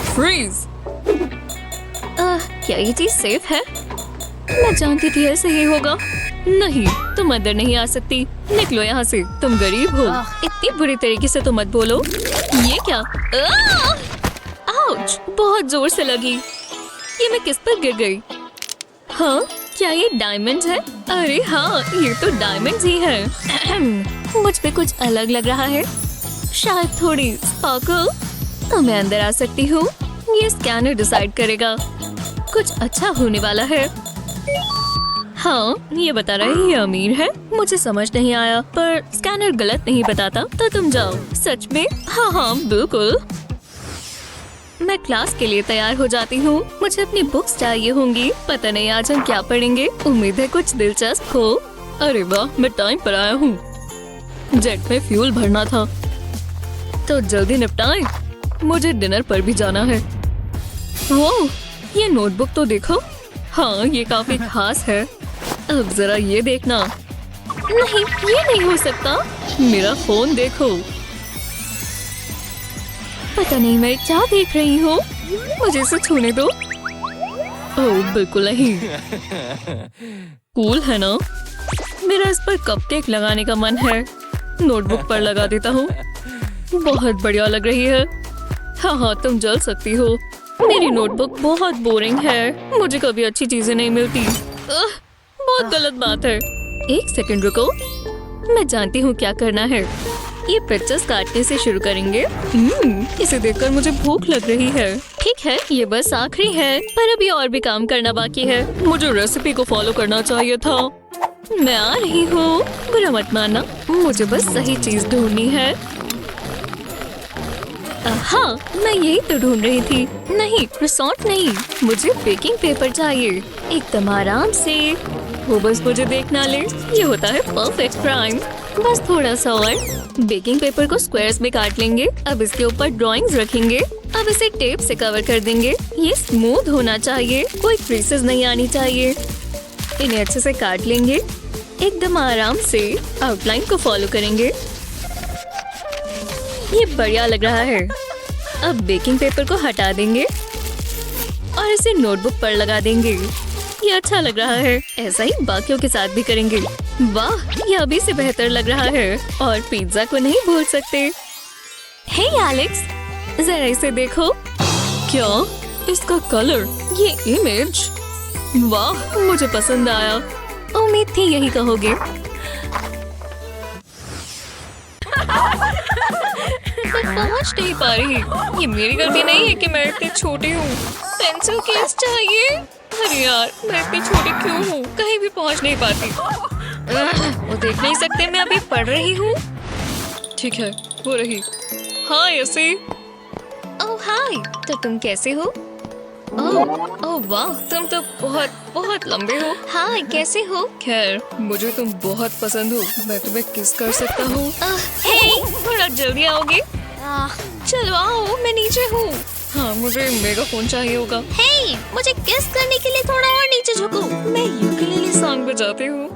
फ्रीज। क्या ये चीज सेफ है? मैं जानती थी ऐसे ही होगा। नहीं, तुम अंदर नहीं आ सकती। निकलो यहाँ से, तुम गरीब हो। इतनी बुरी तरीके से तो मत बोलो। ये क्या? आउच, बहुत जोर से लगी। ये मैं किस पर गिर गई? हाँ, क्या ये डायमंड्स है? अरे हाँ, ये तो डायमंड्स ही है। मुझ पे कुछ अलग लग रहा है, शायद थोड़ी स्पार्कल। तो मैं अंदर आ सकती हूँ। ये स्कैनर डिसाइड करेगा। कुछ अच्छा होने वाला है। हाँ, ये बता रहा है ये अमीर है। मुझे समझ नहीं आया, पर स्कैनर गलत नहीं बताता। तो तुम जाओ। सच में? हाँ हाँ, बिल्कुल। मैं क्लास के लिए तैयार हो जाती हूँ। मुझे अपनी बुक्स चाहिए होंगी। पता नहीं आज हम क्या पढ़ेंगे। उम्मीद है कुछ दिलचस्प हो। अरे वाह, मैं टाइम पर आया हूँ। जेट में फ्यूल भरना था, तो जल्दी निपटाएं। मुझे डिनर पर भी जाना है। वो ये नोटबुक तो देखो। हाँ, ये काफी खास है। अब जरा ये देखना। नहीं, ये नहीं हो सकता। मेरा फोन देखो। पता नहीं मैं क्या देख रही हूँ। मुझे इसे छूने दो। ओह, बिल्कुल नहीं। कूल है ना? मेरा इस पर कपकेक लगाने का मन है। नोटबुक पर लगा देता हूँ। बहुत बढ़िया लग रही है। हाँ, तुम जल सकती हो। मेरी नोटबुक बहुत बोरिंग है। मुझे कभी अच्छी चीजें नहीं मिलती। बहुत गलत बात है। एक सेकंड रुको, मैं जानती हूँ क्या करना है। ये पिक्चर्स काटने से शुरू करेंगे। इसे देखकर मुझे भूख लग रही है। ठीक है, ये बस आखिरी है, पर अभी और भी काम करना बाकी है। मुझे रेसिपी को फॉलो करना चाहिए था। मैं आ रही हूँ। बुरा मत मानना, मुझे बस सही चीज ढूंढनी है। हाँ, मैं यही तो ढूंढ रही थी। नहीं, रिसोर्ट नहीं, मुझे बेकिंग पेपर चाहिए। एकदम आराम से। वो बस मुझे देखना ले। ये होता है परफेक्ट क्राइम। बस थोड़ा सा और। बेकिंग पेपर को स्क्वायर्स में काट लेंगे। अब इसके ऊपर ड्राइंग्स रखेंगे। अब इसे टेप से कवर कर देंगे। ये स्मूथ होना चाहिए, कोई क्रीसेस नहीं आनी चाहिए। इन्हें अच्छे से काट लेंगे। एकदम आराम से आउटलाइन को फॉलो करेंगे। ये बढ़िया लग रहा है। अब बेकिंग पेपर को हटा देंगे और इसे नोटबुक पर लगा देंगे। ये अच्छा लग रहा है। ऐसा ही बाकियों के साथ भी करेंगे। वाह, ये अभी से बेहतर लग रहा है। और पिज्जा को नहीं भूल सकते। हे एलेक्स, जरा इसे देखो। क्या? इसका कलर, ये इमेज, वाह, मुझे पसंद आया। उम्मीद थी यही कहोगे। मैं पहुंच नहीं पा रही। ये मेरी गलती नहीं है कि मैं इतनी छोटी हूँ। पेंसिल केस चाहिए। अरे यार, मैं इतनी छोटी क्यों हूँ? कहीं भी पहुंच नहीं पाती। वो देख नहीं सकते, मैं अभी पढ़ रही हूँ। ठीक है, वो रही। हाँ ऐसे। ओह हाय, तो तुम कैसे हो? ओह वाह, तुम तो बहुत बहुत लंबे हो। हाँ, कैसे हो? खैर, मुझे तुम बहुत पसंद हो। मैं तुम्हें किस कर सकता हूँ? हे, थोड़ा जल्दी आओगे? चलो आओ, मैं नीचे हूँ। हाँ, मुझे मेगाफोन चाहिए होगा। हे, मुझे किस करने के लिए थोड़ा और नीचे झुको। मैं यूकेलेले सॉन्ग बजाती हूँ।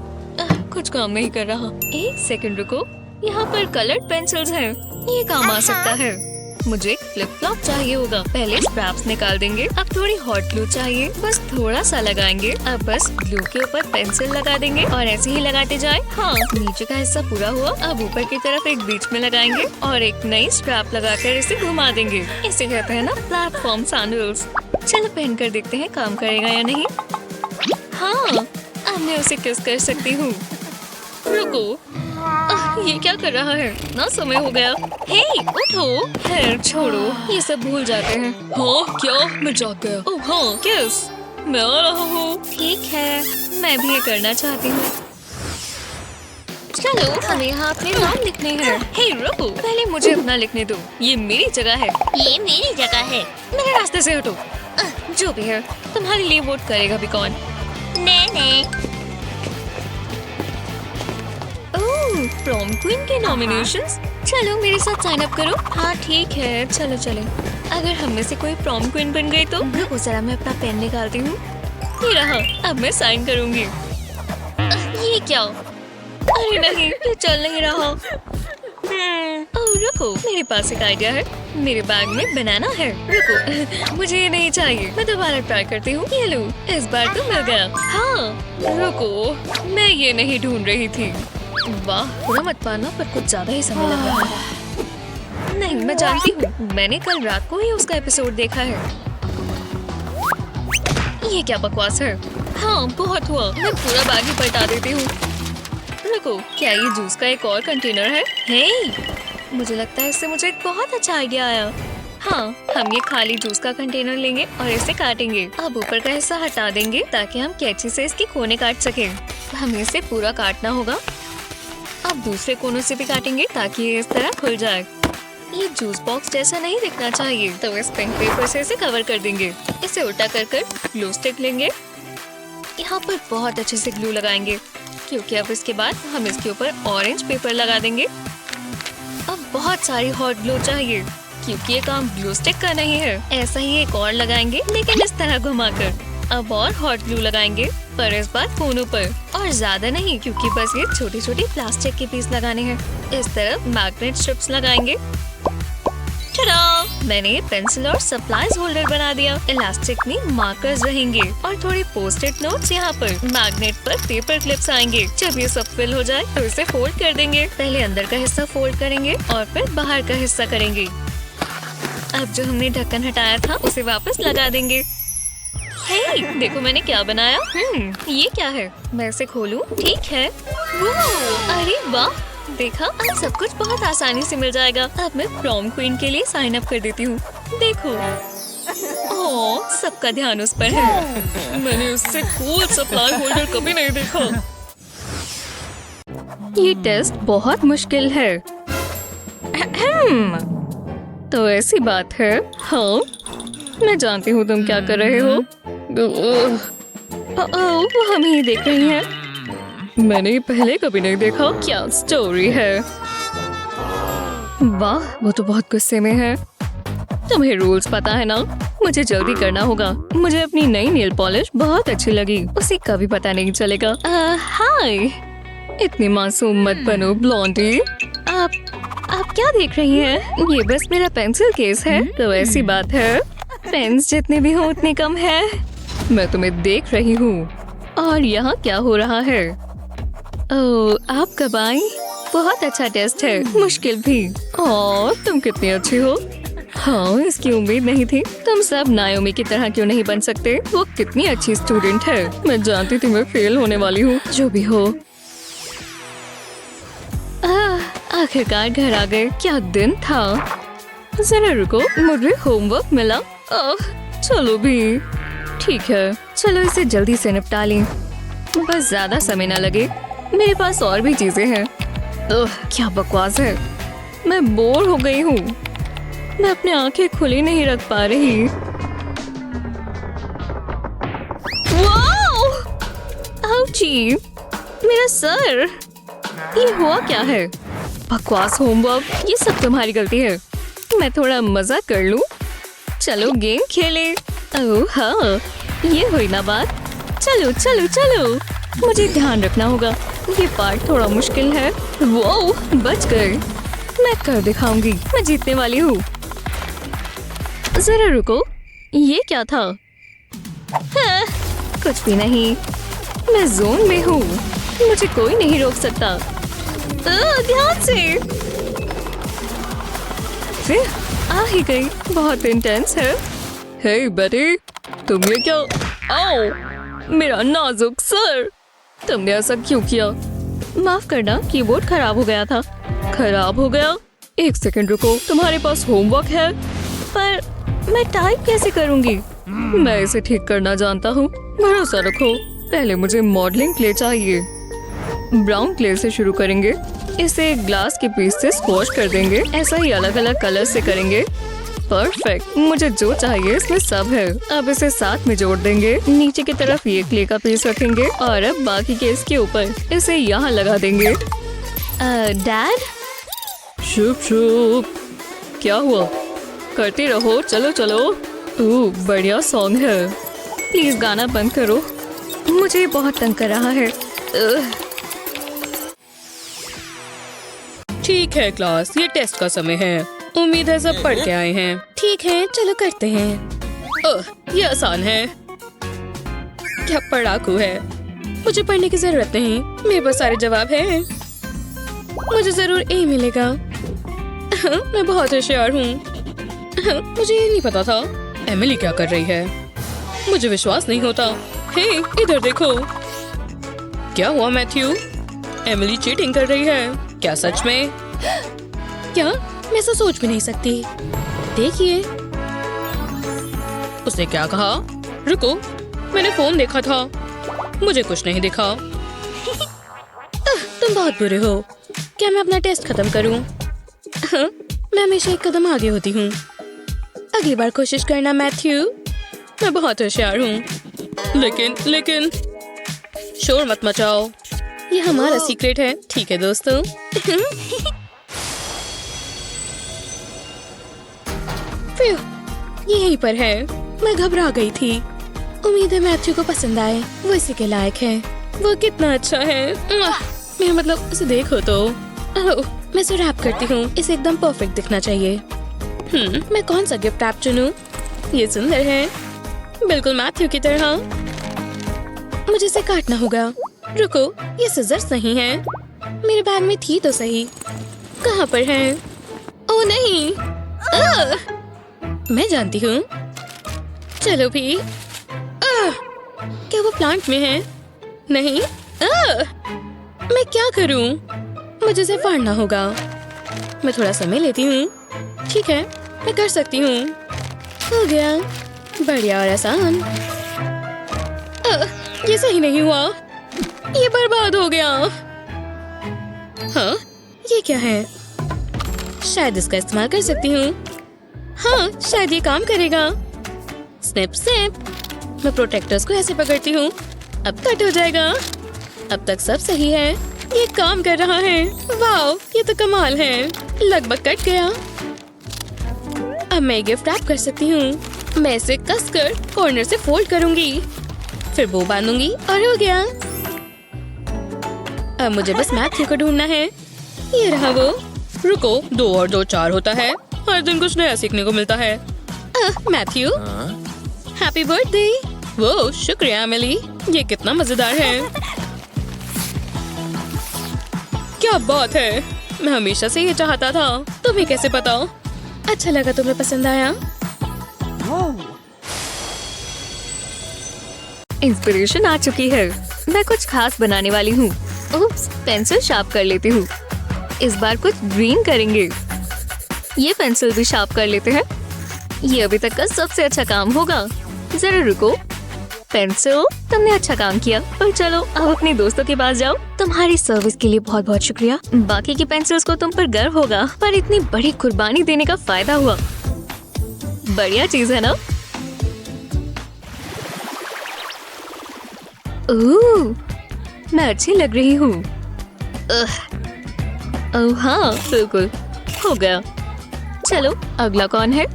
कुछ काम नहीं कर रहा। एक सेकंड रुको, यहाँ पर कलर्ड पेंसिल्स हैं। ये काम आ सकता है। मुझे एक फ्लिप फ्लॉप चाहिए होगा। पहले स्ट्रैप्स निकाल देंगे। अब थोड़ी हॉट ग्लू चाहिए, बस थोड़ा सा लगाएंगे। अब बस ग्लू के ऊपर पेंसिल लगा देंगे और ऐसे ही लगाते जाए। हाँ, नीचे का हिस्सा पूरा हुआ। अब ऊपर की तरफ एक बीच में लगाएंगे और एक नई स्ट्रैप लगाकर इसे घुमा देंगे। इसे कहते हैं ना प्लेटफॉर्म सैंडल्स। चलो पहन कर देखते हैं काम करेगा या नहीं। हाँ, अब मैं उसे किस कर सकती हूँ। रुको, ये क्या कर रहा है? ना समय हो गया। हे, उठो। खैर छोड़ो, ये सब भूल जाते हैं। हाँ क्या? मैं जाग गया। ओह हाँ, किस? मैं आ रहा हूँ। ठीक है, मैं भी ये करना चाहती हूँ। चलो, हमें यहाँ अपने नाम लिखने हैं। हे रुको, पहले मुझे अपना लिखने दो। ये मेरी जगह है। ये मेरी जगह है। मेरे रास्ते से हटो। जो भी है, तुम्हारे लिए वोट करेगा भी कौन? मैंने। प्रॉम क्वीन के नॉमिनेशंस। चलो मेरे साथ साइन अप करो। हाँ ठीक है, चलो चले। अगर हम में से कोई प्रॉम क्वीन बन गई तो रुको जरा, मैं अपना पेन निकालती हूँ। ये रहा, अब मैं साइन करूँगी। ये क्या? अरे नहीं, ये चल नहीं रहा। ओह रुको, मेरे पास एक आइडिया है। मेरे बैग में बनाना है। रुको, मुझे ये नहीं चाहिए। मैं दोबारा ट्राई करती हूँ। ये लो, इस बार तो मिल गया। हाँ रुको, मैं ये नहीं ढूंढ रही थी। वाह, बुरा मत पाना, पर कुछ ज्यादा ही समय लग रहा है। नहीं, मैं जानती हूँ, मैंने कल रात को ही उसका एपिसोड देखा है। ये क्या बकवास है? हाँ बहुत हुआ, मैं पूरा बैग ही पलटा देती हूँ। रुको, क्या ये जूस का एक और कंटेनर है? हे, मुझे लगता है इससे मुझे एक बहुत अच्छा आइडिया आया। हाँ, हम ये खाली जूस का कंटेनर लेंगे और इसे काटेंगे। अब ऊपर का हिस्सा हटा देंगे ताकि हम कैंची से इसके कोने काट सके। हमें इसे पूरा काटना होगा। अब दूसरे कोनों से भी काटेंगे ताकि ये इस तरह खुल जाए। ये जूस बॉक्स जैसा नहीं दिखना चाहिए, तो इस पिंक पेपर से इसे कवर कर देंगे। इसे उल्टा कर ग्लू स्टिक लेंगे। यहाँ पर बहुत अच्छे से ग्लू लगाएंगे, क्योंकि अब इसके बाद हम इसके ऊपर ऑरेंज पेपर लगा देंगे। अब बहुत सारी हॉट ग्लू चाहिए, क्योंकि ये काम ग्लू स्टिक का नहीं है। ऐसा ही एक और लगाएंगे, लेकिन इस तरह घुमाकर। अब और हॉट ग्लू लगाएंगे, पर इस बार कोनों पर, और ज्यादा नहीं, क्योंकि बस ये छोटी छोटी प्लास्टिक के पीस लगाने हैं। इस तरफ मैग्नेट स्ट्रिप्स लगाएंगे। टाडा! मैंने पेंसिल और सप्लाईज होल्डर बना दिया। इलास्टिक में मार्कर्स रहेंगे और थोड़ी पोस्ट-इट नोट्स यहाँ पर। मैग्नेट पर पेपर क्लिप्स आएंगे। जब ये सब फिल हो जाए तो इसे फोल्ड कर देंगे। पहले अंदर का हिस्सा फोल्ड करेंगे और फिर बाहर का हिस्सा करेंगे। अब जो हमने ढक्कन हटाया था उसे वापस लगा देंगे। हे, देखो मैंने क्या बनाया। ये क्या है? मैं इसे खोलूं? ठीक है। अरे वाह, देखा, अब सब कुछ बहुत आसानी से मिल जाएगा। अब मैं प्रॉम क्वीन के लिए साइन अप कर देती हूँ। देखो, ओह, सबका ध्यान उस पर है। मैंने उससे कूल सप्लाई होल्डर कभी नहीं देखा। ये टेस्ट बहुत मुश्किल है। तो ऐसी बात है। हाँ, मैं जानती हूँ तुम क्या कर रहे हो। वो हम ही देख रही हैं। मैंने पहले कभी नहीं देखा। क्या स्टोरी है? वाह, वो तो बहुत गुस्से में है। तुम्हें रूल्स पता है ना? मुझे जल्दी करना होगा। मुझे अपनी नई नेल पॉलिश बहुत अच्छी लगी। उसे कभी पता नहीं चलेगा। हाय, इतनी मासूम मत बनो ब्लॉन्डी। आप क्या देख रही हैं? ये बस मेरा पेंसिल केस है। तो ऐसी बात है, पेन्स जितने भी हो उतने कम है। मैं तुम्हें देख रही हूँ। और यहाँ क्या हो रहा है? ओह, आप कब आई? बहुत अच्छा टेस्ट है, मुश्किल भी। और तुम कितनी अच्छी हो। हाँ, इसकी उम्मीद नहीं थी। तुम सब नायोमी की तरह क्यों नहीं बन सकते? वो कितनी अच्छी स्टूडेंट है। मैं जानती थी मैं फेल होने वाली हूँ। जो भी हो, आखिरकार घर आ गए। क्या दिन था। जरा रुको, मुझे होमवर्क मिला। चलो भी ठीक है। चलो इसे जल्दी से निपटा लें, बस ज्यादा समय न लगे। मेरे पास और भी चीजें हैं। क्या बकवास है। मैं बोर हो गई हूँ। मैं अपनी आंखें खुली नहीं रख पा रही। वाओ! आउची! मेरा सर! ये हुआ क्या है? बकवास होमवर्क, ये सब तुम्हारी गलती है। मैं थोड़ा मजा कर लूं। चलो गेम खेले। ओह हाँ, ये हुई ना बात। चलो चलो चलो, मुझे ध्यान रखना होगा। ये पार्ट थोड़ा मुश्किल है। वो बच गए। मैं कर दिखाऊंगी, मैं जीतने वाली हूँ। जरा रुको, ये क्या था? हाँ, कुछ भी नहीं। मैं जोन में हूँ, मुझे कोई नहीं रोक सकता। ध्यान से। फिर आ ही गई। बहुत इंटेंस है। हे बेटी, तुम ये क्या? आओ, मेरा नाजुक सर। तुमने ऐसा क्यों किया? माफ करना, कीबोर्ड खराब हो गया था। खराब हो गया? एक सेकंड रुको, तुम्हारे पास होमवर्क है? पर मैं टाइप कैसे करूंगी? मैं इसे ठीक करना जानता हूँ, भरोसा रखो। पहले मुझे मॉडलिंग क्ले चाहिए। ब्राउन क्ले से शुरू करेंगे। इसे ग्लास के पीस से स्क्वॉश कर देंगे। ऐसा ही अलग अलग कलर से करेंगे। परफेक्ट, मुझे जो चाहिए इसमें सब है। अब इसे साथ में जोड़ देंगे। नीचे की तरफ ये क्ले का पीस रखेंगे और अब बाकी के इसके ऊपर इसे यहाँ लगा देंगे। डैड? शुभ शुभ। क्या हुआ? करती रहो, चलो चलो। बढ़िया सॉन्ग है। प्लीज गाना बंद करो, मुझे बहुत तंग कर रहा है। ठीक है क्लास, ये टेस्ट का समय है। उम्मीद है सब पढ़ के आए हैं। ठीक है, चलो करते हैं। ये आसान है। क्या पढ़ाकू है। मुझे पढ़ने की जरूरत नहीं, मेरे पास सारे जवाब हैं। मुझे जरूर ए मिलेगा। मैं बहुत होशियार हूँ। मुझे ये नहीं पता था। एमिली क्या कर रही है? मुझे विश्वास नहीं होता। हे, इधर देखो। क्या हुआ मैथ्यू? एमिली चीटिंग कर रही है। क्या सच में? क्या? मैं ऐसा सोच भी नहीं सकती। देखिए, उसने क्या कहा? रुको, मैंने फोन देखा था, मुझे कुछ नहीं दिखा। तुम बहुत बुरे हो। क्या मैं अपना टेस्ट खत्म करूं? मैं हमेशा एक कदम आगे होती हूँ। अगली बार कोशिश करना मैथ्यू, मैं बहुत होशियार हूँ। लेकिन शोर मत मचाओ, ये हमारा सीक्रेट है, ठीक है दोस्तों? फिर ये यहीं पर है। मैं घबरा गई थी। उम्मीद है मैथ्यू को पसंद आए, वो इसी के लायक है। वो कितना अच्छा है। मेरा मतलब इसे देखो तो। ओह, मैं इसे रैप करती हूँ, इसे एकदम परफेक्ट दिखना चाहिए। मैं कौन सा गिफ्ट रैप चुनूं? ये सुंदर है, बिल्कुल मैथ्यू की तरह। मुझे इसे काटना होगा। रुको, ये सिजर्स नहीं है। मेरे बैग में थी तो सही, कहाँ पर है? ओह नहीं, मैं जानती हूँ। चलो भी। क्या वो प्लांट में है? नहीं। मैं क्या करूँ? मुझे इसे फाड़ना होगा। मैं थोड़ा समय लेती हूँ। ठीक है, मैं कर सकती हूँ। हो गया, बढ़िया और आसान। ये सही नहीं हुआ, ये बर्बाद हो गया। हाँ, ये क्या है? शायद इसका इस्तेमाल कर सकती हूँ। हाँ, शायद ये काम करेगा। Snip snip. मैं प्रोटेक्टर्स को ऐसे पकड़ती हूँ, अब कट हो जाएगा। अब तक सब सही है, ये काम कर रहा है। वाओ, ये तो कमाल है, लगभग कट गया। अब मैं गिफ्ट रैप कर सकती हूँ। मैं इसे कसकर कॉर्नर से फोल्ड करूंगी, फिर बो बांधूंगी और हो गया। अब मुझे बस मैथ्यू को ढूंढना है। ये रहा वो। रुको, 2 और 2 4 होता है। हर दिन कुछ नया सीखने को मिलता है। Matthew, happy birthday. वो शुक्रिया एमिली, ये कितना मजेदार है। क्या बात है, मैं हमेशा से ये चाहता था। तुम्हें कैसे पता? अच्छा लगा, तुम्हें पसंद आया? इंस्पिरेशन आ चुकी है, मैं कुछ खास बनाने वाली हूँ। उप्स, पेंसिल शार्प कर लेती हूँ। इस बार कुछ ग्रीन करेंगे। ये पेंसिल भी शार्प कर लेते हैं। ये अभी तक का सबसे अच्छा काम होगा। जरा रुको, पेंसिल, तुमने अच्छा काम किया, पर चलो अब अपने दोस्तों के पास जाओ। तुम्हारी सर्विस के लिए बहुत बहुत शुक्रिया। बाकी की पेंसिल्स को तुम पर गर्व होगा, पर इतनी बड़ी कुर्बानी देने का फायदा हुआ। बढ़िया चीज है ना? ओह, मैं अच्छी लग रही हूँ। ओह हाँ, बिल्कुल हो गया। चलो, अगला कौन है?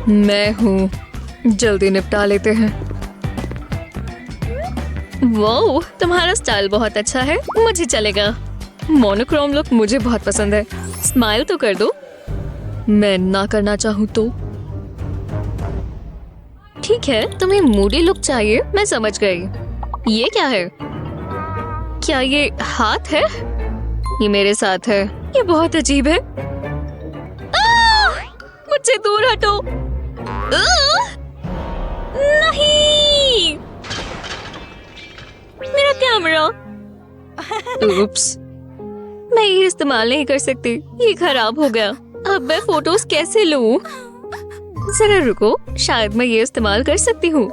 मैं हूँ, जल्दी निपटा लेते हैं। वाओ, तुम्हारा स्टाइल बहुत अच्छा है, मुझे चलेगा। मोनोक्रोम लुक मुझे बहुत पसंद है। स्माइल तो कर दो। मैं ना करना चाहूँ तो? ठीक है, तुम्हें मूडी लुक चाहिए, मैं समझ गई। ये क्या है? क्या ये हाथ है? ये मेरे साथ है, ये बहुत अजीब है। मुझसे दूर हटो। नहीं, मेरा कैमरा। उप्स, मैं ये इस्तेमाल नहीं कर सकती, ये खराब हो गया। अब मैं फोटोज कैसे लूं? जरा रुको, शायद मैं ये इस्तेमाल कर सकती हूँ।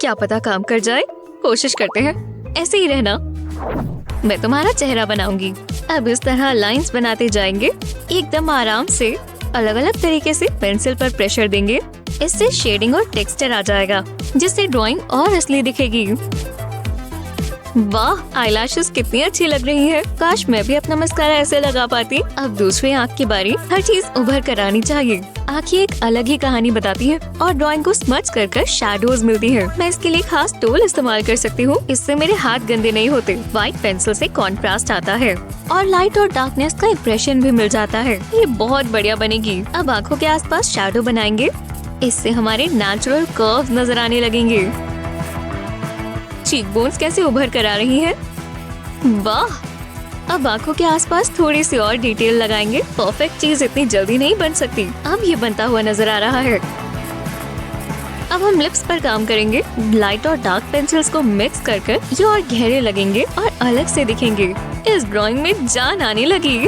क्या पता काम कर जाए, कोशिश करते हैं। ऐसे ही रहना। मैं तुम्हारा चेहरा बनाऊंगी। अब इस तरह लाइंस बनाते जाएंगे, एकदम आराम से। अलग अलग तरीके से पेंसिल पर प्रेशर देंगे, इससे शेडिंग और टेक्सचर आ जाएगा, जिससे ड्राइंग और असली दिखेगी। वाह, आईलैशेस कितनी अच्छी लग रही है। काश मैं भी अपना मस्कारा ऐसे लगा पाती। अब दूसरी आँख की बारी। हर चीज उभर कर आनी चाहिए। आँखें एक अलग ही कहानी बताती है और ड्राइंग को स्मच कर कर शैडोज मिलती है। मैं इसके लिए खास टूल इस्तेमाल कर सकती हूँ, इससे मेरे हाथ गंदे नहीं होते। व्हाइट पेंसिल से कॉन्ट्रास्ट आता है और लाइट और डार्कनेस का इम्प्रेशन भी मिल जाता है। ये बहुत बढ़िया बनेगी। अब आँखों के आसपास शैडो बनाएंगे, इससे हमारे नेचुरल कर्व्स नजर आने लगेंगे। चीक बोन्स कैसे उभर कर आ रही है। वाह, अब आंखों के आसपास थोड़ी सी और डिटेल लगाएंगे। परफेक्ट चीज इतनी जल्दी नहीं बन सकती। अब ये बनता हुआ नजर आ रहा है। अब हम लिप्स पर काम करेंगे। लाइट और डार्क पेंसिल्स को मिक्स कर कर ये और गहरे लगेंगे और अलग से दिखेंगे। इस ड्राइंग में जान आने लगी।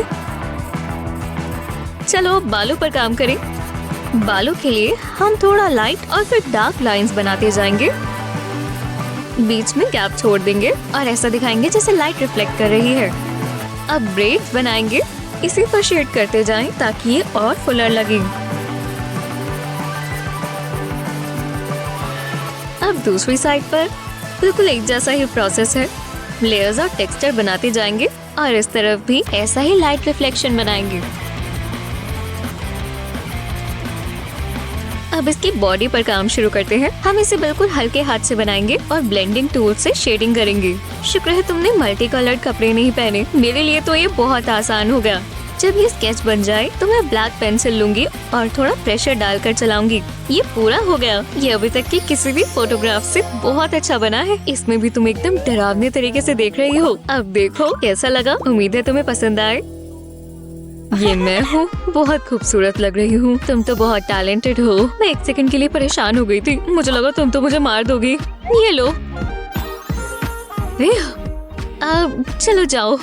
चलो अब बालों पर काम करें। बालों के लिए हम थोड़ा लाइट और फिर डार्क लाइंस बनाते जाएंगे। बीच में गैप छोड़ देंगे और ऐसा दिखाएंगे जैसे लाइट रिफ्लेक्ट कर रही है। अब ब्रेड्स बनाएंगे, इसी पर शेड करते जाएं ताकि ये और फुलर लगे। अब दूसरी साइड पर बिल्कुल एक जैसा ही प्रोसेस है। लेयर्स और टेक्सचर बनाते जाएंगे और इस तरफ भी ऐसा ही लाइट रिफ्लेक्शन बनाएंगे। अब इसकी बॉडी पर काम शुरू करते हैं। हम इसे बिल्कुल हल्के हाथ से बनाएंगे और ब्लेंडिंग टूल से शेडिंग करेंगे। शुक्र है तुमने मल्टी कलर्ड कपड़े नहीं पहने, मेरे लिए तो ये बहुत आसान हो गया। जब ये स्केच बन जाए तो मैं ब्लैक पेंसिल लूंगी और थोड़ा प्रेशर डालकर चलाऊंगी। ये पूरा हो गया। ये अभी तक की किसी भी फोटोग्राफ से बहुत अच्छा बना है। इसमें भी तुम एकदम डरावने तरीके से देख रही हो। अब देखो कैसा लगा। उम्मीद है तुम्हें पसंद आए। ये मैं हूँ, बहुत खूबसूरत लग रही हूँ। तुम तो बहुत टैलेंटेड हो। मैं एक सेकंड के लिए परेशान हो गई थी, मुझे लगा तुम तो मुझे मार दोगी। ये लो। अब चलो जाओ।